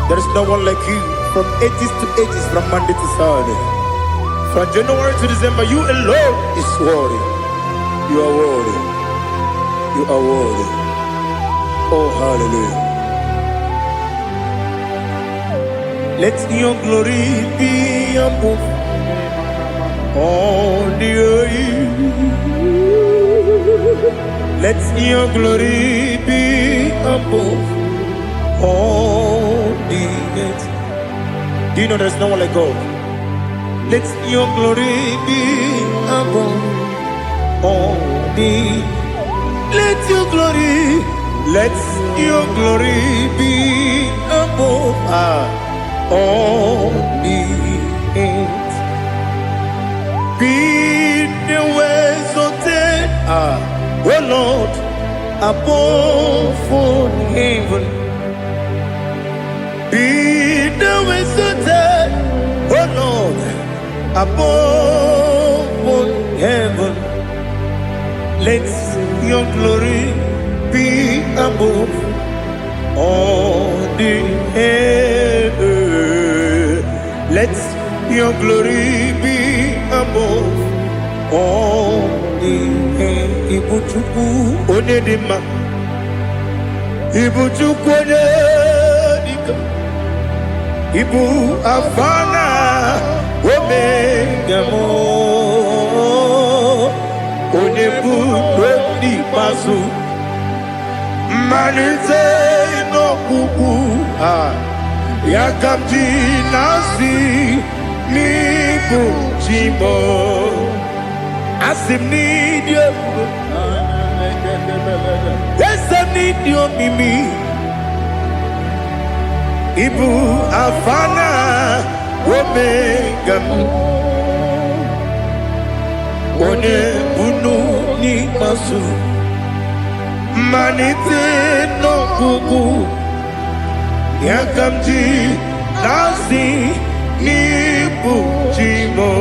There is no one like you. From ages to ages, from Monday to Saturday, from January to December, you alone is worthy. You are worthy. You are worthy. Oh, hallelujah. Let your glory be above all the earth. Let your glory be above all the earth. Do you know there's no one like God? Let your glory be above all the. Let your glory be above all the earth. Be the ways of death, oh Lord, above all heaven. Be the wisdom, oh Lord, above all heaven. Let your glory be above all the earth. Let your glory be above all the earth. Ibuchuku onedima, Ibuchuku onedika. Ibu afana omega mo onebu di pasu manite no kuku yakamji nasi niku chimo asim ni dio asim ni dio mimi. Ibu afana omega one bunu ni masu manite no kuku yakamji nasi ni buchimo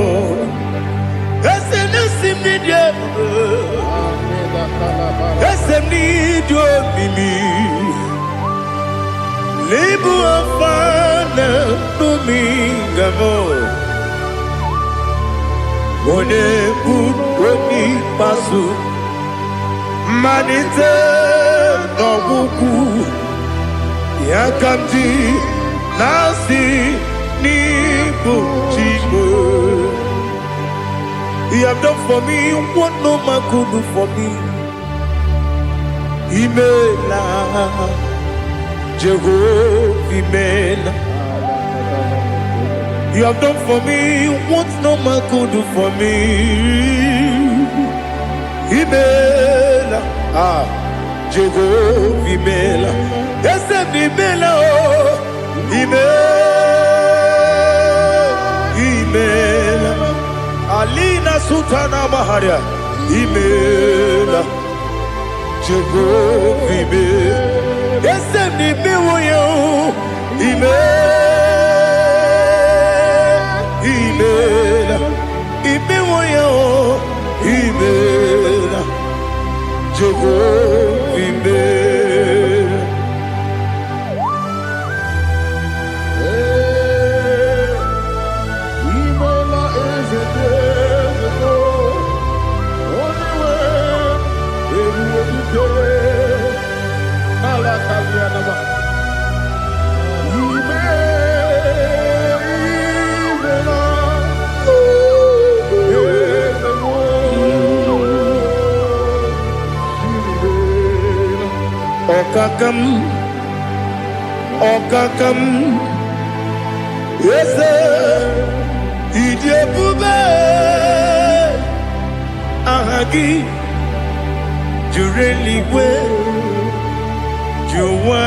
ese nasi media ese ni do mimi. Libu afana dominga mo one buoni pasu manite no buku yakamji nasi ni buchimo. You have done for me what no man could do for me. Imela Jehovah, Imela. You have done for me what no man could do for me. Imela, Jehovah Imela, Esem Imela, Imela, Alina Sultana Maharia, Imela, Jehovah Imela, Esem Imela, Imela, Imela, Jehovah Imela. Imela is a desert, only way, everywhere you go. Alakalianaba. Okakam, yes, Idiabube, Ahagi, Jureliwe, Juwa,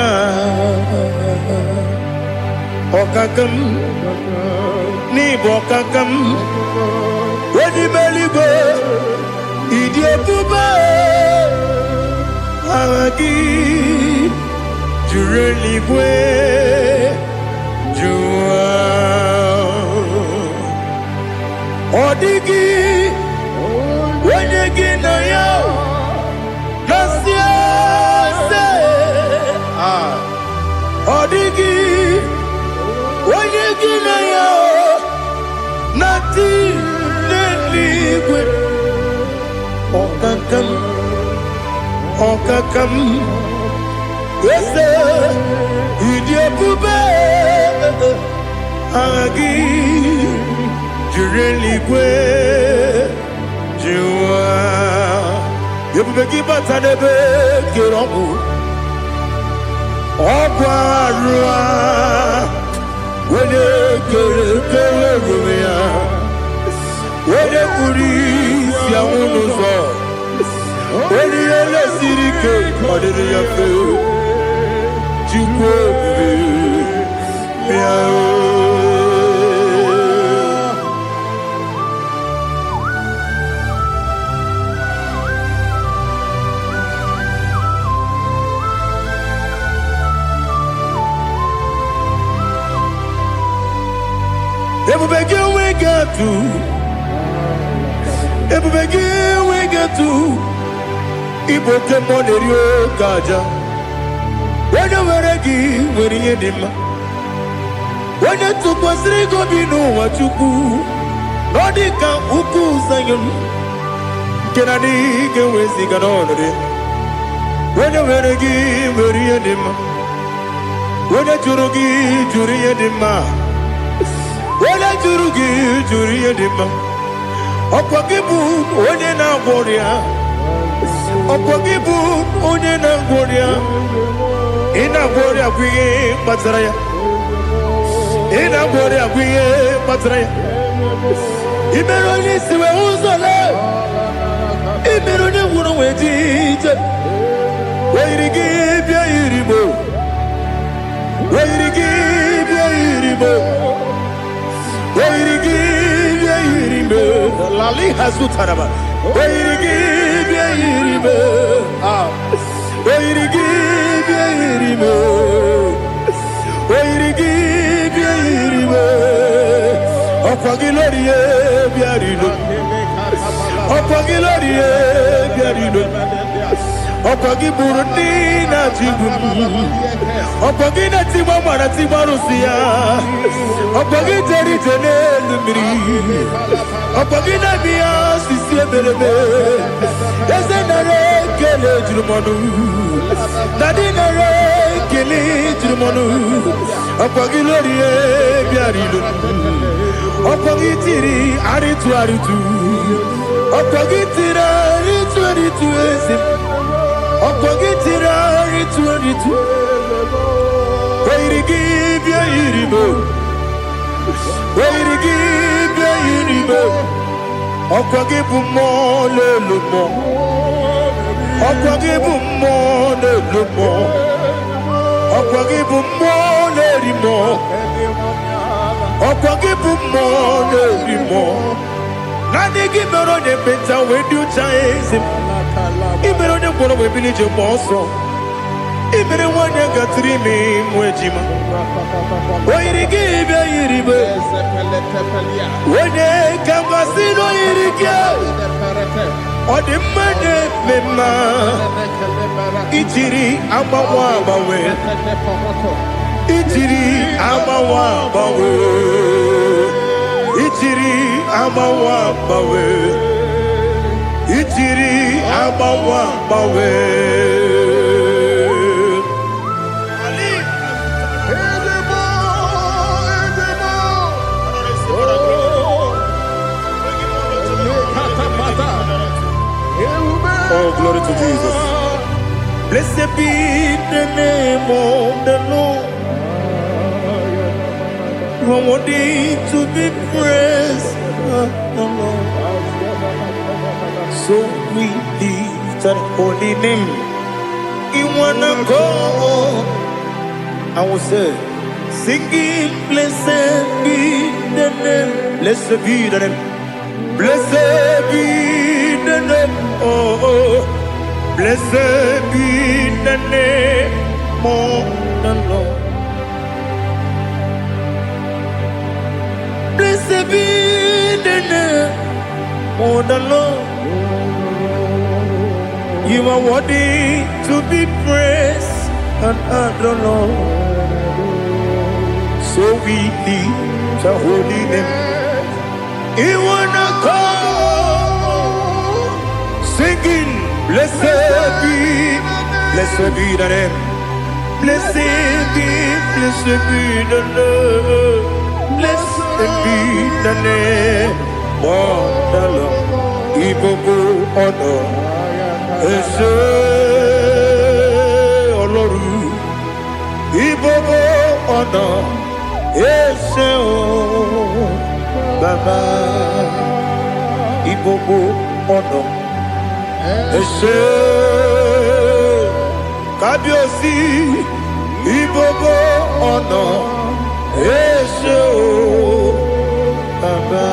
Okakam, Nibokakam, Wedimeligo, Idiabube, Ahagi, Jureliwe, Juwa, Odigi, Wenegi na yo, Nasia se, Odigi, Wenegi na yo, Nati leligwe, Okakam, Okakam. Yes, Idiabube, Agi, Jureligwe, Jua, Yabubeki Batanebe, Kiromu, Oguarua, Wede Kerumia, Wede Kuris, Yamunuzo, Wede Yele Sirike, Odiri Yafu. Everybody we get to Iboke Monerio Kaja. When you were a gift, when you did, when you took was Rigo Bino, what you do, Nodika Uku Sayon, Kennedy, get with the Ganonade. When you were a gift, when you did, when you Jurugi, Juria Dima, when you Jurugi, Juria Dima, Opakibu, Odena Boria, Opakibu, Odena Boria. Ina bori akwiye patraya. Ina bori akwiye patraya. Imero ni siwe uzole. Imero ni wunu wetije. Weirigi bia iribo. Weirigi bia iribo. Weirigi bia iribo. Lali hasutaraba. Weirigi bia iribo. Weirigi bia iribo. Weirigi bia iribo. Opagiloriye bia iribo. Opagiloriye bia iribo. Opagiburundi na jibun. Opagina timama na timarusia. Opagiteri jene lumiri. Opagina biya sisi belebe. Ezenare kele jurumanu. Nadinare kele jurumanu. Opagiloriye bia iribo. Opagitiri aritu aritu. Opagitira aritu aritu esim. Opagitira aritu aritu. Weirigi bia iribo. Weirigi bia iribo. ọkwa gị bụ mmụọ na-elu mmụọ, ọkwa gị bụ mmụọ na-elu mmụọ, ọkwa gị bụ mmụọ na-eri mmụọ, ọkwa gị bụ mmụọ na-eri mmụọ. Naanị gị mere onye ekpenta wee dị ụcha eze m, ị mere onye gwọrọ wee bili ije gba ọsọ, ị mere nwanyị gatụrụ ime mụ ejima, o yiri gị bịa yiri be onye ka mmasị na o yiri gị, ọ dị mma na-eme mma, ijiri agbanwe agbanwe, ijiri agbanwe agbanwe, ijiri agbanwe agbanwe, ijiri agbanwe agbanwe. Oh, glory to Jesus. Blessed be the name of the Lord. You are worthy to be praised, the Lord. So we lift our holy name. You wanna go? I will say, singing, blessed be the name. Blessed be the name. Blessed be the name. Oh, blessed be the name of the Lord. Blessed be the name of the Lord. You are worthy to be praised and adored, Lord. So we lift your holy name. You wanna call, singing, blessed be the name. Blessed be the Lord. Blessed be the name of the Lord. Ibobo honor, Ese Oloru. Ibobo honor, Ese Baba. Ibobo honor, Ese Kabiosi. Ibobo honor, Ese Baba.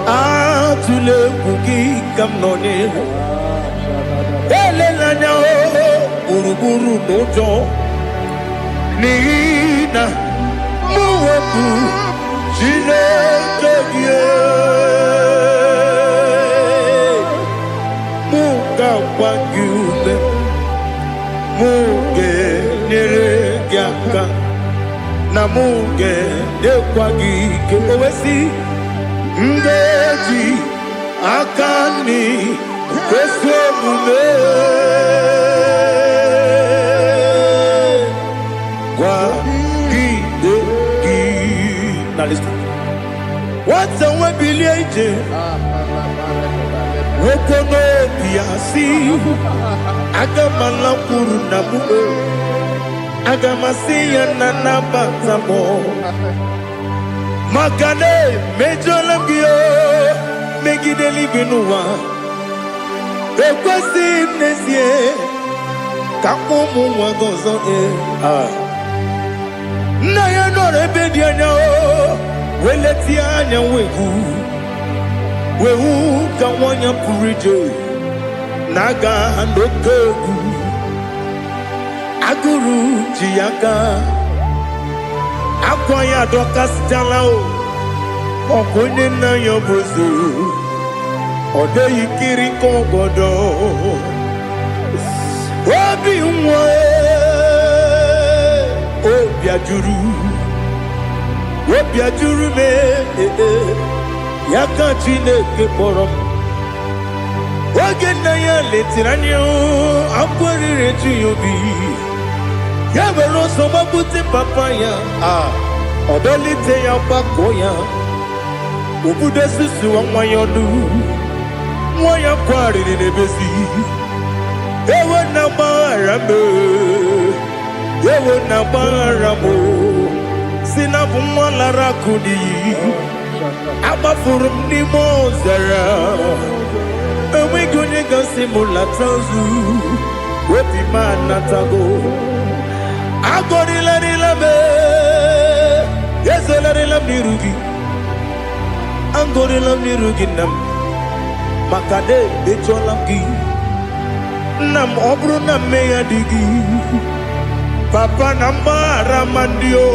Atule kuki kamnone, elelanya uruburu nojo, nina muweku jinekeye, muga wanyume, muge neregiaka, na muge nekwagike owesi. Ndeji akani kwesomume kwa gideki. Now listen. What's a webilieje? Wokono biasi agamala kuru namu agamasiya nanabatamo. Makane mejolambio megideli binua ekwesi nesie kakomu wagozo na ya nore bedianya weleti anya wehu kawanya purije naga ndokogu aguru jiyaka akwanya doka stalao okonye na yobozu ode yikiri kogodo obi nwa obi ajuru me yaka Chineke kpọrọ oge na ya letiri anya akwarire ji obi ya were ọsọ gbapute papa ya ọdọlite ya gbakọ ya obodo susu nwa ya ọnụ Moya kwari ni nebesi. Ewe na baramo. Ewe na baramo. Sina bumwala rakudi. Abafurum ni mozara. Ewe gonye gasimula tanzu. Wepi manatago. Agorila nilabe. Yezela nilamnirugi. Angorila nirugi nam. Makade becholamgi. Nam obru na meya digi. Papa namara mandio.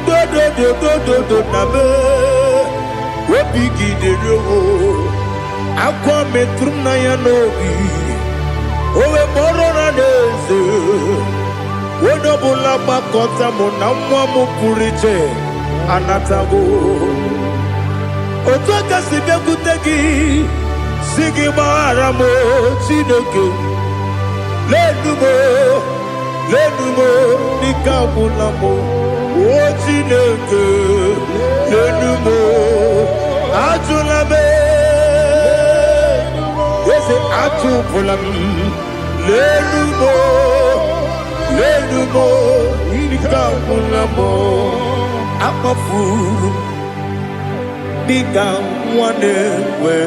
Do nabe. Webigi de rogo. Aqua metrum na yanogi. Owe moro na neze. Wodobula bakota mo namwa mo puriche. Anatago. Otoka sibe kutegi. Sigi baramo chineke. Lenumo nikabulamo. O chineke. Lenumo atulabe. Yese atupulam. Lenumo nikabulamo. Amafuru. Bika mwane we.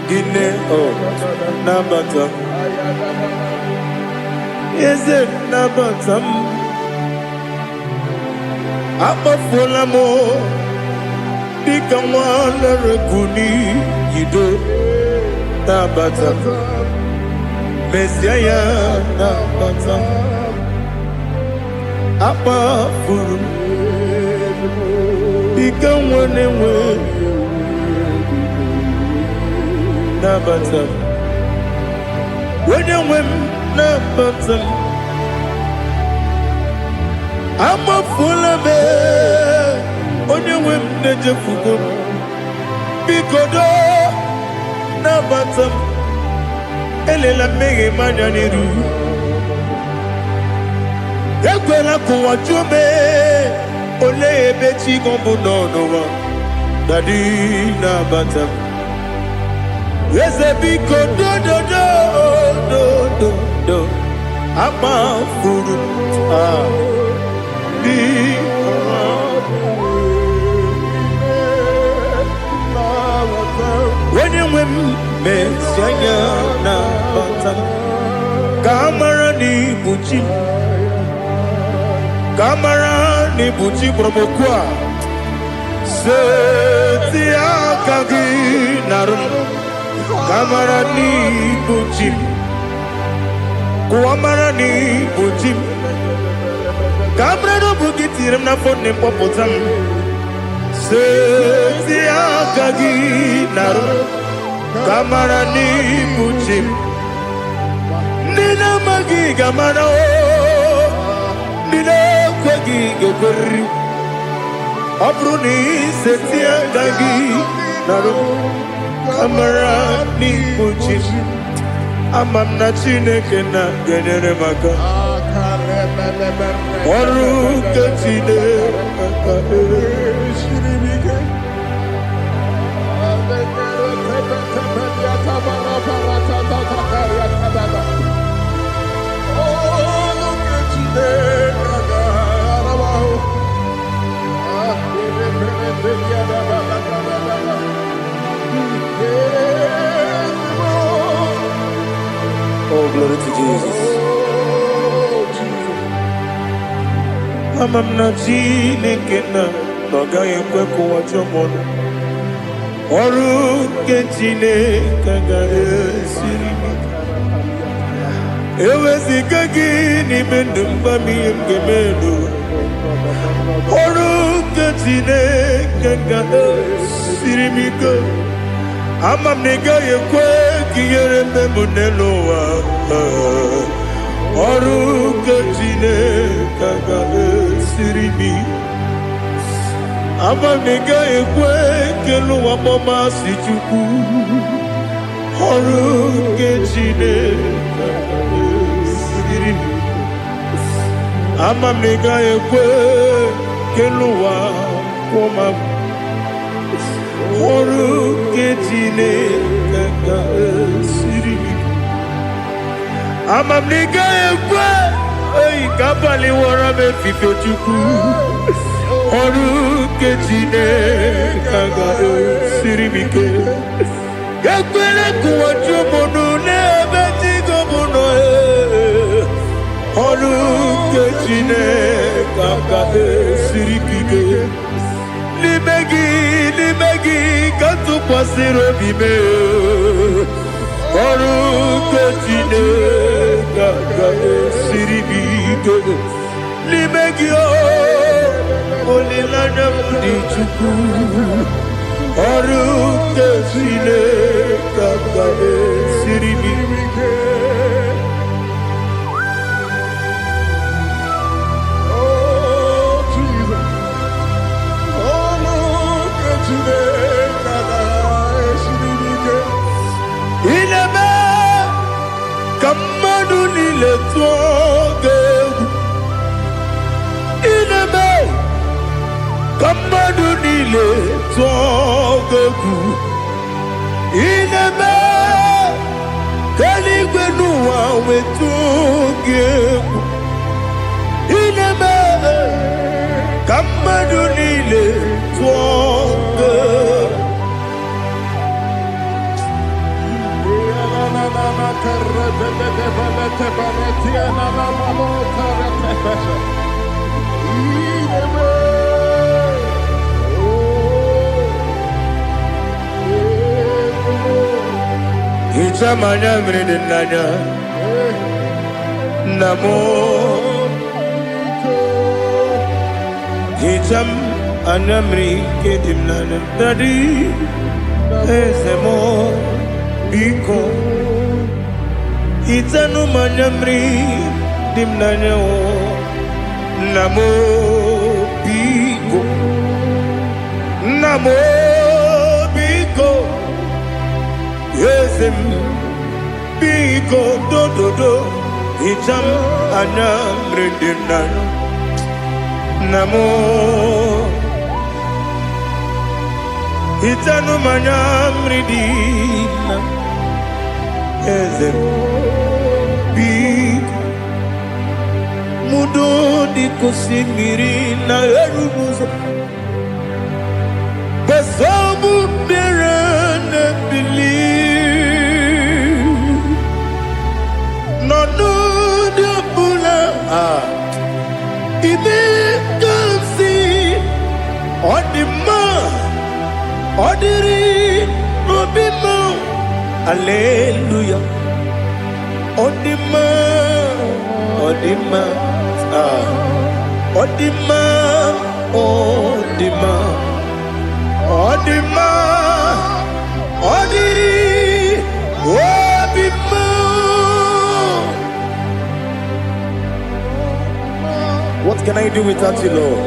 Gine nabata. Is it nabatam? Amafulamo. Bika mwane rekuni. Yido nabata. Messiah nabata. Amafuru. Bika mwane we. Nabatam. When you win, Nabatam. I'm a full of it. When you win, Najafugo. Bikodo. Nabatam. Elela mege mananiru. Ekwela kuwa chume. Ole bechi gombo no wa. Dadi Nabatam. Yes, a big do. I'm a fool. When you win, Messiah, Kamarani Buchi, Promokwa. Setia Kagi Narum. Kamarani Buchim, Kuamarani Buchim, Cabrero Bugitiram na phone Popotam, Setia Gagi Naru, Kamarani Buchim, Nina Magi Gamano, Nina Quagi Gobri, Abruni Setia Gagi Naru. Kamarani Buchim. Amam na chineke na genere maka. Oru kachide shiribike. Oh, glory to Jesus. Amam na chineke na noga yekwe kuwa chomono. Oru ke chineke ga esiribike. Ewe zikagi ni mendumba miyemge mendo. Oru ke chineke ga esiribike. Amam nega yekwe kiyere memunelo wa. Oru ke chineke ga esiribike. Amam nega yekwe kelu wa mama si chuku. Oru ke chineke ga esiribike. Amam nega yekwe kelu wa mama. Oru ke chineke kaga siri. Amamniga ekwe, ei kabali wara me fife chuku. Oru kechine kaga siri mike. Yakwele kuwa chumunu nebe tigo muno Oru kechine kaga siri mike. Limegi katu pasiro bime Oru kechine kaga siri mike. Limegi olilanya mudi chuku Oru kechine kaga siri mike. Inebe kamadu nile tuoge. Inebe kamadu nile tuoge. Inebe kaligwe nuwa wetuge. Inebe kamadu nile tuoge. Ichamanya mridinanya Namo Icham anamri kedimnana Dadi Ezemo Biko Itanu manyamri dimnanya Namo Biko Namo Biko Yesem Biko do do do Icham anamri dimnanya Namo Itanu manyamri dimnanya Yesem Mudo di kusimiri na erumuzo Besobu berene believe No de bula Ibe kansi Odima Odiri Obima Alleluia Odima Odima Odima Odima Odima Odiri Obima. What can I do without you, Lord?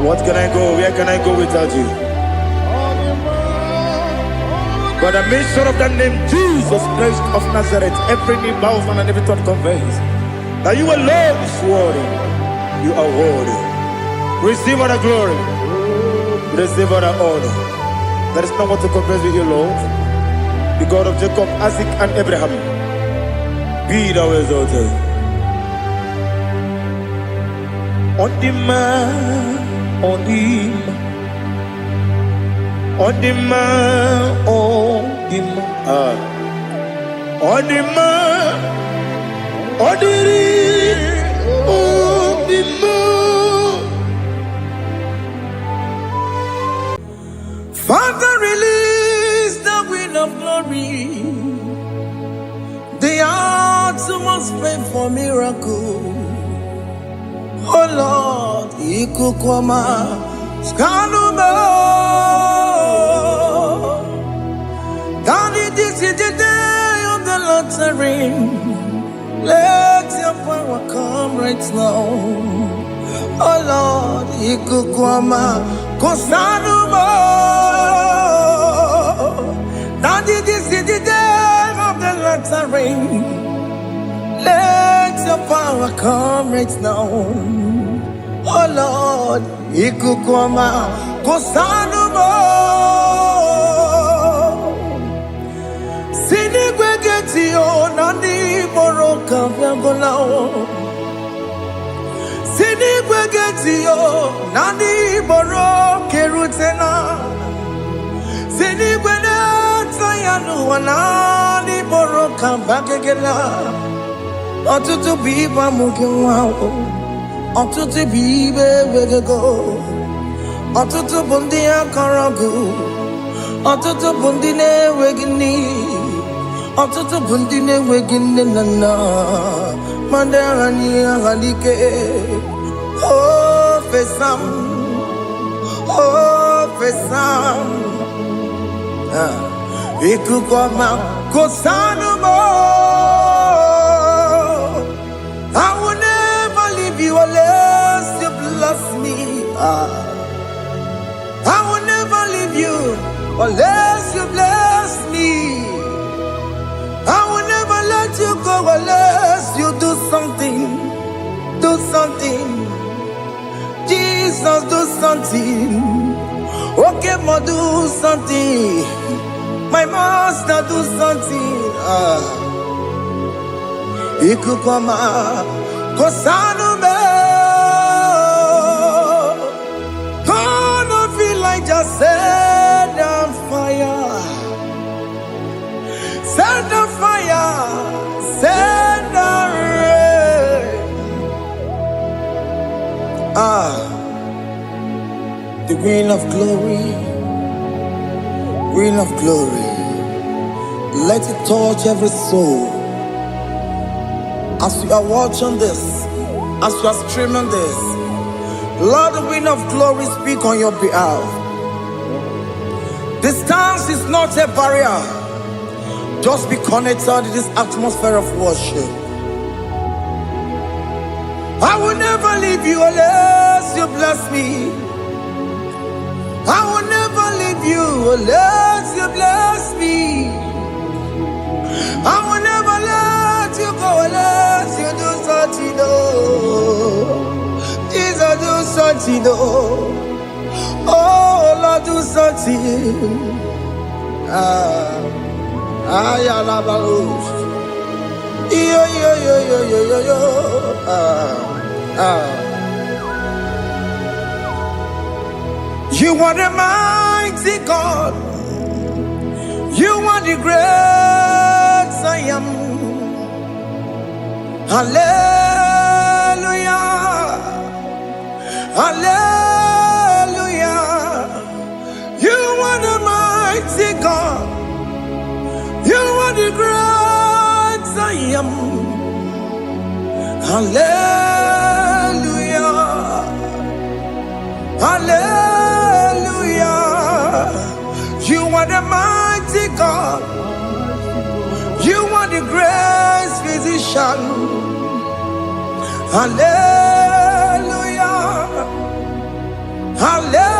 What can I go? Where can I go without you? By the mention of that name, Jesus Christ of Nazareth, every knee bows and every tongue confesses that you alone is worthy. You are worthy. Receive all the glory. Receive all the honor. There is no one to confess with you, Lord. The God of Jacob, Isaac, and Abraham. Be thou exalted. On the man, on the man. Odima, Odima, Odima, Odiri, Odima. Father, release the wind of glory. The atmosphere for miracle. Oh Lord, Ikukwama, Skanuma. This is the day of the lottery. Let your power come right now. Oh Lord, Ikukwama, Kosanuma. Daddy, this is the day of the lottery. Let your power come right now. Oh Lord, Ikukwama, Kosanuma. getio nani moroka vyangolao. Sinigwe getio nani moroke rutena. Sinigwe netayanu wanani moroka bagegela. Otutu biba mukiwao. Otutu bibe wegego. Otutu bundi akaragu. Otutu bundi ne wegini. Otutu bundi ne wegini nana. Mandarani ahalike. Oh fesam. Oh fesam. Iku kwa ma kosanu mo. I will never leave you unless you bless me. I will never leave you unless you bless me. I will never let you go unless you do something. Do something. Jesus, do something. Okay, ma, do something. My master, do something. Ikukoma kosanu me. Gonna feel like just set on fire. Set on fire. Set on rain. The Queen of Glory. Queen of Glory. Let it touch every soul. As you are watching this, as you are streaming this, Lord, the Queen of Glory, speak on your behalf. Distance is not a barrier. Just be connected to this atmosphere of worship. I will never leave you unless you bless me. I will never leave you unless you bless me. I will never let you go unless you do something. Jesus, do something. Oh, Lord, do something. I love you are the mighty God. You are the great I am. Hallelujah. Hallelujah. You are the mighty God. You are the great I am. Hallelujah. Hallelujah. You are the mighty God. You are the great physician. Hallelujah. Hallelujah.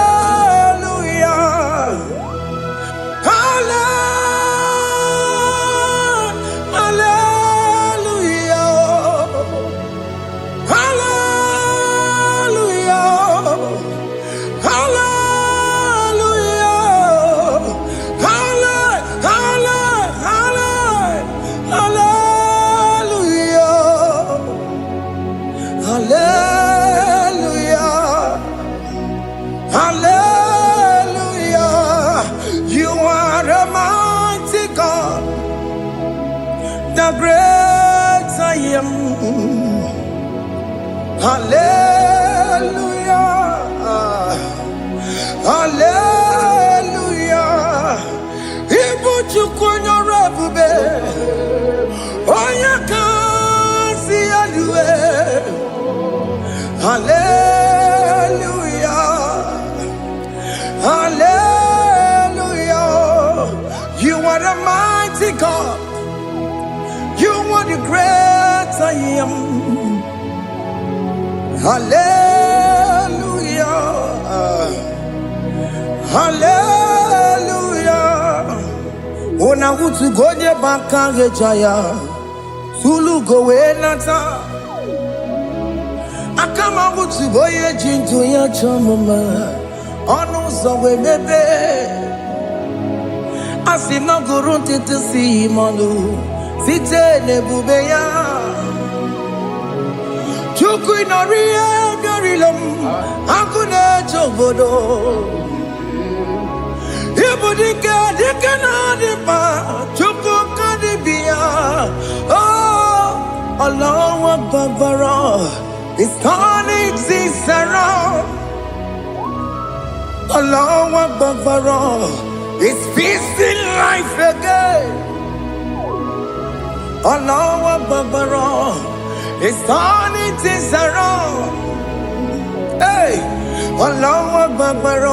The great I am. Hallelujah. Hallelujah. Ibu chukunyo rebube. Oya kasi alue. Hallelujah. Hallelujah. You are the mighty God. You are the great I am. Hallelujah. Hallelujah. Ona utu gonye bakange jaya. Sulu gowe nata. Akama utu boye jinto ya chamama. Onu zawe mebe. Asina gurunti tisi manu. site n'ebube ya. Chukwu nọrọ ihe bịarịla m, akụ na-eche obodo. Ibu dike dike na-adị mma, Chukwu ka dịbi ya. Oh, Allahu Akbar is turning things around. Allahu Akbar is feasting life again. Allahu Akbar is turning things around. Hey, Allahu Akbar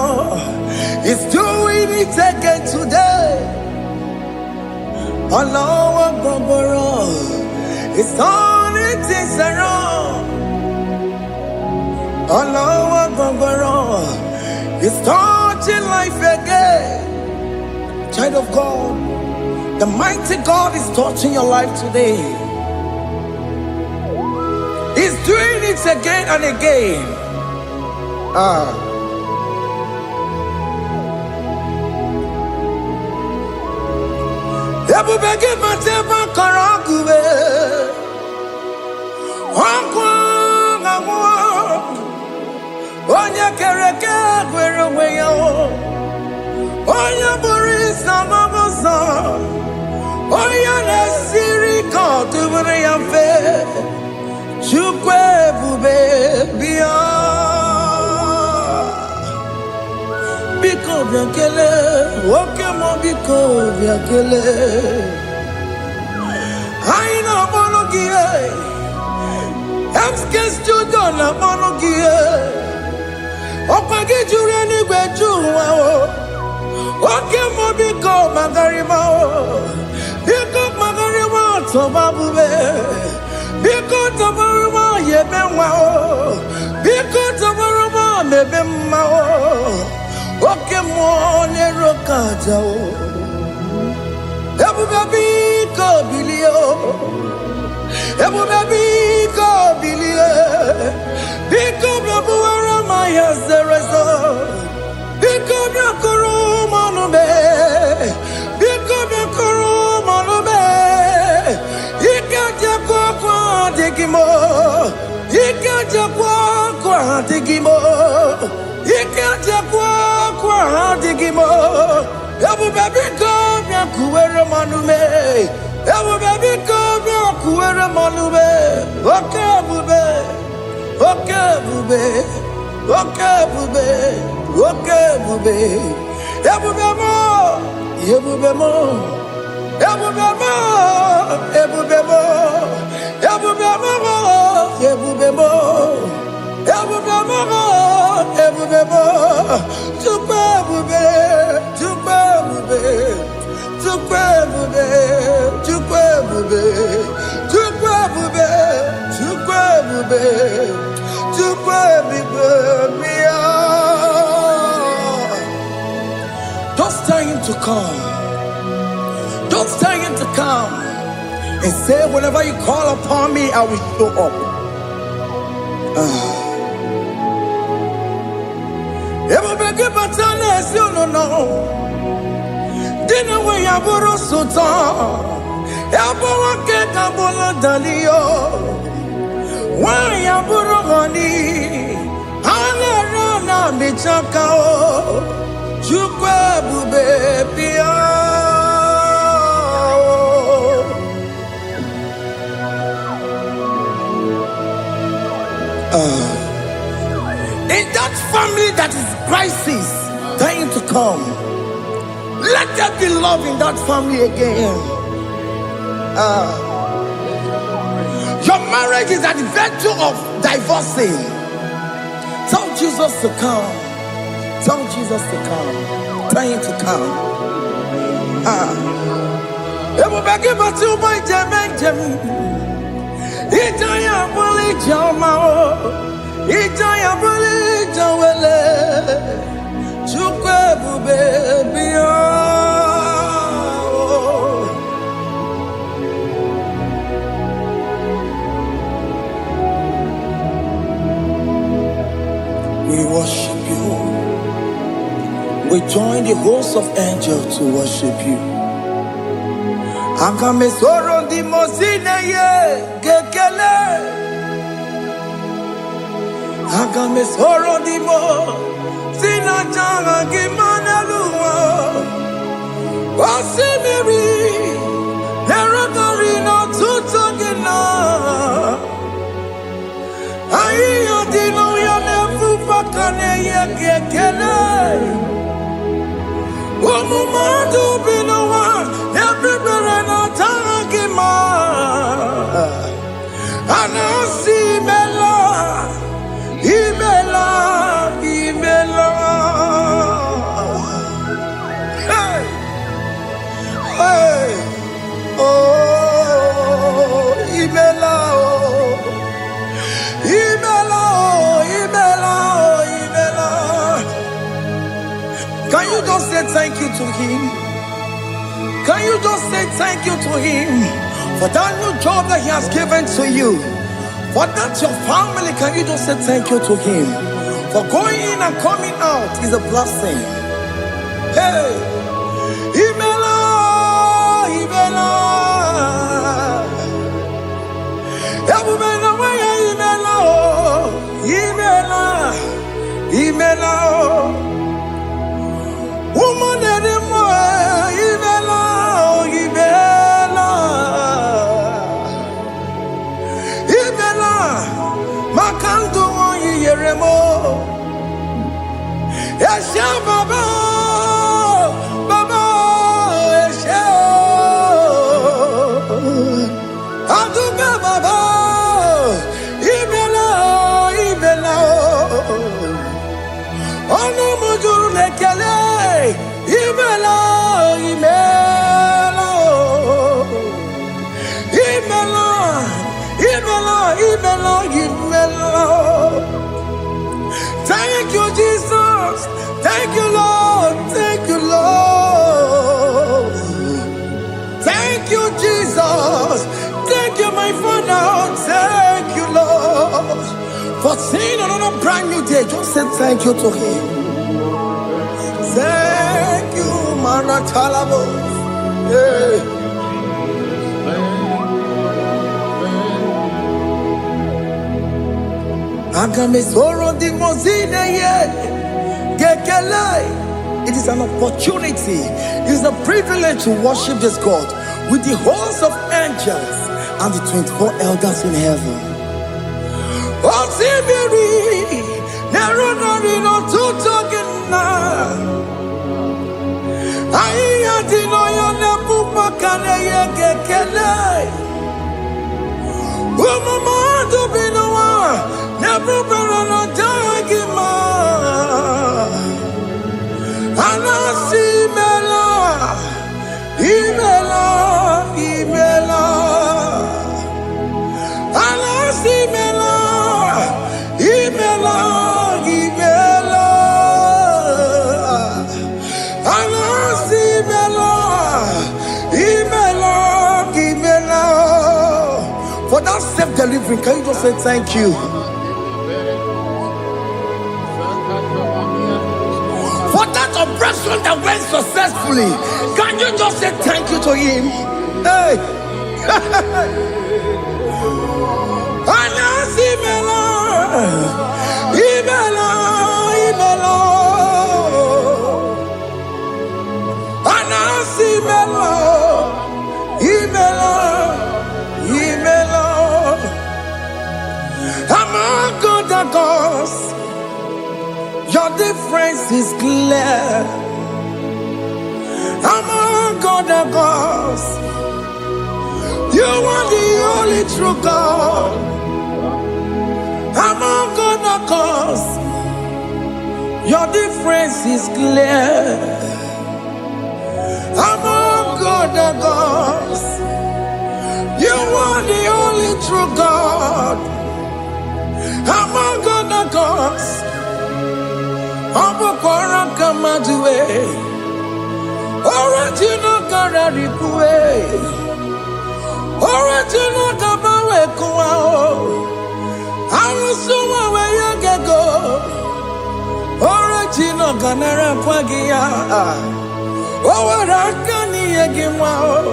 is doing it again today. Allahu Akbar is turning things around. Allahu Akbar is touching life again. Child of God, the mighty God is touching your life today. He's doing it again and again. Ebubege mateba karagube, wakwa ngwa, onye kereke gwere onwe ya, onye bụrụ isa mabuza, onye na-esiri ka ọ dịbụrụ ya mfe. Chukwu ebube bịa, biko bịa kelee, nwoke m biko bịa kelee. Anyị na-akpọrọ gị MSK Studio na-akpọrọ gị ọkwa gị juru eluigwe ju ụwa nwoke m biko magarịma biko magarịma tọba bube biko tọbarụma yebe nwa biko tọbarụma mebe mma nwoke m na-ero ka aja ebube biko bilie ebube biko bilie biko bịabuwara ma ya zerezo biko bịakọrọ mmanụ me biko bịakọrọ mmanụ me ike jekwa akwa adịghị m ike jekwa akwa adịghị m ike jekwa akwa adịghị m ebube biko bịakuwere mmanụ me ebube biko bịakuwere mmanụ me oke ebube oke ebube oke ebube oke ebube ebube mo ebube mo ebube mo ebube mo ebube mo ebube mo ebube mo ebube mo Chukwu ebube Chukwu ebube Chukwu ebube Chukwu ebube Chukwu ebube Chukwu ebube Chukwu ebube bịa. Just tell him to come. Just tell him to come and say, whenever you call upon me, I will show up. Ebubege batale si no. Dina we yaboro sultan. Yaboro ke kabolo dalio. Wa yaboro gani. Halera na michaka o. Chukwu ebube bịa. In that family that is crisis, dying to come, let there be love in that family again. Your marriage is at the verge of divorcing. Tell Jesus to come. Tell Jesus to come. Tell him to come. Ebubege batu boy jemenjem. Ijaya buli jamao. Ijaya buli jawele. Chukwu ebube bịa. We worship you. We join the host of angels to worship you. Agame soro di mosine ye gekele. Agame soro di mo sina janga gimana luwa. Wasimiri nerogari no tutogina. Ayo dino ya nefu fakane ye gekele. Omumadu binowa everybody no tangima. Anasi mela, imela, imela. Hey, hey, oh, imela, oh, imela, oh, imela, oh, imela. Can you just say thank you to him? Can you just say thank you to him for that new job that he has given to you? For that your family, can you just say thank you to him? For going in and coming out is a blessing. Hey, Imela, Imela, Imela, Imela, Imela, woman anymore, Imela, Imela, Imela, Makandu Yeremo, Esha Baba, Baba, Esha, Aduba Baba, Imela, Imela, Ono Mujuru Lekele. Imela, Imela, Imela, Imela, Imela, Imela. Thank you, Jesus. Thank you, Lord. Thank you, Lord. Thank you, Jesus. Thank you, my Father. Thank you, Lord. For seeing another brand new day, just say thank you to him. Thank you, Manatalabo. Yeah. Agame soro di mozine ye gekele. It is an opportunity, it is a privilege to worship this God with the host of angels and the 24 elders in heaven. Oh, Sibiri, Nerunari no tutogina. Aya dino yo nebu makane ye gekele. Umama do binowa nebu berano dagima. Anasi mela, imela, imela. Anasi mela, imela, imela. Anasi mela, imela, imela. For that self-delivery, can you just say thank you? For that operation that went successfully, can you just say thank you to him? Hey. Anasi mela, imela, imela. Anasi mela, imela, imela. Among other gods, your difference is clear. Among other gods, you are the only true God. Among other gods, your difference is clear. Among other gods, you are the only true God. Among other gods, Abukora Kamadue, original Gararikue, original Kabawe Kuao, Arusuma Wayagago, original Ganara Pagia, Owarakani Yagimao,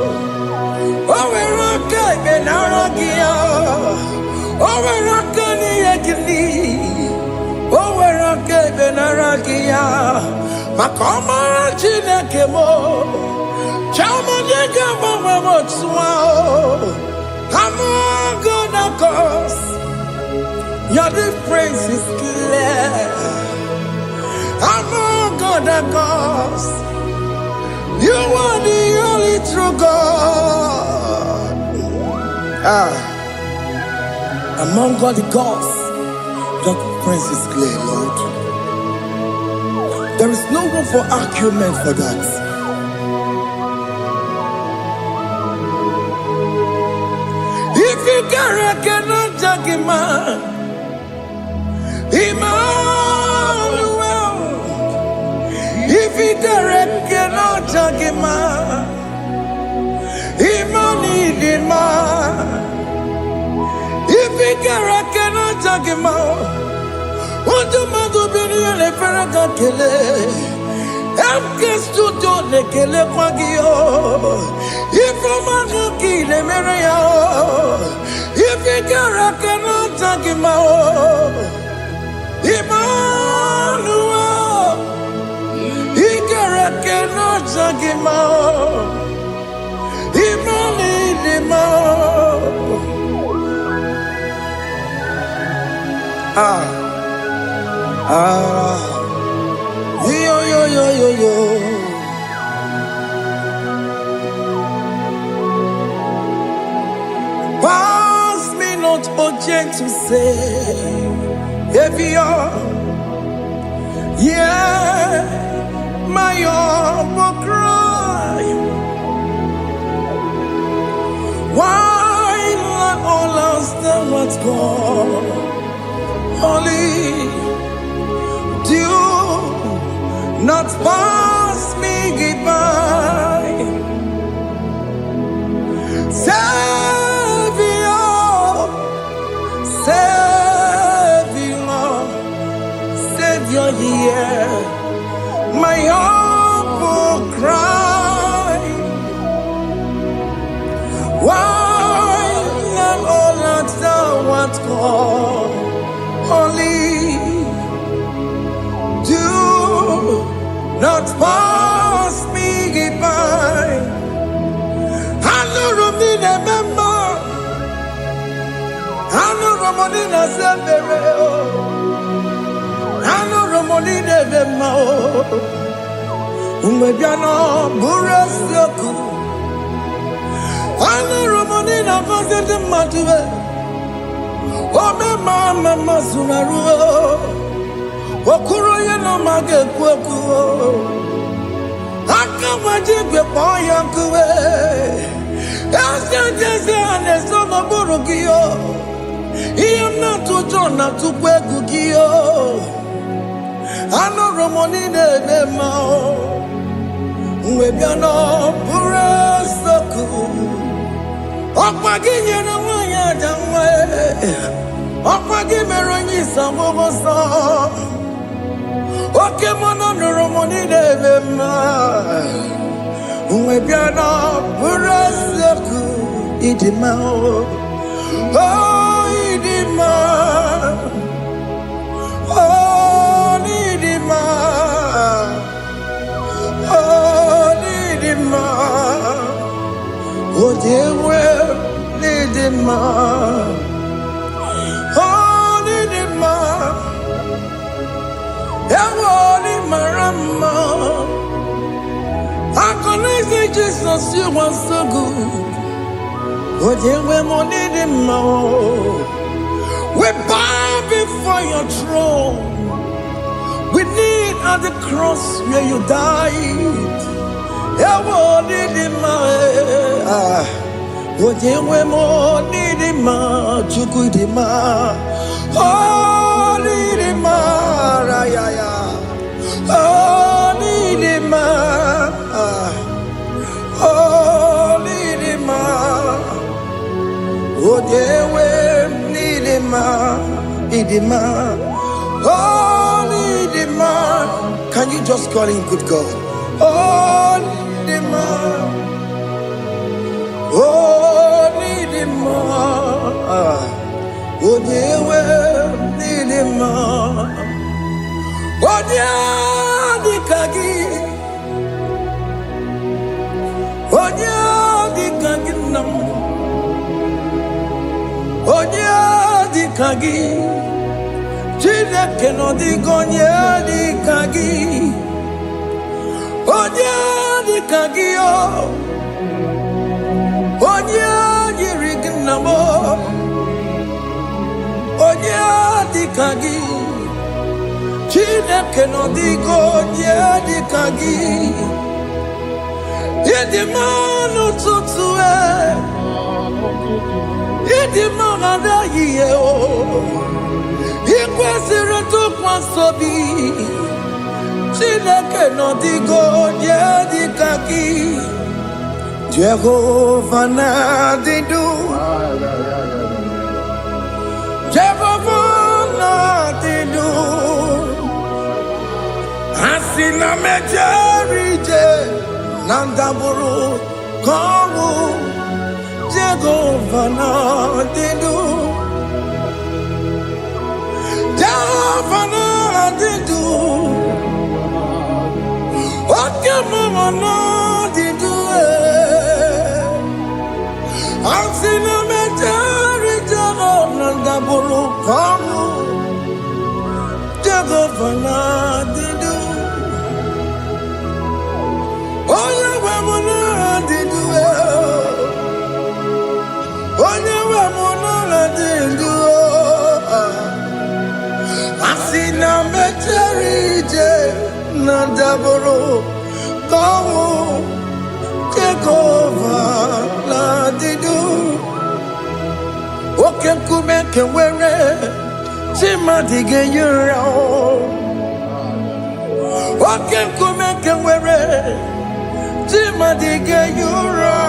Makoma Chineke mo. Chama Jega Mama Motsua. I'm gonna cause your difference is clear. I'm gonna cause you are the only true God. Among all the gods, your difference is clear, Lord. There is no room for argument for that. If you cannot judge him, Emmanuel. If you cannot judge him, Emmanuel. If you cannot judge him, what do you do? Be the Ferraga Kele. I'm just to do the Kele Pagio. If I'm a kill a Maria, if you cannot judge him, Emmanuel. He cannot judge him, Yo. Pass me not object to say, if you're, yeah, my humble cry. Why not all us than what's gone? Only do not pass me goodbye. Savior, yeah, my humble cry. Why not all that thou art called? Only do not pass me by. I know Romina member. I know Romonina Zambere. I know Romonina member. Umbebiano Burasoku. I know Romonina Vazette Matue. Oh, mama Sunaru. Okuro yeno mage kweku. Akamajibe poyankuwe. Jese anesono burugiyo. Iyamna tujona tukwegugiyo. Ano romonine bemao. Uwebiano burasoku. Okwaginye na wanya jamwe. Okwagimeronyi samogosa. Oke mono nuromoni devema. Uwebiana buraseku idima. Oh idima. Oh idima. Oh idima. Oh dewe idima. Oh idima. Ewoni marama. I can say Jesus, you are so good. Oh, we need him more. We bow before your throne. We need at the cross where you died. Ewoni him more. Oh, we need him more. Chukudima. Oh, need him more. Oh, need him more. Oh, need him more. Oh, we need him more. Need him more. Oh, need him more. Can you just call him good God? Oh, need him more. Oh, need him more. Oh, we need him more. Oh, yeah, the kagi. kagi Chineke no di gonye di kagi Onye di kagi o Onye yiri gnamo Onye di kagi Chineke no di gonye di kagi Yedi manu tutue Yedi manada yiye o Ikwesiri tukwasobi Chineke no di gonye di kagi Jehovah na di do Jehovah na di do Asina mejerije Nandaburu komu Jehovah na di do Jehovah na di do Okemo na di do Asina mejerije Nandaburu komu Jehovah na di do Onye we muna di duwe Onye we muna di duwe Asina mecherije na daboro Komu Jehovah na di du Oke kume kewere Chima dige yura Oke kume kewere Chima dige yura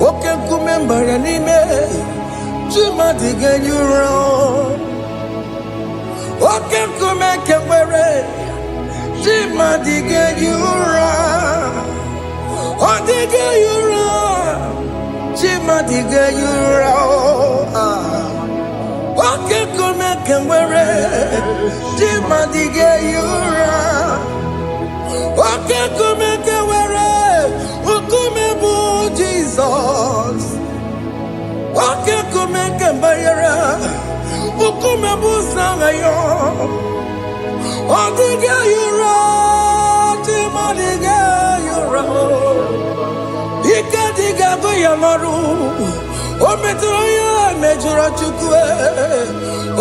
Oke kumembara nime Chima dige yura Oke kumeke were Chima dige yura Odige yura Chima dige yura Oke kumeke were Chima dige yura Oke kumeke were Ukumebu Jesus Oke kumeke bayara Ukumebu sangayo Odige yura Chima dige yura Ika diga goyamaru Ometro ya mejura chukwe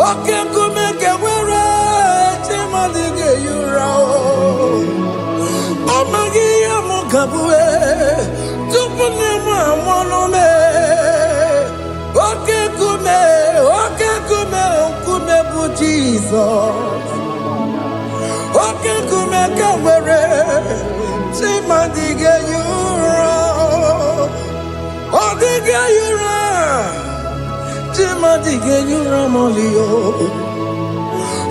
Oke kumeke were Chima dige yura Amagi ya mukabwe Tupune mwamonome Oke kume bu Jesus Oke kume kawere Chima dige yura Odige yura Chima dige yura molio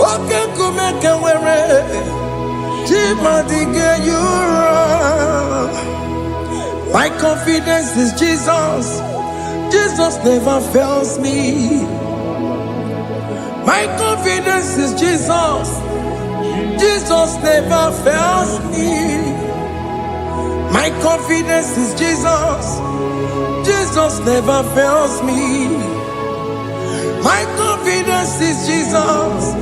Oke kume kawere Chima dige yura My confidence is Jesus. Jesus never fails me. My confidence is Jesus. Jesus never fails me. My confidence is Jesus. Jesus never fails me. My confidence is Jesus.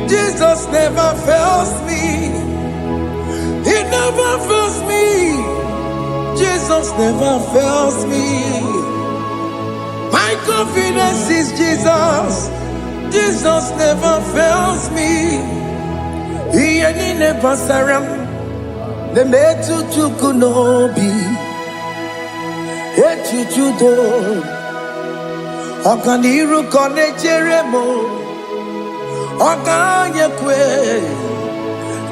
Jesus never fails me. He never fails me. Jesus never fails me. My confidence is Jesus. Jesus never fails me. He ain't never saram. The metu chukunobi. Echuchudo. Okaniru kone jeremo. Okanyekwe.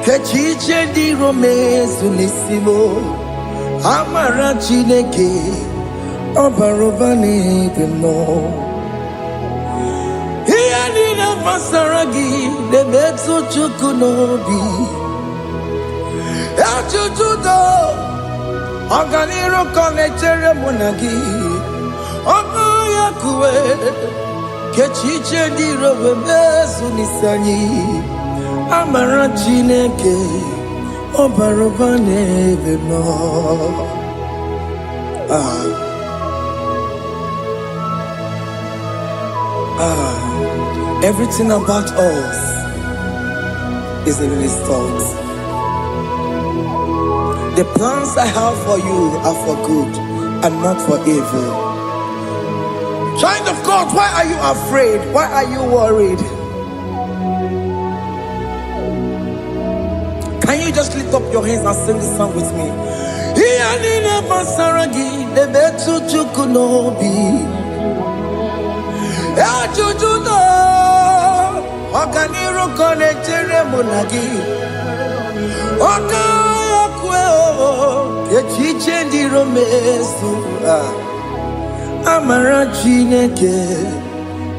Kechiche di romezu nisimo. Amara Chineke. Obarobani no. Here in a Masaragi, the Metsu Chukunobi. Achuchudo, Oganiro Conectere Monagi, Omayakue, Kechiche di Robemesu Nisani, Amara Chineke, Obarobani no. Everything about us is in His thoughts. The plans I have for you are for good and not for evil. Child of God, why are you afraid? Why are you worried? Can you just lift up your hands and sing this song with me? Amara Chineke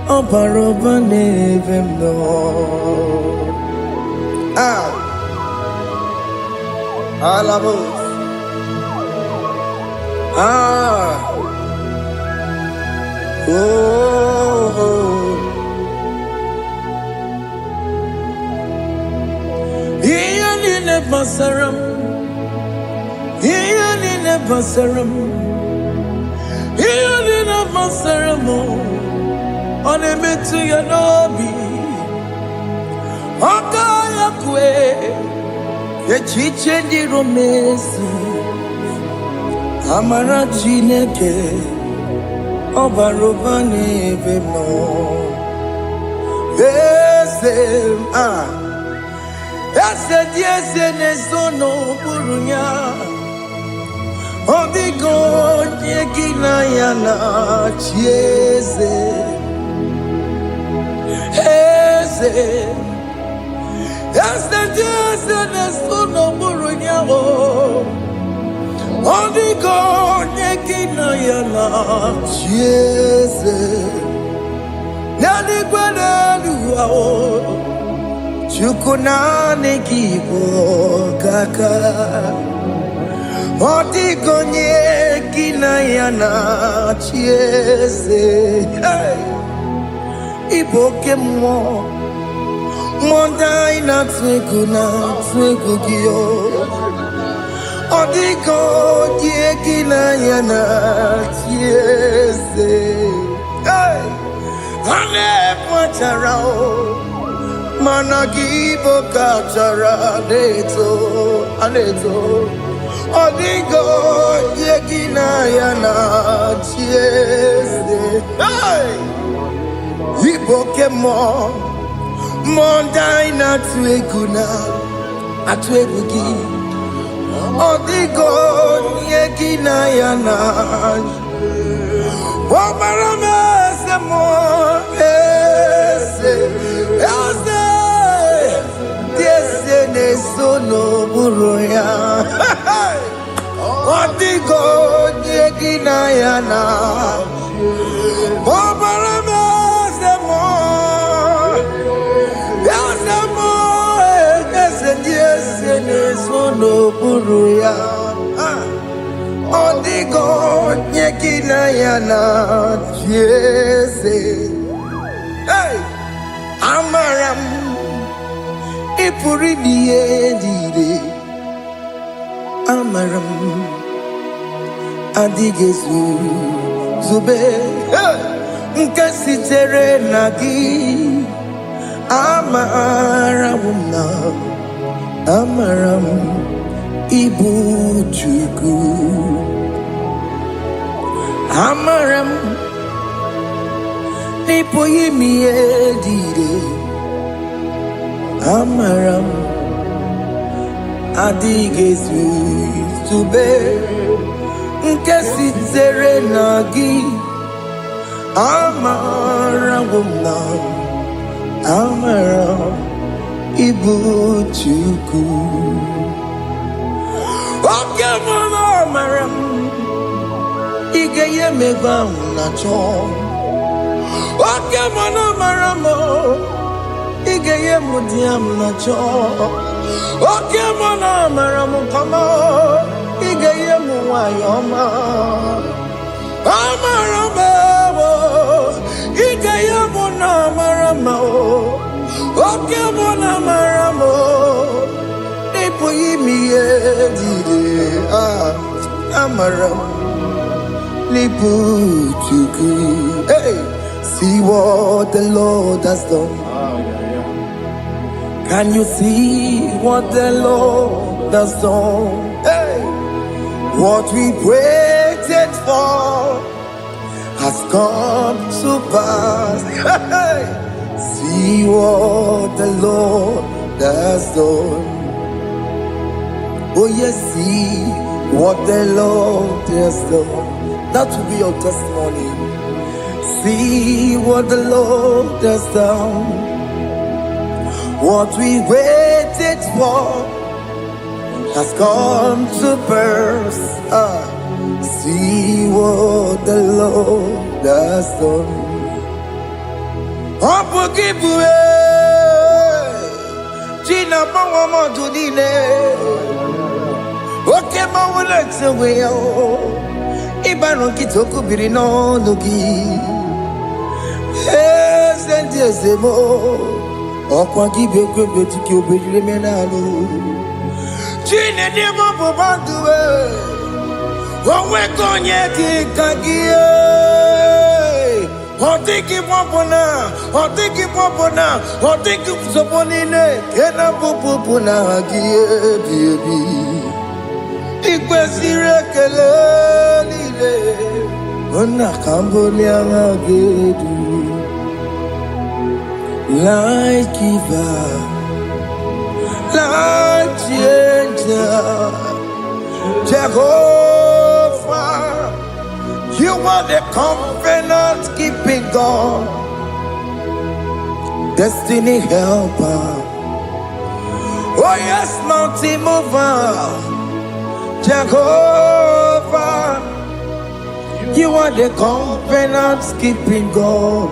Obaroba nevem no. Alabos. Iyanine basaram, iyanine basaram, iyanine basaram. One metu ya nobi, akaya kwe, echiche di romesi. Amara Chineke Obaroba nevem no. Ese nesono burunya. Odigo nyekina yana chieze. Ese nesono burunya o. Odigo nyekina yana chieze. Nani gwanelu ao. Chukuna nekibo kaka. Odigo nyekina yana chieze. Iboke mo. Mondai na twegu giyo. Odigo nyekina yana chieze. Ane macharao. Managibo kachara aneto. Odigo yekina yana chieze. Iboke mo mondai na atwegugi. Odigo yekina yana. Omarame se mo ese. Nesono buruya. Odigo nyekina yana. Obarame semo. Yasemo ese nesono buruya. Odigo nyekina yana chieze. Amaram Ipuri diye Amaram Adigezu Zube Nkasitere nagi Amaram Ibu Chuku Amaram Ipoyi miedire Amaram Adigezu Zube Nkasitere nagi Amaram Ibu Chuku Okemana Amaram Igeye megba unacho Okemana Amaramo Igeye mudiam nacho Okemana Amaramu kama Igeye muwayoma Amaramo Igeye muna Amaramo Okemana Amaramo Nipo yimiye dide Amaram Nipo chuku Hey See what the Lord has done. Can you see what the Lord has done? Hey, what we waited for has come to pass. Hey, see what the Lord has done. Oh yes, see what the Lord has done. That will be your testimony. See what the Lord has done. What we waited for has come to pass. See what the Lord has done. Opogibwe, Gina Mawama Dudine, Oke Mawalex away. Ibano Kitoku Birino Nugi, yes, and yes, more. Okwa gibe kwebe tiki obejire menalo Chine di mobo banduwe Onwe konye ki kagie Otiki popona Otiki soponine Kena popona hagie biebi Ikwe sire kele lile Ona kamboni angagedu Life giver, life changer, Jehovah, you are the covenant keeping God, destiny helper. Oh yes, mountain mover, Jehovah, you are the covenant keeping God.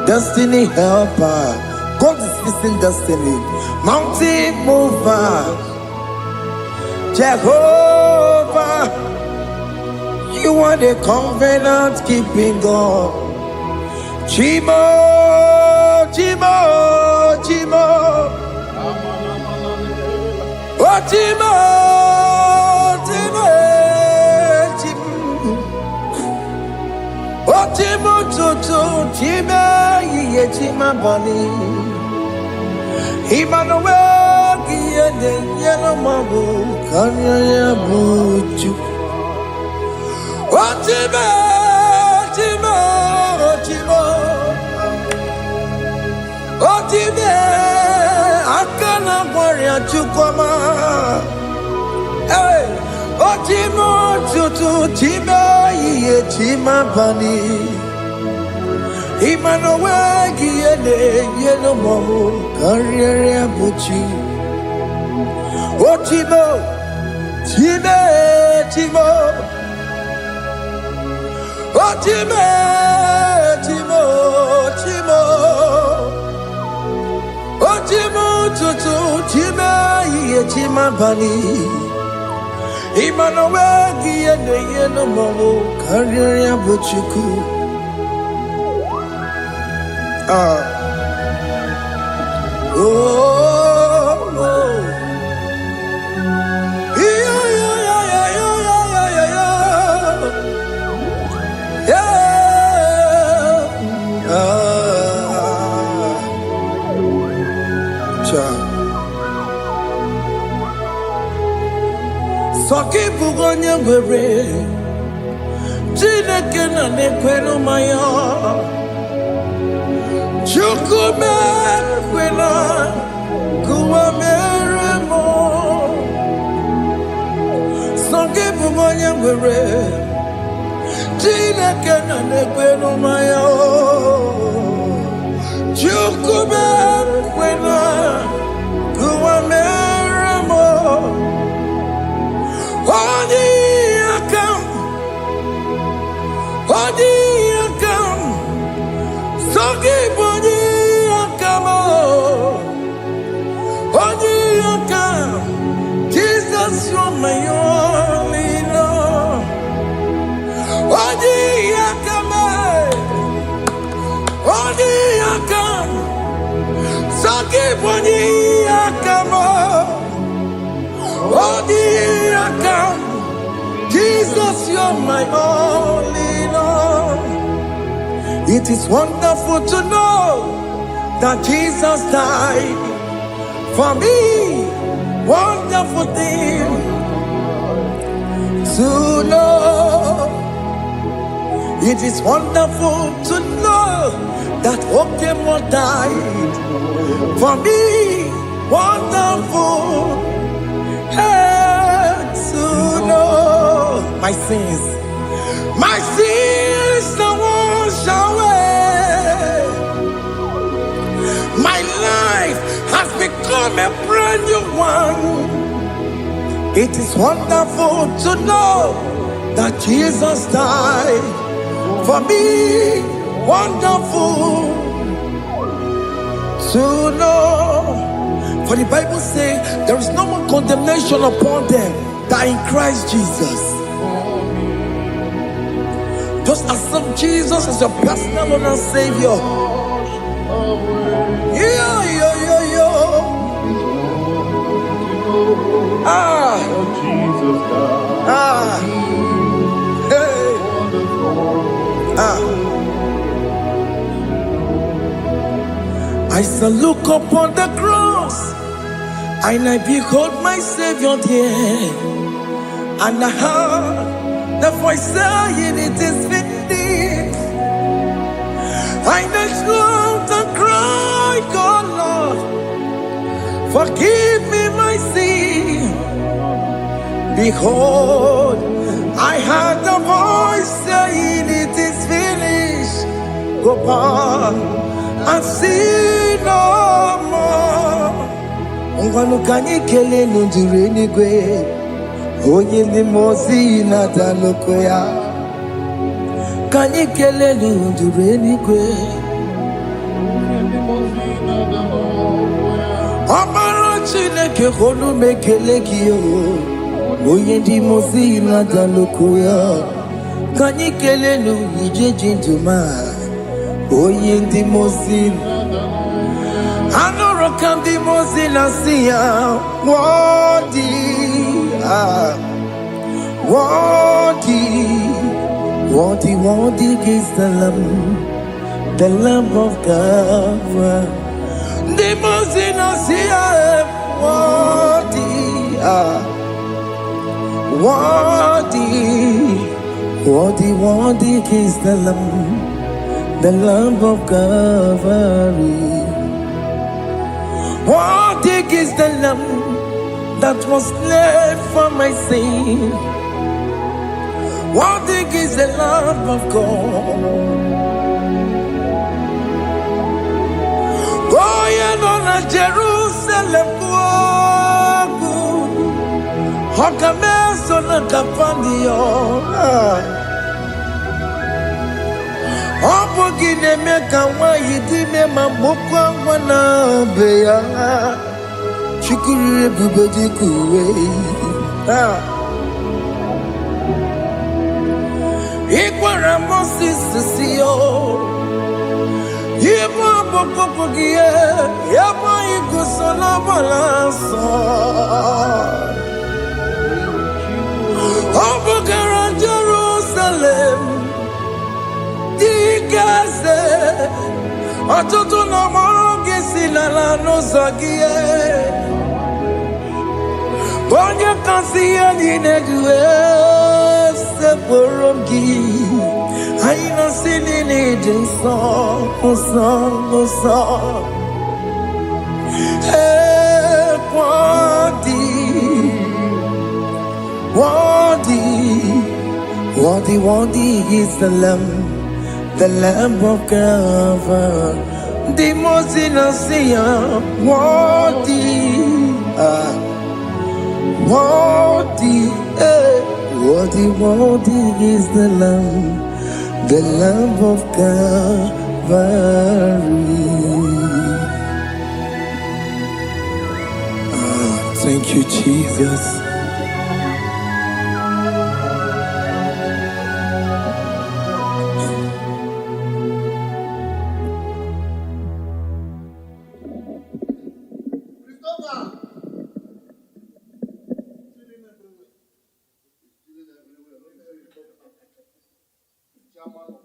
Destiny helper, God is fixing destiny. Mountain mover, Jehovah, you are the covenant keeping God. Chimo, Chimo, Chimo, oh Chimo, Chimo, Chimo, oh Chimo, Chimo, Chimo. Chima bani Emmanuel Giyende Yellow Mabu Kanya Yabuchu Ochima Chima Ochima Ochime Akana Warrior Chukoma Hey Ochimo Chutu Chima Ye Chima bani Emmanuel Giyende Yellow Mabu Kanya Yabuchu Ochimo Chime Chimo Chimo, Chimo, Chimo, Chimo, Tutu, Chima, Chima Bani, Emmanuel Giyende Yellow Mabu Kanya Yabuchu. Soki bugonye were Chineke na nekwenu maya Chukume kwena Kuwa meremo Soki bugonye were Chineke na nekwenu maya Chukume kwena Kuwa meremo Odi akam, Sogi bodi akam, Odi akam, Jesus you're my only Lord. Odi akam, Sogi bodi akam, Odi akam. Jesus, you're my only Lord. It is wonderful to know that Jesus died for me. Wonderful thing to know. It is wonderful to know that Okemo died for me. Wonderful to know my sins are washed away. My life has become a brand new one. It is wonderful to know that Jesus died for me. Wonderful to know. For the Bible says there is no more condemnation upon them that in Christ Jesus. Just accept Jesus as your personal Lord and Savior. I shall look upon the cross, and I behold my Savior there, and I heard the voice saying, "It is finished." I knelt down and cried, "God, Lord, forgive me my sin." Behold, I heard the voice saying, "It is finished. Go back and sin no more." Ngwanu kanyi kele nundure nigwe, onye limozi na daloko ya. Kanyi kele nundure nigwe, Amara Chineke honu mekele kiyo, onye limozi na daloko ya. Kanyi kele nu ije jinduma, onye limozi. Anoro kandi mozina siya, worthy, worthy is the Lamb of God. The mozina siya, worthy is the Lamb of God. Worthy is the Lamb that was slain for my sin. Worthy is the Lamb of God. Going on a Jerusalem walk, Hokameso na kapandio. Opogine meka wa yidime mamokwa wana beya. Chukuru bubedi kuwe. Ikwara Moses siyo. Yema bokopogie. Yema igusola balanso. Opogara Jerusalem. Dikaze. Ọtụtụ n'ọmụrụ gị si n'ala n'ụzọ gị. Onye kasị ihe niile duwe sepụrụ gị. Anyị nọsị niile dị nsọ, nsọ, nsọ. Worthy is the Lamb of God. The most innocent, worthy is the Lamb of God. Thank you, Jesus. Chairman of